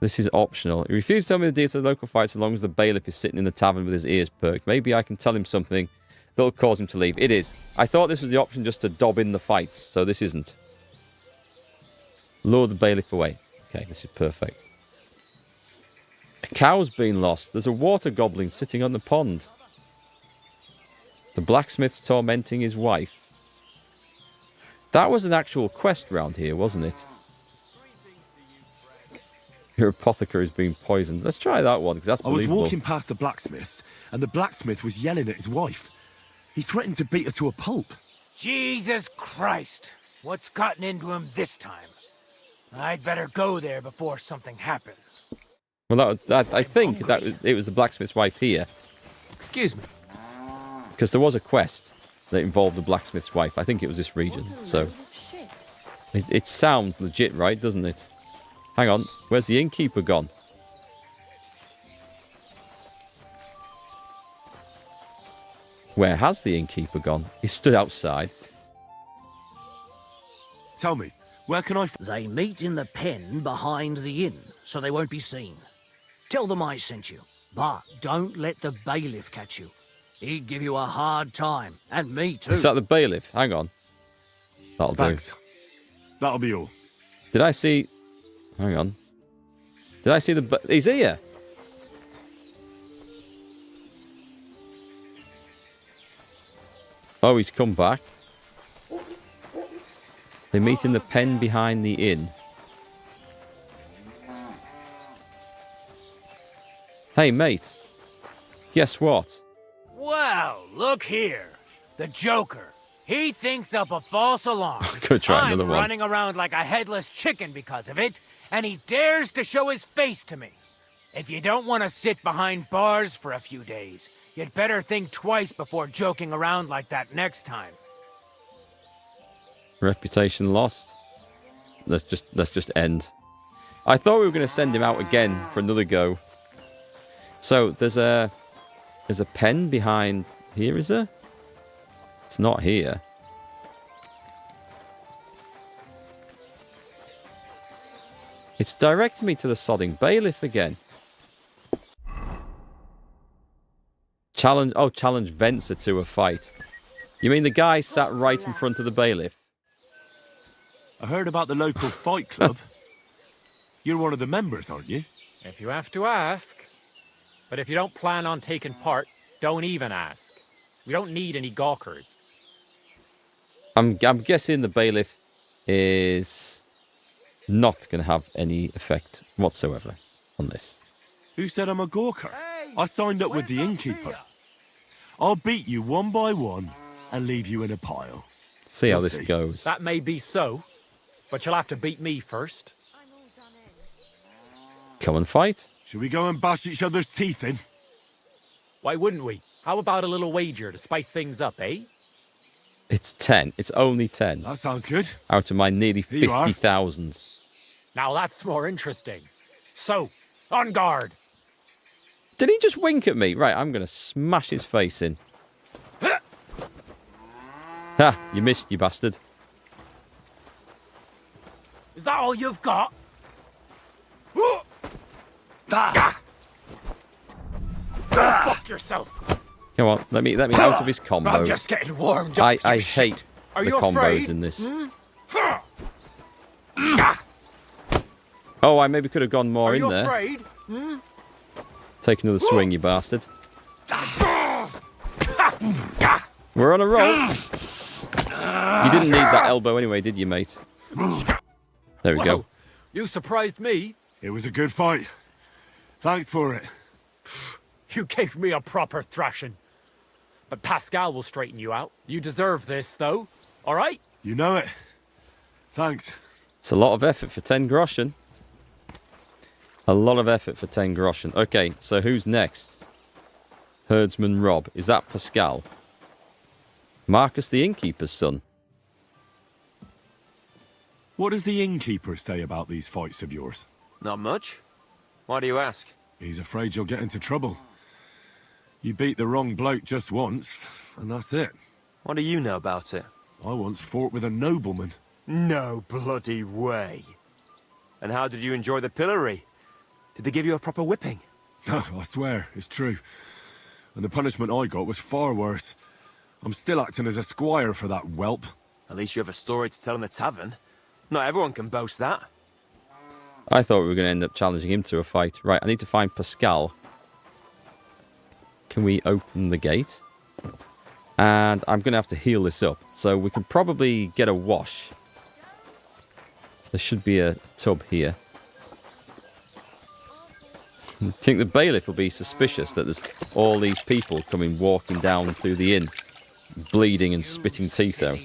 This is optional. He refused to tell me the details of the local fights as long as the bailiff is sitting in the tavern with his ears perked. Maybe I can tell him something that'll cause him to leave. It is. I thought this was the option just to dob in the fights, so this isn't. Lure the bailiff away. Okay, this is perfect. A cow's been lost. There's a water goblin sitting on the pond. The blacksmith's tormenting his wife. That was an actual quest round here, wasn't it? Your apothecary's been poisoned. Let's try that one, because that's believable. I was walking past the blacksmith's, and the blacksmith was yelling at his wife. He threatened to beat her to a pulp. Jesus Christ! What's gotten into him this time? I'd better go there before something happens. Well, I think it was the blacksmith's wife here. Excuse me. Because there was a quest that involved the blacksmith's wife. I think it was this region. So it sounds legit, right? Doesn't it? Hang on. Where's the innkeeper gone? Where has the innkeeper gone? He stood outside. Tell me, where can I... They meet in the pen behind the inn, so they won't be seen. Tell them I sent you, but don't let the bailiff catch you. He'd give you a hard time, and me too. Is that the bailiff? Hang on. That'll Thanks. do. That'll be all. Did I see... Hang on. Did I see the... He's here. Oh, he's come back. They meet in the pen behind the inn. Hey, mate. Guess what? Well, look here. The Joker. He thinks up a false alarm. Go try I'm another one. running around like a headless chicken because of it, and he dares to show his face to me. If you don't want to sit behind bars for a few days, you'd better think twice before joking around like that next time. Reputation lost. Let's just end. I thought we were going to send him out again for another go. So there's a pen behind here, is there? It's not here. It's directing me to the sodding bailiff again. Challenge Venser to a fight. You mean the guy sat right in front of the bailiff? I heard about the local fight club. You're one of the members, aren't you? If you have to ask. But if you don't plan on taking part, don't even ask. We don't need any gawkers. I'm guessing the bailiff is not going to have any effect whatsoever on this. Who said I'm a gawker? I signed up with the innkeeper. I'll beat you one by one and leave you in a pile. See how this goes. That may be so, but you'll have to beat me first. Come and fight. Should we go and bash each other's teeth in? Why wouldn't we? How about a little wager to spice things up, eh? It's 10. It's only 10. That sounds good. Out of my nearly 50,000. Now that's more interesting. So, on guard. Did he just wink at me? Right, I'm going to smash his face in. Ha! You missed, you bastard. Is that all you've got? Fuck yourself. Come on, let me out of his combos. I'm just getting warmed up. I hate Are the you combos afraid? in this. Oh, I maybe could have gone more Are in you there. afraid? Take another swing, you bastard. We're on a roll. You didn't need that elbow anyway, did you, mate? There we go. You surprised me. It was a good fight. Thanks for it. You gave me a proper thrashing. But Pascal will straighten you out. You deserve this, though. All right? You know it. Thanks. It's a lot of effort for 10 groschen. A lot of effort for 10 groschen. Okay, so who's next? Herdsman Rob. Is that Pascal? Marcus the innkeeper's son. What does the innkeeper say about these fights of yours? Not much. Why do you ask? He's afraid you'll get into trouble. You beat the wrong bloke just once, and that's it. What do you know about it? I once fought with a nobleman. No bloody way. And how did you enjoy the pillory? Did they give you a proper whipping? No, I swear, it's true. And the punishment I got was far worse. I'm still acting as a squire for that whelp. At least you have a story to tell in the tavern. Not everyone can boast that. I thought we were going to end up challenging him to a fight. Right, I need to find Pascal. Can we open the gate? And I'm going to have to heal this up. So we can probably get a wash. There should be a tub here. I think the bailiff will be suspicious that there's all these people coming walking down through the inn, bleeding and spitting teeth out.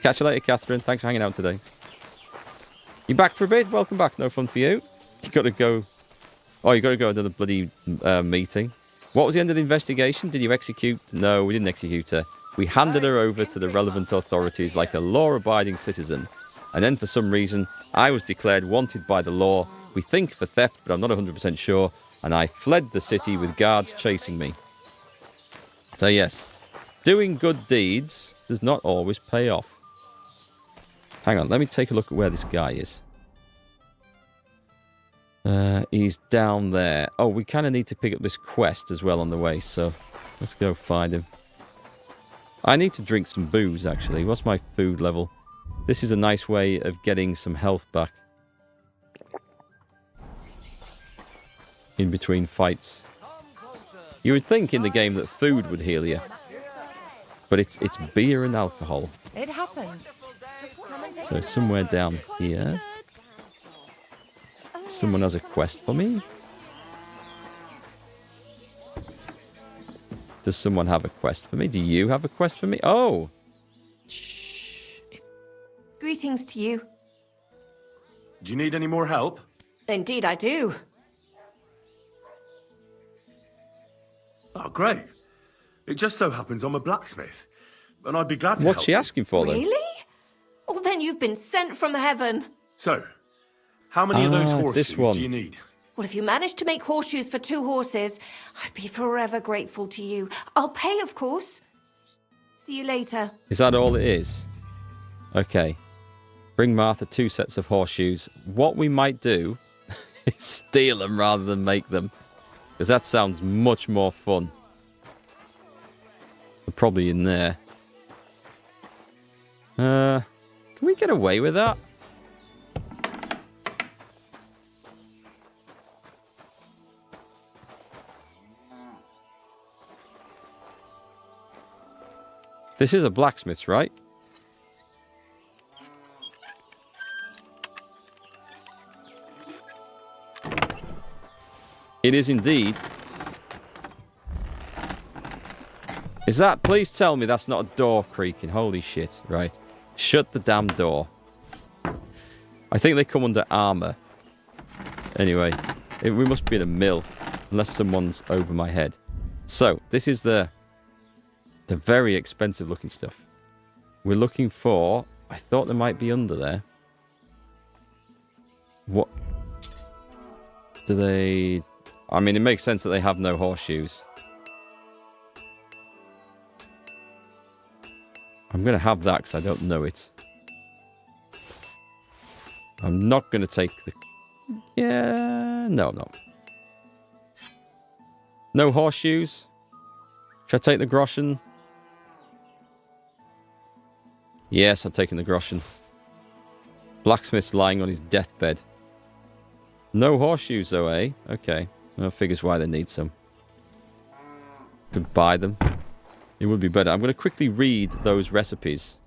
Catch you later, Catherine. Thanks for hanging out today. You back for a bit? Welcome back. No fun for you. You got to go. Oh, you got to go to the bloody meeting. What was the end of the investigation? Did you execute? No, we didn't execute her. We handed her over to the relevant authorities like a law-abiding citizen. And then for some reason, I was declared wanted by the law. We think for theft, but I'm not 100% sure. And I fled the city with guards chasing me. So yes, doing good deeds does not always pay off. Hang on, let me take a look at where this guy is. He's down there. Oh, we kind of need to pick up this quest as well on the way, so let's go find him. I need to drink some booze, actually. What's my food level? This is a nice way of getting some health back in between fights. You would think in the game that food would heal you, but it's beer and alcohol. It happens. So somewhere down here, someone has a quest for me. Does someone have a quest for me? Do you have a quest for me? Oh! Greetings to you. Do you need any more help? Indeed I do. Oh, great. It just so happens I'm a blacksmith, and I'd be glad to What's help she you. asking for, then? Really? Well, then you've been sent from heaven. So, how many of those it's this horseshoes one. do you need? Well, if you manage to make horseshoes for 2 horses, I'd be forever grateful to you. I'll pay, of course. See you later. Is that all it is? Okay. Bring Martha 2 sets of horseshoes. What we might do is steal them rather than make them. Because that sounds much more fun. They're probably in there. Can we get away with that? This is a blacksmith, right? It is indeed. Is that... Please tell me that's not a door creaking. Holy shit. Right. Shut the damn door. I think they come under armor. Anyway. We must be in a mill. Unless someone's over my head. So, this is the very expensive looking stuff. We're looking for... I thought there might be under there. What? Do they... I mean, it makes sense that they have no horseshoes. I'm going to have that because I don't know it. I'm not going to take the... Yeah... No, no. No horseshoes. Should I take the groschen? Yes, I'm taking the groschen. Blacksmith's lying on his deathbed. No horseshoes, though, eh? Okay. Well, figures why they need some. Could buy them. It would be better. I'm going to quickly read those recipes.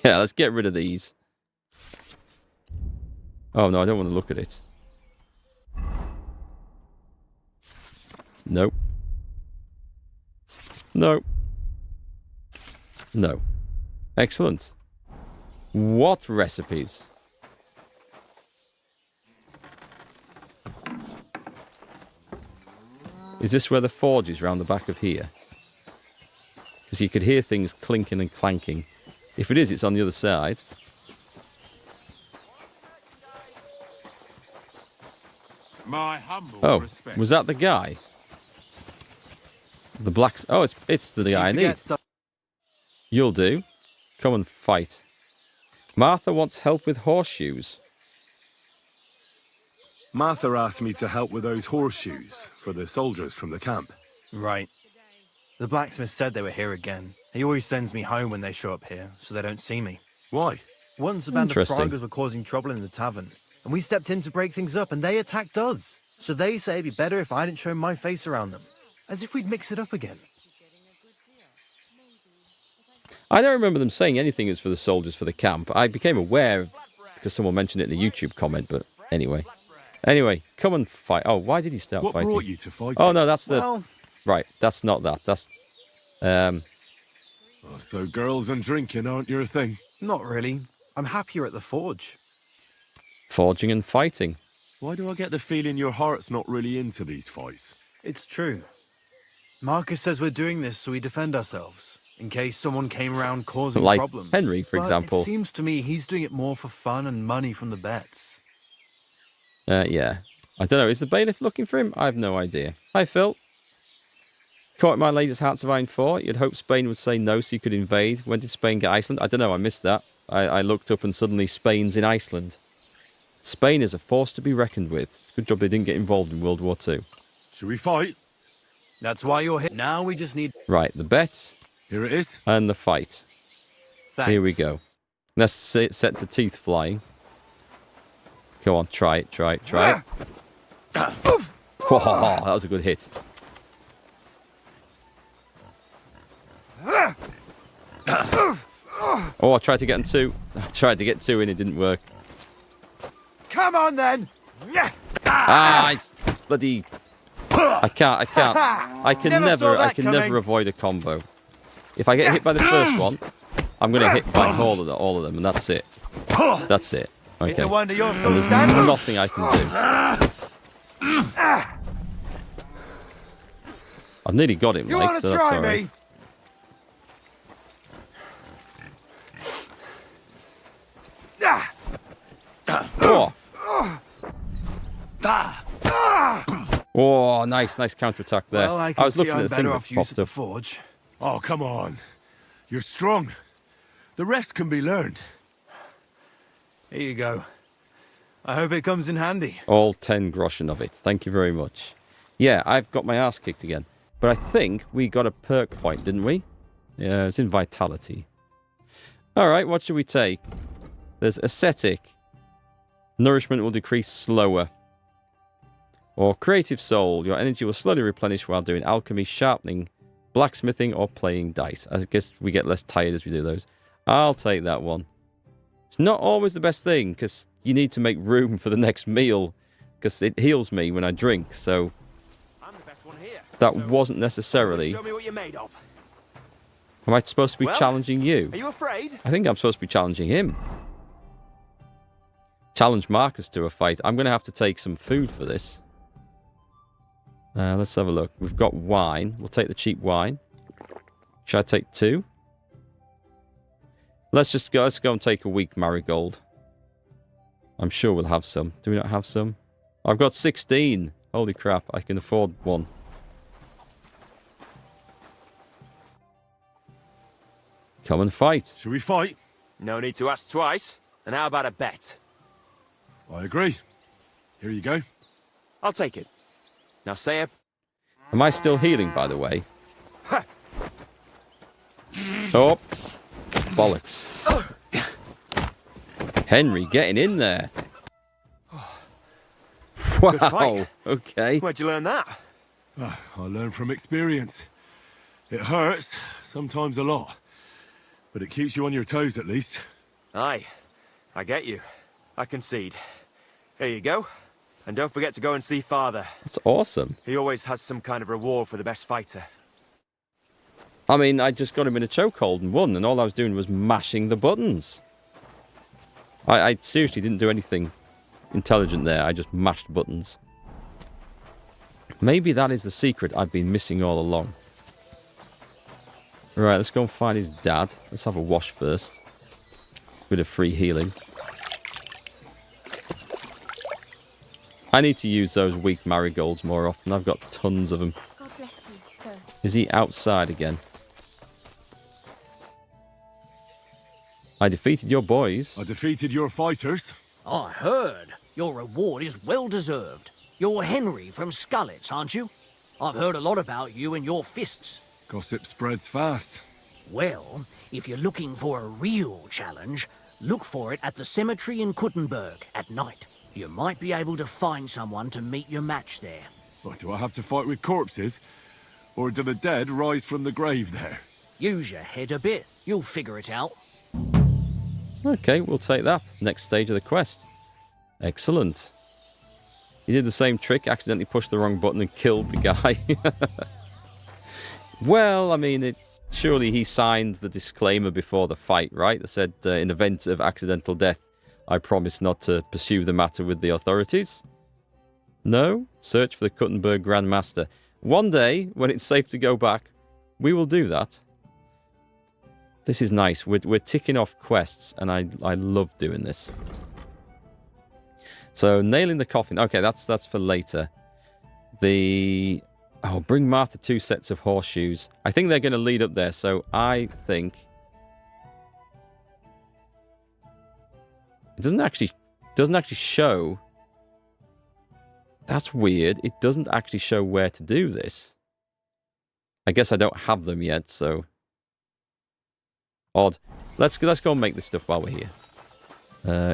Yeah, let's get rid of these. Oh, no, I don't want to look at it. Nope. No. No. Excellent. What recipes? Is this where the forge is round the back of here? Because you could hear things clinking and clanking. If it is, it's on the other side. My humble respects. Was that the guy? The black... Oh, it's the guy I need. You'll do. Come and fight. Martha wants help with horseshoes. Martha asked me to help with those horseshoes for the soldiers from the camp. Right. The blacksmith said they were here again. He always sends me home when they show up here, so they don't see me. Why? Once a band of Prongers were causing trouble in the tavern, and we stepped in to break things up, and they attacked us. So they say it'd be better if I didn't show my face around them. As if we'd mix it up again. I don't remember them saying anything as for the soldiers for the camp. I became aware because someone mentioned it in the YouTube comment, but anyway. Anyway, come and fight. Oh, why did he start fighting? What brought you to fight? Oh, no, that's the... Right, that's not that. That's... Oh, so girls and drinking aren't your thing? Not really. I'm happier at the forge. Forging and fighting. Why do I get the feeling your heart's not really into these fights? It's true. Marcus says we're doing this so we defend ourselves, in case someone came around causing like problems. Henry, for example. It seems to me he's doing it more for fun and money from the bets. Yeah. I don't know. Is the bailiff looking for him? I have no idea. Hi, Phil. Caught my latest Hearts of Iron 4. You'd hope Spain would say no so you could invade. When did Spain get Iceland? I don't know. I missed that. I looked up and suddenly Spain's in Iceland. Spain is a force to be reckoned with. Good job they didn't get involved in World War II. Should we fight? That's why you're here. Now we just need... Right, the bet. Here it is. And the fight. Thanks. Here we go. Let's set to teeth flying. Go on, try it. Whoa, that was a good hit. Oh, I tried to get two. I tried to get two in, it didn't work. Come on then! Bloody... I can't. I can never avoid a combo. If I get hit by the first one, I'm going to hit by all of them, and that's it. That's it. Okay. It's a wonder you're and still there's standing. nothing I can do. I've nearly got him, You like, want so to that's try all right. me? Oh. Oh, nice counterattack there. Well, I I can was see looking I'm at the thing better that off use popped at the up. forge. Oh, come on. You're strong. The rest can be learned. Here you go. I hope it comes in handy. All 10 groschen of it. Thank you very much. Yeah, I've got my ass kicked again. But I think we got a perk point, didn't we? Yeah, it's in Vitality. All right, what should we take? There's Ascetic. Nourishment will decrease slower. Or Creative Soul. Your energy will slowly replenish while doing alchemy, sharpening, blacksmithing, or playing dice. I guess we get less tired as we do those. I'll take that one. It's not always the best thing, because you need to make room for the next meal, because it heals me when I drink, so that wasn't necessarily... Show me what you're made of. Am I supposed to be Well, challenging you? Are you afraid? I think I'm supposed to be challenging him. Challenge Marcus to a fight. I'm going to have to take some food for this. Let's have a look. We've got wine. We'll take the cheap wine. Should I take 2? Let's go and take a weak marigold. I'm sure we'll have some. Do we not have some? I've got 16. Holy crap, I can afford one. Come and fight. Should we fight? No need to ask twice. And how about a bet? I agree. Here you go. I'll take it. Now say it. Am I still healing, by the way? Oh, bollocks. Henry getting in there. Wow, okay. Where'd you learn that? I learn from experience. It hurts, sometimes a lot. But it keeps you on your toes, at least. Aye, I get you. I concede. Here you go. And don't forget to go and see Father. That's awesome. He always has some kind of reward for the best fighter. I mean, I just got him in a chokehold and won, and all I was doing was mashing the buttons. I seriously didn't do anything intelligent there. I just mashed buttons. Maybe that is the secret I've been missing all along. Right, let's go and find his dad. Let's have a wash first. Bit of free healing. I need to use those weak marigolds more often. I've got tons of them. God bless you, sir. Is he outside again? I defeated your boys. I defeated your fighters. I heard. Your reward is well deserved. You're Henry from Scullets, aren't you? I've heard a lot about you and your fists. Gossip spreads fast. Well, if you're looking for a real challenge, look for it at the cemetery in Kuttenberg at night. You might be able to find someone to meet your match there. What, do I have to fight with corpses? Or do the dead rise from the grave there? Use your head a bit. You'll figure it out. Okay, we'll take that. Next stage of the quest. Excellent. He did the same trick, accidentally pushed the wrong button and killed the guy. Well, I mean, surely he signed the disclaimer before the fight, right? That said, in event of accidental death, I promise not to pursue the matter with the authorities. No? Search for the Kuttenberg Grand Master. One day, when it's safe to go back, we will do that. This is nice. We're ticking off quests, and I love doing this. So, nailing the coffin. Okay, that's for later. Oh, bring Martha 2 sets of horseshoes. I think they're going to lead up there, so I think... It doesn't actually show... That's weird. It doesn't actually show where to do this. I guess I don't have them yet, so... Odd. Let's go and make this stuff while we're here.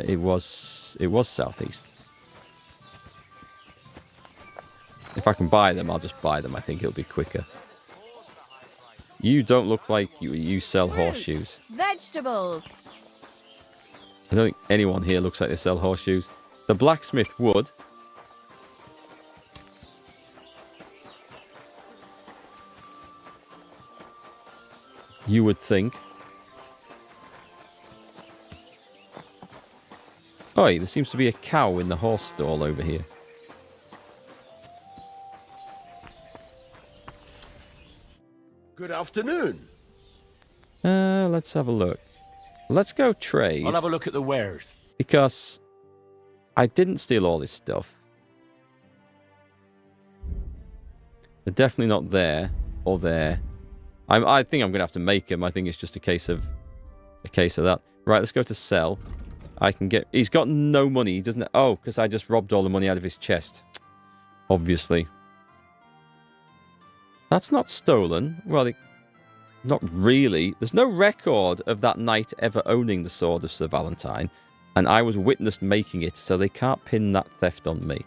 It was southeast. If I can buy them, I'll just buy them. I think it'll be quicker. You don't look like you sell horseshoes. Vegetables. I don't think anyone here looks like they sell horseshoes. The blacksmith would. You would think. Oi, there seems to be a cow in the horse stall over here. Good afternoon. Let's have a look. Let's go trade. I'll have a look at the wares. Because I didn't steal all this stuff. They're definitely not there or there. I think I'm going to have to make them. I think it's just a case of that. Right, let's go to sell. I can get... He's got no money. He doesn't... Oh, because I just robbed all the money out of his chest. Obviously. That's not stolen. Well, not really. There's no record of that knight ever owning the sword of Sir Valentine. And I was witnessed making it, so they can't pin that theft on me.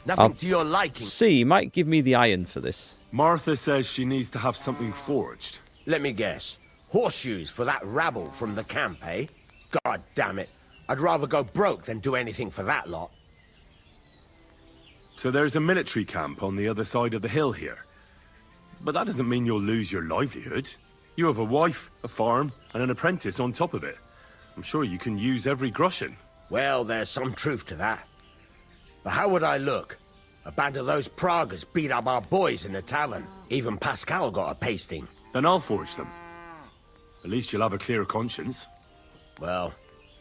Nothing to your liking. See, he might give me the iron for this. Martha says she needs to have something forged. Let me guess. Horseshoes for that rabble from the camp, eh? God damn it. I'd rather go broke than do anything for that lot. So there's a military camp on the other side of the hill here. But that doesn't mean you'll lose your livelihood. You have a wife, a farm, and an apprentice on top of it. I'm sure you can use every groschen. Well, there's some truth to that. But how would I look? A band of those Pragas beat up our boys in the tavern. Even Pascal got a pasting. Then I'll forge them. At least you'll have a clear conscience. Well,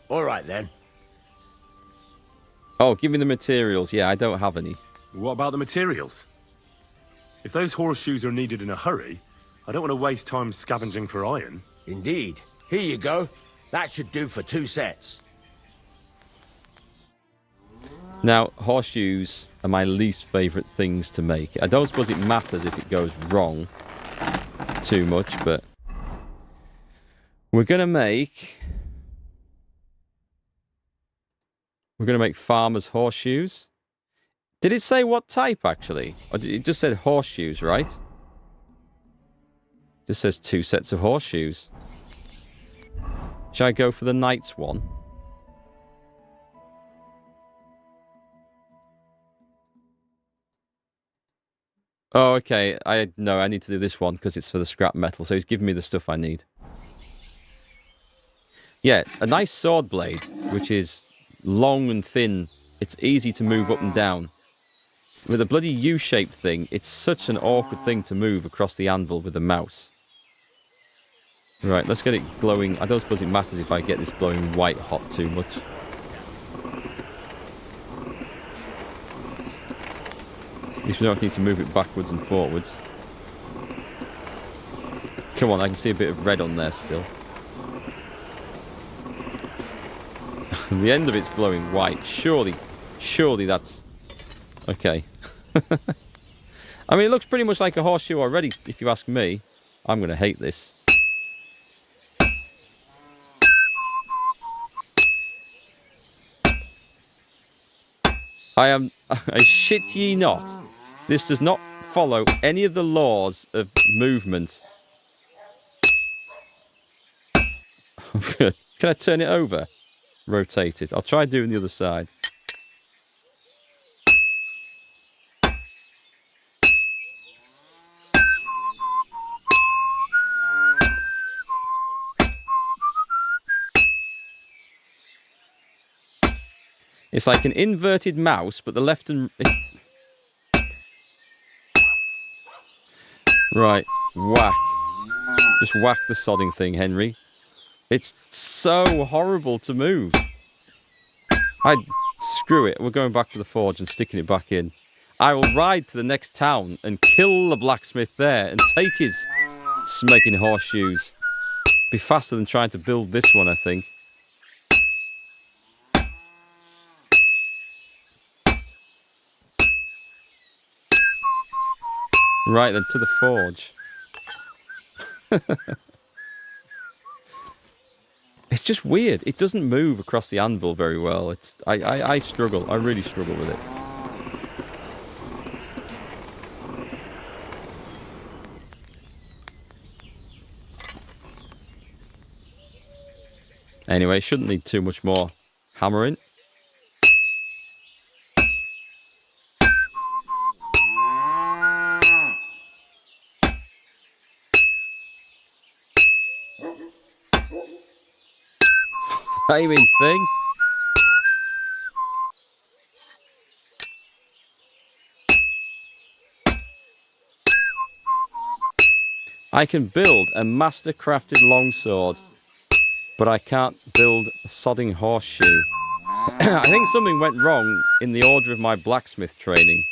all right then. Oh, give me the materials. Yeah, I don't have any. What about the materials? If those horseshoes are needed in a hurry, I don't want to waste time scavenging for iron. Indeed. Here you go. That should do for 2 sets. Now, horseshoes are my least favourite things to make. I don't suppose it matters if it goes wrong too much, but... We're going to make farmers' horseshoes. Did it say what type, actually? Or it just said horseshoes, right? It just says 2 sets of horseshoes. Shall I go for the knight's one? Oh, okay. I need to do this one because it's for the scrap metal. So he's giving me the stuff I need. Yeah, a nice sword blade, which is long and thin. It's easy to move up and down. With a bloody U-shaped thing, it's such an awkward thing to move across the anvil with a mouse. Right, let's get it glowing. I don't suppose it matters if I get this glowing white hot too much. At least we don't need to move it backwards and forwards. Come on, I can see a bit of red on there still. The end of it's glowing white. Surely that's... Okay. I mean, it looks pretty much like a horseshoe already, if you ask me. I'm going to hate this. I shit ye not. This does not follow any of the laws of movement. Can I turn it over? Rotate it. I'll try doing the other side. It's like an inverted mouse, but the left and... Right, whack. Just whack the sodding thing, Henry. It's so horrible to move. Screw it. We're going back to the forge and sticking it back in. I will ride to the next town and kill the blacksmith there and take his smeging horseshoes. Be faster than trying to build this one, I think. Right then, to the forge. It's just weird. It doesn't move across the anvil very well. I struggle. I really struggle with it. Anyway, shouldn't need too much more hammering. Flaming thing. I can build a master-crafted longsword, but I can't build a sodding horseshoe. I think something went wrong in the order of my blacksmith training.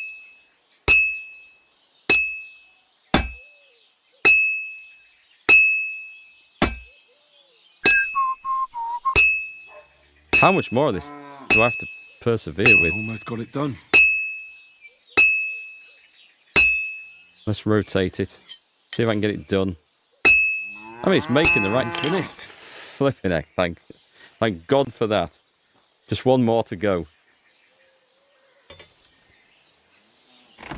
How much more of this do I have to persevere with? Almost got it done. Let's rotate it. See if I can get it done. I mean, it's making the right finish. Flipping heck, thank God for that. Just one more to go.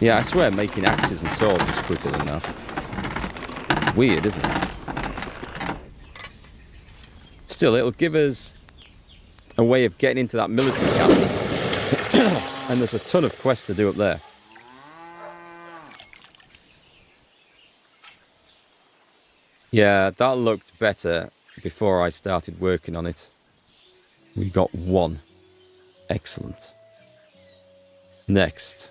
Yeah, I swear making axes and swords is quicker than that. Weird, isn't it? Still, it'll give us a way of getting into that military camp. And there's a ton of quests to do up there. Yeah, that looked better before I started working on it. We got 1. Excellent. Next.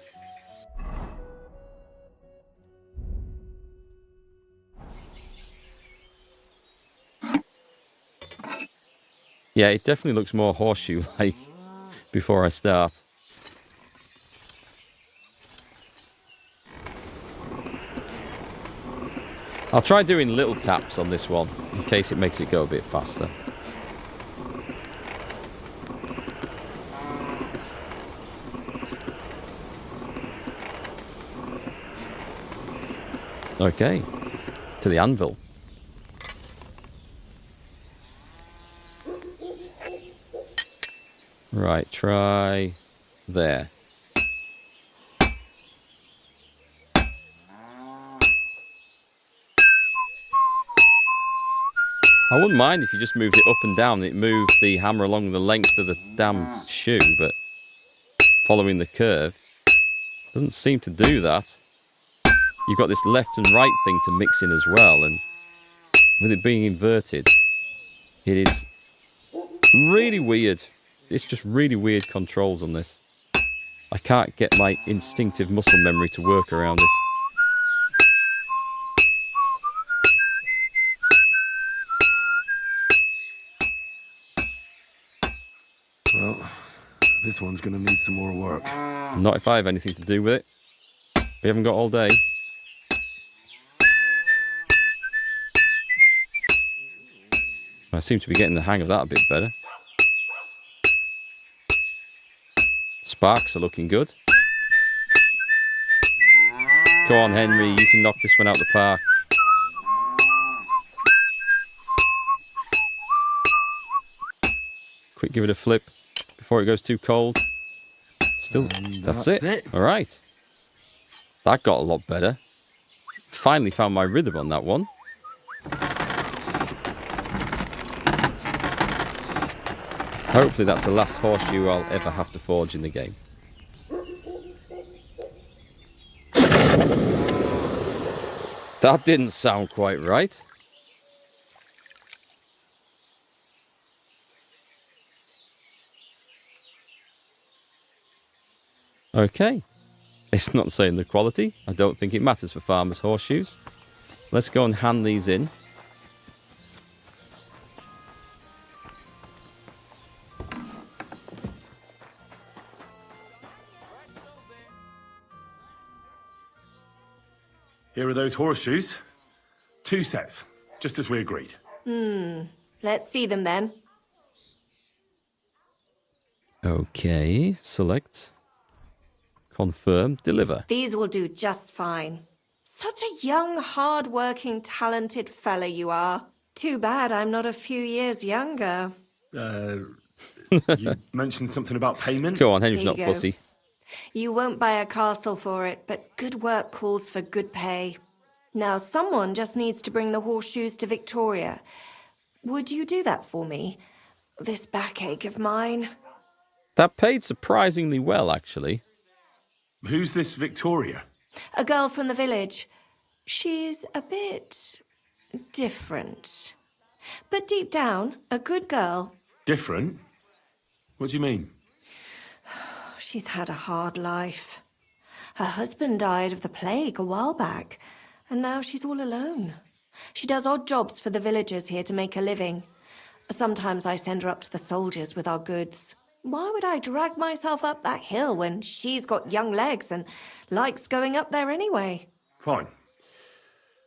Yeah, it definitely looks more horseshoe-like before I start. I'll try doing little taps on this one, in case it makes it go a bit faster. Okay, to the anvil. Right, try there. I wouldn't mind if you just moved it up and down. It moved the hammer along the length of the damn shoe, but following the curve doesn't seem to do that. You've got this left and right thing to mix in as well, and with it being inverted, it is really weird. It's just really weird controls on this. I can't get my instinctive muscle memory to work around it. Well, this one's gonna need some more work. Not if I have anything to do with it. We haven't got all day. I seem to be getting the hang of that a bit better. Sparks are looking good. Go on, Henry, you can knock this one out the park. Quick, give it a flip before it goes too cold. Still, that's it. All right. That got a lot better. Finally found my rhythm on that one. Hopefully that's the last horseshoe I'll ever have to forge in the game. That didn't sound quite right. Okay. It's not saying the quality. I don't think it matters for farmers' horseshoes. Let's go and hand these in. Here are those horseshoes. 2 sets, just as we agreed. Let's see them then. Okay, select, confirm, deliver. These will do just fine. Such a young, hard-working, talented fella you are. Too bad I'm not a few years younger. You mentioned something about payment? Go on, Henry's Here not you go. fussy. You won't buy a castle for it, but good work calls for good pay. Now, someone just needs to bring the horseshoes to Victoria. Would you do that for me? This backache of mine. That paid surprisingly well, actually. Who's this Victoria? A girl from the village. She's a bit different. But deep down, a good girl. Different? What do you mean? She's had a hard life. Her husband died of the plague a while back, and now she's all alone. She does odd jobs for the villagers here to make a living. Sometimes I send her up to the soldiers with our goods. Why would I drag myself up that hill when she's got young legs and likes going up there anyway? Fine.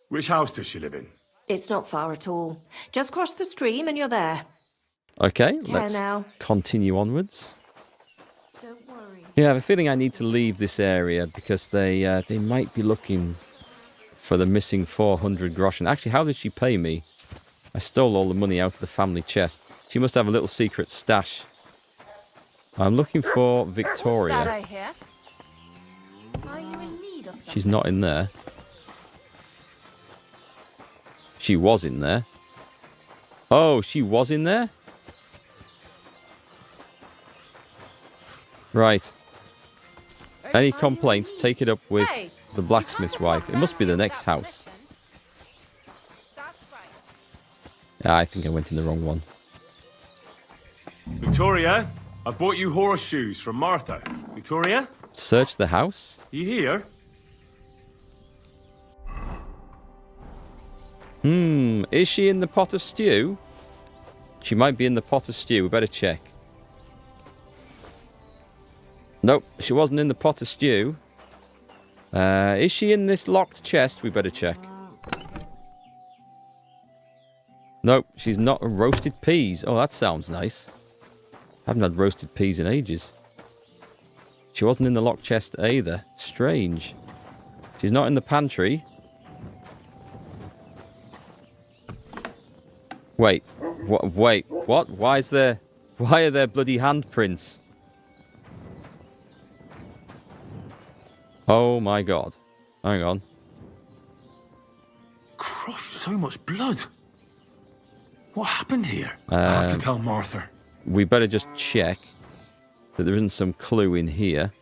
Which house does she live in? It's not far at all. Just cross the stream and you're there. Okay, Yeah, let's now. continue onwards. Don't worry. Yeah, I have a feeling I need to leave this area because they might be looking for the missing 400 groschen. Actually, how did she pay me? I stole all the money out of the family chest. She must have a little secret stash. I'm looking for Victoria. That I hear. Are you in need of something? She's not in there. She was in there. Oh, she was in there? Right. Any complaints, take it up with the blacksmith's wife. It must be the next house. Yeah, I think I went in the wrong one. Victoria, I bought you horseshoes from Martha. Victoria? Search the house? You here? Is she in the pot of stew? She might be in the pot of stew. We better check. Nope, she wasn't in the pot of stew. Is she in this locked chest? We better check. Nope, she's not. Roasted peas. Oh, that sounds nice. Haven't had roasted peas in ages. She wasn't in the locked chest either. Strange. She's not in the pantry. Wait. Wait. What? Why are there bloody handprints? Oh my god. Hang on. Christ, so much blood. What happened here? I have to tell Martha. We better just check that there isn't some clue in here.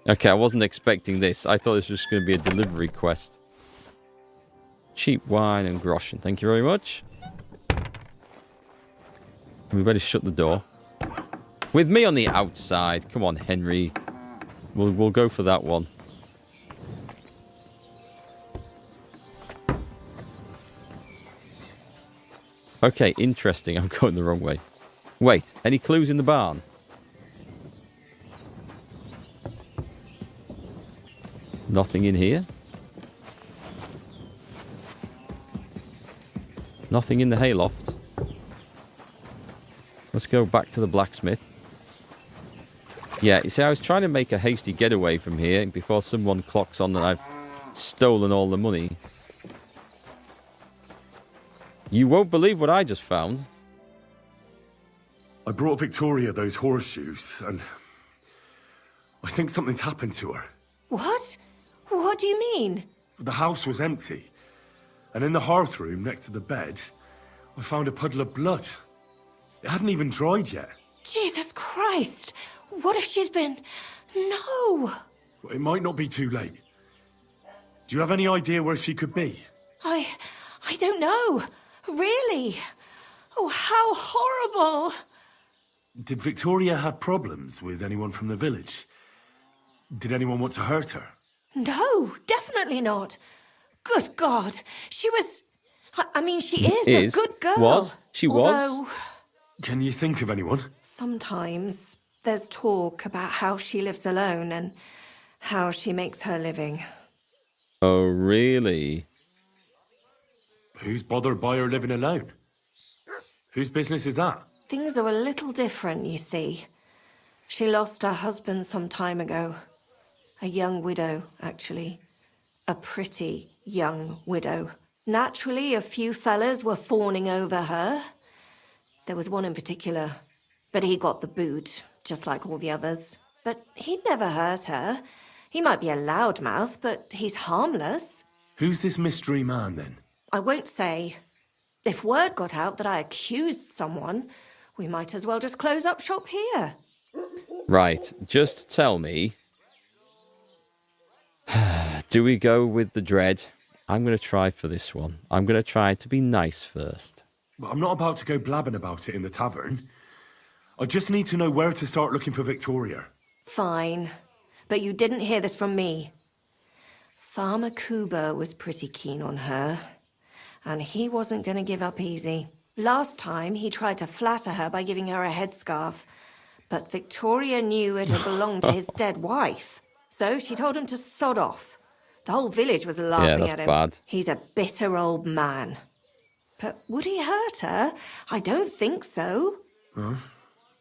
Okay, I wasn't expecting this. I thought this was just going to be a delivery quest. Cheap wine and groschen. Thank you very much. We better shut the door. With me on the outside. Come on, Henry. We'll go for that one. Okay, interesting. I'm going the wrong way. Wait, any clues in the barn? Nothing in here? Nothing in the hayloft? Let's go back to the blacksmith. Yeah, you see, I was trying to make a hasty getaway from here before someone clocks on that I've stolen all the money. You won't believe what I just found. I brought Victoria those horseshoes, and I think something's happened to her. What? What do you mean? The house was empty, and in the hearth room next to the bed, I found a puddle of blood. It hadn't even dried yet. Jesus Christ! What if she's been... No! Well, it might not be too late. Do you have any idea where she could be? I don't know. Really? Oh, how horrible! Did Victoria have problems with anyone from the village? Did anyone want to hurt her? No, definitely not. Good God, she was... I mean, she is a good girl. Was? She Although, was? Can you think of anyone? sometimes there's talk about how she lives alone and how she makes her living. Oh, really? Who's bothered by her living alone? Whose business is that? Things are a little different, you see. She lost her husband some time ago. A young widow, actually. A pretty young widow. Naturally, a few fellas were fawning over her. There was one in particular, but he got the boot, just like all the others. But he'd never hurt her. He might be a loudmouth, but he's harmless. Who's this mystery man, then? I won't say. If word got out that I accused someone, we might as well just close up shop here. Right, just tell me. Do we go with the dread? I'm going to try for this one. I'm going to try to be nice first. Well, I'm not about to go blabbing about it in the tavern. I just need to know where to start looking for Victoria. Fine. But you didn't hear this from me. Farmer Kuba was pretty keen on her, and he wasn't going to give up easy. Last time, he tried to flatter her by giving her a headscarf, but Victoria knew it had belonged to his dead wife, so she told him to sod off. The whole village was laughing at him. Bad. He's a bitter old man. But would he hurt her? I don't think so. Huh?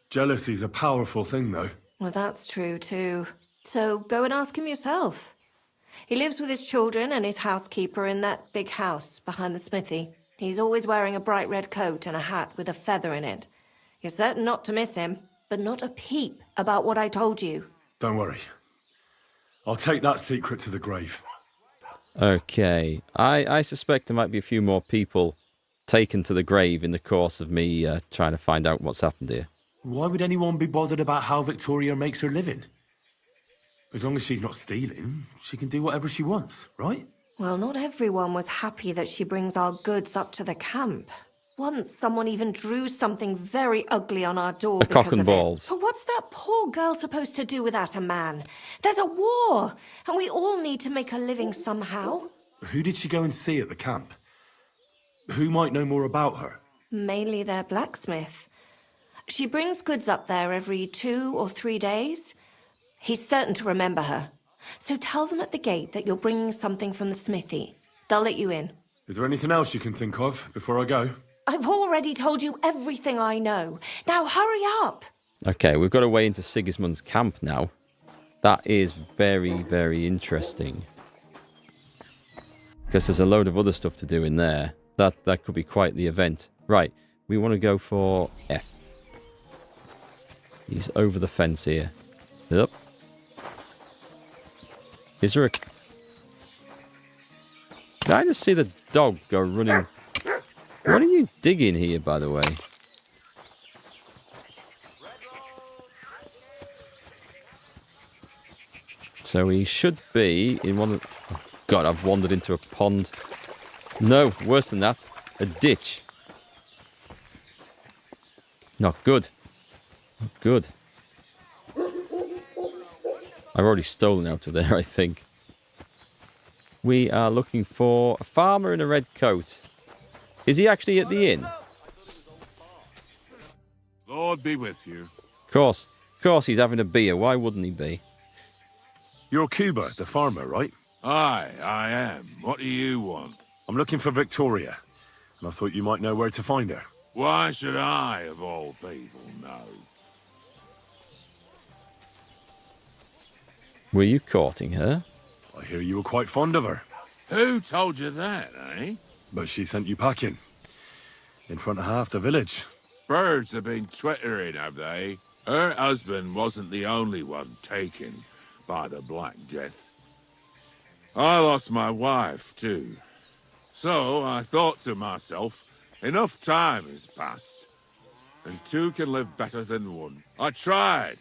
Jealousy's a powerful thing, though. Well, that's true, too. So go and ask him yourself. He lives with his children and his housekeeper in that big house behind the smithy. He's always wearing a bright red coat and a hat with a feather in it. You're certain not to miss him, but not a peep about what I told you. Don't worry. I'll take that secret to the grave. Okay. I suspect there might be a few more people taken to the grave in the course of me trying to find out what's happened here. Why would anyone be bothered about how Victoria makes her living? As long as she's not stealing, she can do whatever she wants, right? Well, not everyone was happy that she brings our goods up to the camp. Once someone even drew something very ugly on our door A cock and balls. But what's that poor girl supposed to do without a man? There's a war, and we all need to make a living somehow. Who did she go and see at the camp? Who might know more about her? Mainly their blacksmith. She brings goods up there every 2 or 3 days. He's certain to remember her. So tell them at the gate that you're bringing something from the smithy. They'll let you in. Is there anything else you can think of before I go? I've already told you everything I know. Now hurry up! Okay, we've got to way into Sigismund's camp now. That is very, very interesting. Because there's a load of other stuff to do in there. That could be quite the event. Right, we want to go for F. He's over the fence here. Yep. Is there a... Did I just see the dog go running? What are you digging here, by the way? So he should be in one of... Oh God, I've wandered into a pond. No, worse than that. A ditch. Not good. Not good. I've already stolen out of there, I think. We are looking for a farmer in a red coat. Is he actually at the inn? Lord be with you. Of course he's having a beer. Why wouldn't he be? You're Cuba, the farmer, right? Aye, I am. What do you want? I'm looking for Victoria, and I thought you might know where to find her. Why should I, of all people, know? Were you courting her? I hear you were quite fond of her. Who told you that, eh? But she sent you packing. In front of half the village. Birds have been twittering, have they? Her husband wasn't the only one taken by the Black Death. I lost my wife, too. So I thought to myself, enough time has passed, and two can live better than one. I tried.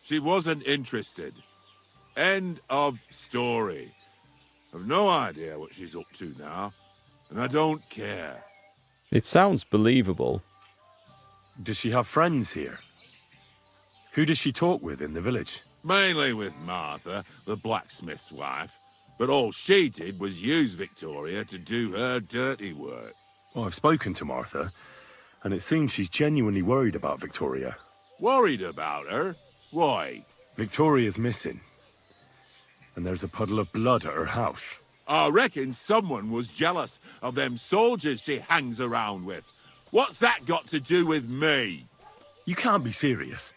She wasn't interested. End of story. I've no idea what she's up to now, and I don't care. It sounds believable. Does she have friends here? Who does she talk with in the village? Mainly with Martha, the blacksmith's wife. But all she did was use Victoria to do her dirty work. Well, I've spoken to Martha, and it seems she's genuinely worried about Victoria. Worried about her? Why? Victoria's missing. And there's a puddle of blood at her house. I reckon someone was jealous of them soldiers she hangs around with. What's that got to do with me? You can't be serious.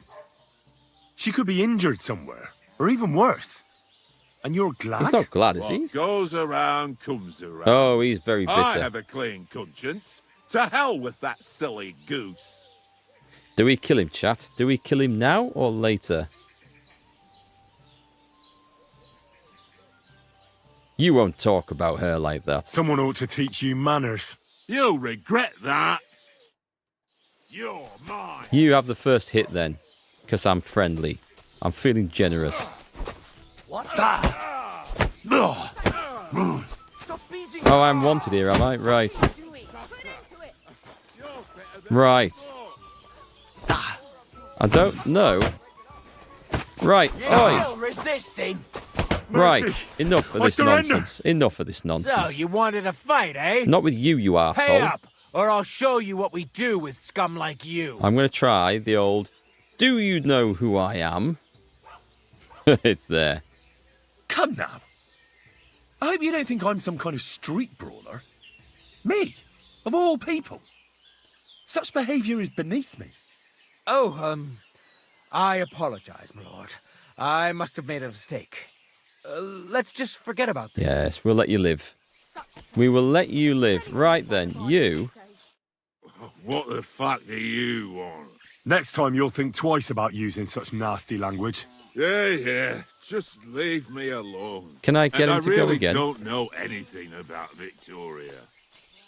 She could be injured somewhere, or even worse. And you're glad? He's not glad, is he? What goes around comes around. Oh, he's very bitter. I have a clean conscience. To hell with that silly goose. Do we kill him, chat? Do we kill him now or later? You won't talk about her like that. Someone ought to teach you manners. You'll regret that. You're mine. You have the first hit then, because I'm friendly. I'm feeling generous. What? Oh, I'm wanted here, am I? Right. Right. I don't know. Right. Oi. Resisting. Right, enough of I this surrender. nonsense. Enough of this So, nonsense. you wanted a fight, eh? Not with you, you arsehole. Pay up, or I'll show you what we do with scum like you. I'm going to try the old, do you know who I am? It's there. Come now. I hope you don't think I'm some kind of street brawler. Me, of all people. Such behaviour is beneath me. Oh, I apologize, my lord. I must have made a mistake. Let's just forget about this. Yes, we'll let you live. We will let you live. Right then, you... What the fuck do you want? Next time you'll think twice about using such nasty language. Yeah, just leave me alone. Can I get him to go again? I really don't know anything about Victoria.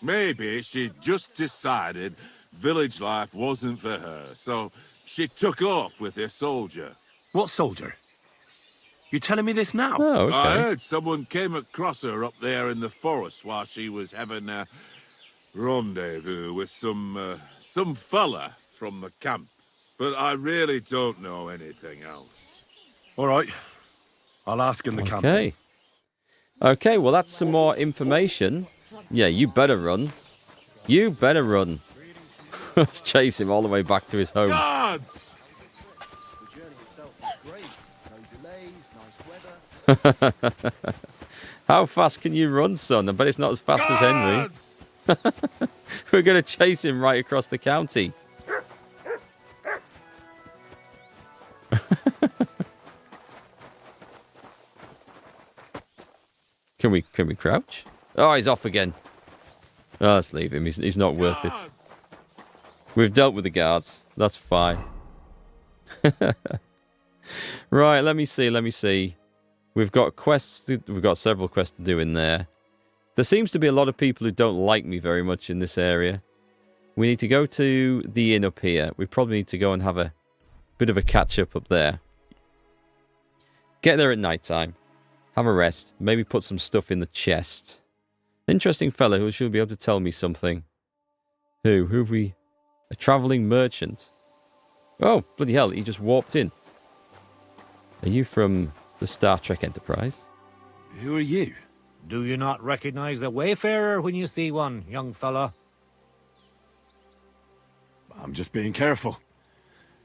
Maybe she just decided village life wasn't for her, so she took off with her soldier. What soldier? You telling me this now? Oh, okay. I heard someone came across her up there in the forest while she was having a rendezvous with some fella from the camp. But I really don't know anything else. All right. I'll ask in the camp. Okay. Okay, well, that's some more information. Yeah, you better run. You better run. Let's chase him all the way back to his home. Guards! How fast can you run, son? I bet it's not as fast as Henry. We're going to chase him right across the county. Can we crouch? Oh, he's off again. Oh, let's leave him. He's not worth it. We've dealt with the guards. That's fine. Right, let me see. We've got quests. We've got several quests to do in there. There seems to be a lot of people who don't like me very much in this area. We need to go to the inn up here. We probably need to go and have a bit of a catch-up up there. Get there at night time. Have a rest. Maybe put some stuff in the chest. Interesting fellow who should be able to tell me something. Who have we... A travelling merchant. Oh, bloody hell, he just warped in. Are you from the Star Trek Enterprise? Who are you? Do you not recognize a wayfarer when you see one, young fella? I'm just being careful.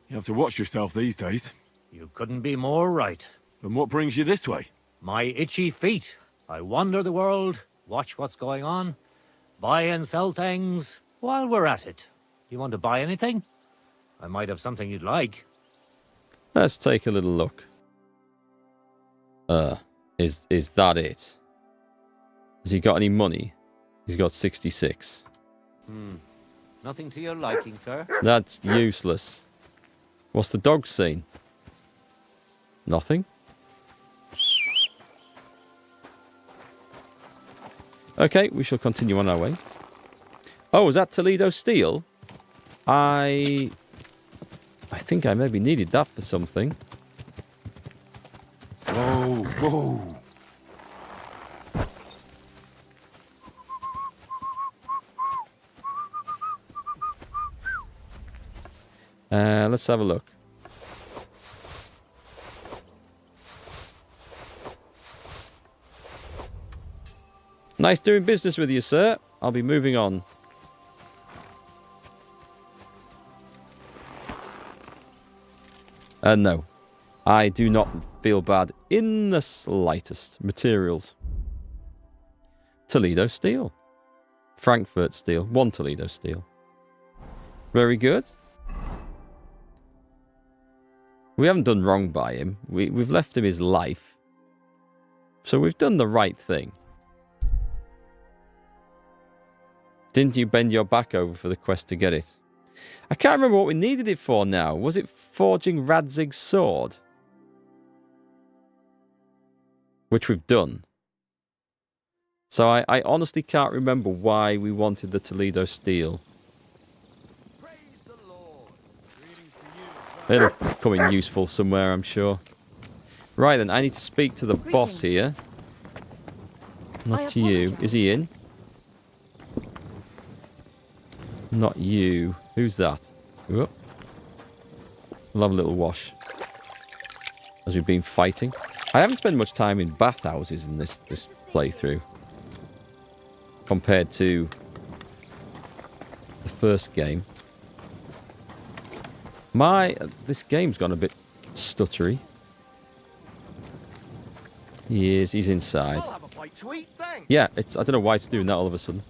You have to watch yourself these days. You couldn't be more right. And what brings you this way? My itchy feet. I wander the world, watch what's going on, buy and sell things while we're at it. You want to buy anything? I might have something you'd like. Let's take a little look. Is that it? Has he got any money? He's got 66. Nothing to your liking, sir. That's useless. What's the dog scene? Nothing? Okay, we shall continue on our way. Oh, is that Toledo steel? I think I maybe needed that for something. Whoa, whoa. Let's have a look. Nice doing business with you, sir. I'll be moving on. No. I do not feel bad in the slightest. Materials. Toledo steel. Frankfurt steel. 1 Toledo steel. Very good. We haven't done wrong by him. We've left him his life. So we've done the right thing. Didn't you bend your back over for the quest to get it? I can't remember what we needed it for now. Was it forging Radzig's sword? Which we've done. So I honestly can't remember why we wanted the Toledo steel. It'll come in useful somewhere, I'm sure. Right then, I need to speak to the boss here. Not to you. Is he in? Not you. Who's that? Whoop. We'll have a little wash. As we've been fighting. I haven't spent much time in bathhouses in this playthrough. Compared to the first game. This game's gone a bit stuttery. He's inside. Yeah, I don't know why it's doing that all of a sudden.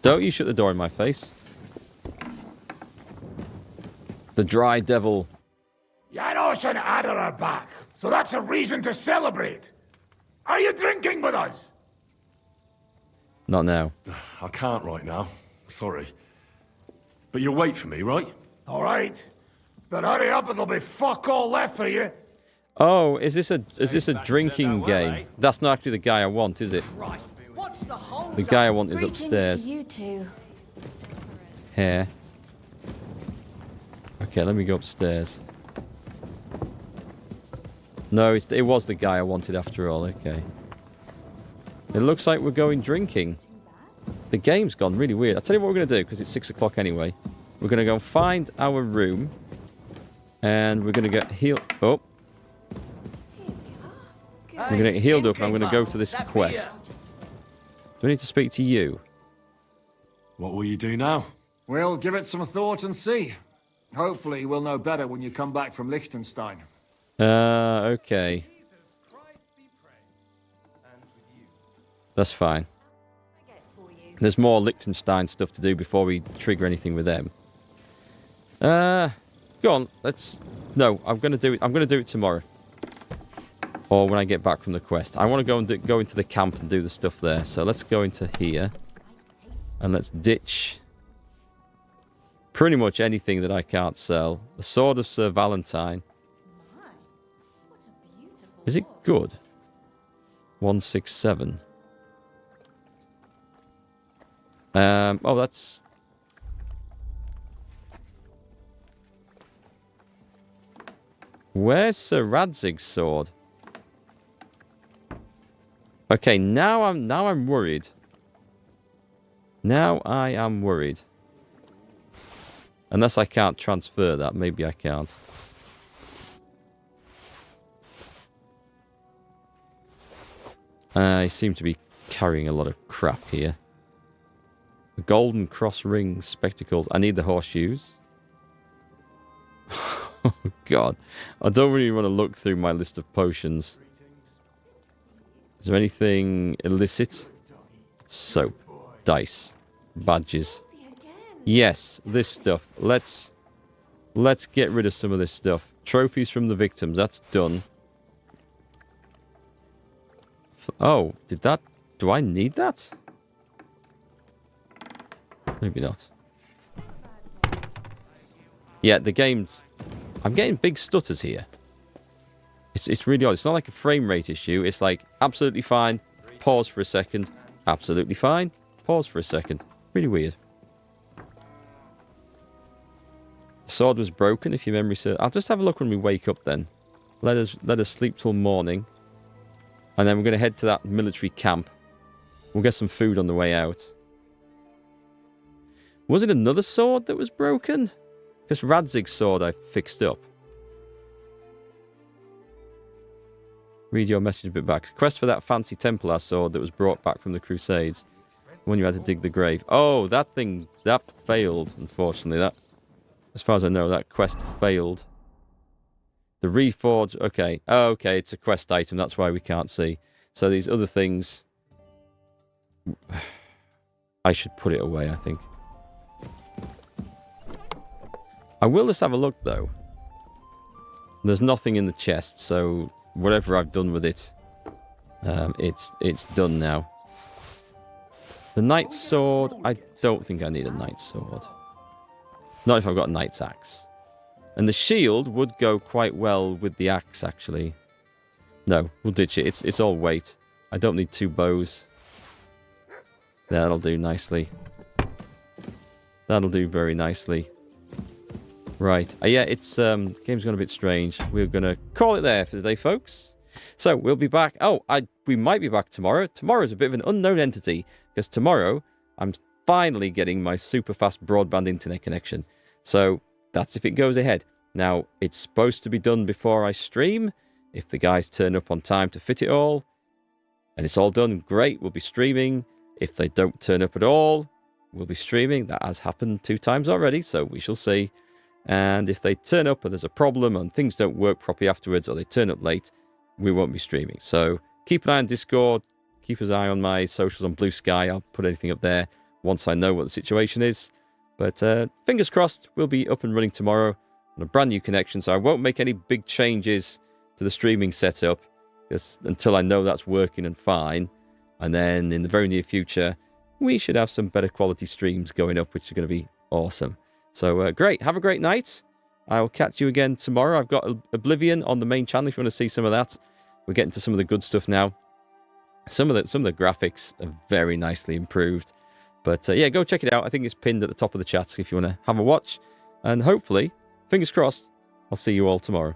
Don't you shut the door in my face. The dry devil. Yarosh Adder are back, so that's a reason to celebrate. Are you drinking with us? Not now. I can't right now. Sorry. But you'll wait for me, right? All right. But hurry up or there'll be fuck all left for you. Oh, is this a drinking game? That's not actually the guy I want, is it? The guy I want is upstairs. To you two. Here. Okay, let me go upstairs. No, it was the guy I wanted after all. Okay. It looks like we're going drinking. The game's gone really weird. I'll tell you what we're going to do, because it's 6 o'clock anyway. We're going to go find our room. And we're going to get healed. Oh. We're going to get healed up, and I'm going to go to this quest. Do I need to speak to you? What will you do now? We'll give it some thought and see. Hopefully we'll know better when you come back from Liechtenstein. Okay. That's fine. There's more Liechtenstein stuff to do before we trigger anything with them. Go on. No, I'm going to do it. I'm going to do it tomorrow. Or when I get back from the quest. I want to go and go into the camp and do the stuff there. So let's go into here. And let's ditch pretty much anything that I can't sell. The Sword of Sir Valentine. Is it good? 167. Oh, that's... Where's Sir Radzig's sword? Okay, now I'm worried. Now I am worried. Unless I can't transfer that, maybe I can't. I seem to be carrying a lot of crap here. The golden cross rings, spectacles. I need the horseshoes. Oh, God. I don't really want to look through my list of potions. Is there anything illicit? Soap. Dice. Badges. Yes, this stuff. Let's get rid of some of this stuff. Trophies from the victims. That's done. Oh, do I need that? Maybe not. Yeah, the game's... I'm getting big stutters here. It's really odd. It's not like a frame rate issue. It's like, absolutely fine. Pause for a second. Absolutely fine. Pause for a second. Really weird. The sword was broken, if your memory serves. I'll just have a look when we wake up then. Let us sleep till morning. And then we're going to head to that military camp. We'll get some food on the way out. Was it another sword that was broken? Because Radzig's sword I fixed up. Read your message a bit back. Quest for that fancy Templar sword that was brought back from the Crusades. When you had to dig the grave. Oh, that thing, that failed, unfortunately. That, as far as I know, that quest failed. The Reforge, okay. Oh, okay, it's a quest item, that's why we can't see. So these other things... I should put it away, I think. I will just have a look, though. There's nothing in the chest, so whatever I've done with it, it's done now. The Knight's Sword, I don't think I need a Knight's Sword. Not if I've got a Knight's Axe. And the shield would go quite well with the axe, actually. No, we'll ditch it. It's all weight. I don't need 2 bows. That'll do nicely. That'll do very nicely. Right. Yeah, it's the game's gone a bit strange. We're going to call it there for the day, folks. So, we'll be back. Oh, we might be back tomorrow. Tomorrow's a bit of an unknown entity, because tomorrow I'm finally getting my super fast broadband internet connection. So, that's if it goes ahead. Now, it's supposed to be done before I stream, If the guys turn up on time to fit it all, and it's all done, great, we'll be streaming. If they don't turn up at all, we'll be streaming. That has happened 2 times already, so we shall see. And if they turn up and there's a problem and things don't work properly afterwards, or they turn up late, we won't be streaming. So keep an eye on Discord, keep an eye on my socials on Blue Sky. I'll put anything up there once I know what the situation is. But fingers crossed, we'll be up and running tomorrow on a brand new connection, so I won't make any big changes to the streaming setup until I know that's working and fine. And then in the very near future, we should have some better quality streams going up, which are going to be awesome. So great. Have a great night. I will catch you again tomorrow. I've got Oblivion on the main channel if you want to see some of that. We're getting to some of the good stuff now. Some of the graphics are very nicely improved. But yeah, go check it out. I think it's pinned at the top of the chat if you want to have a watch. And hopefully, fingers crossed, I'll see you all tomorrow.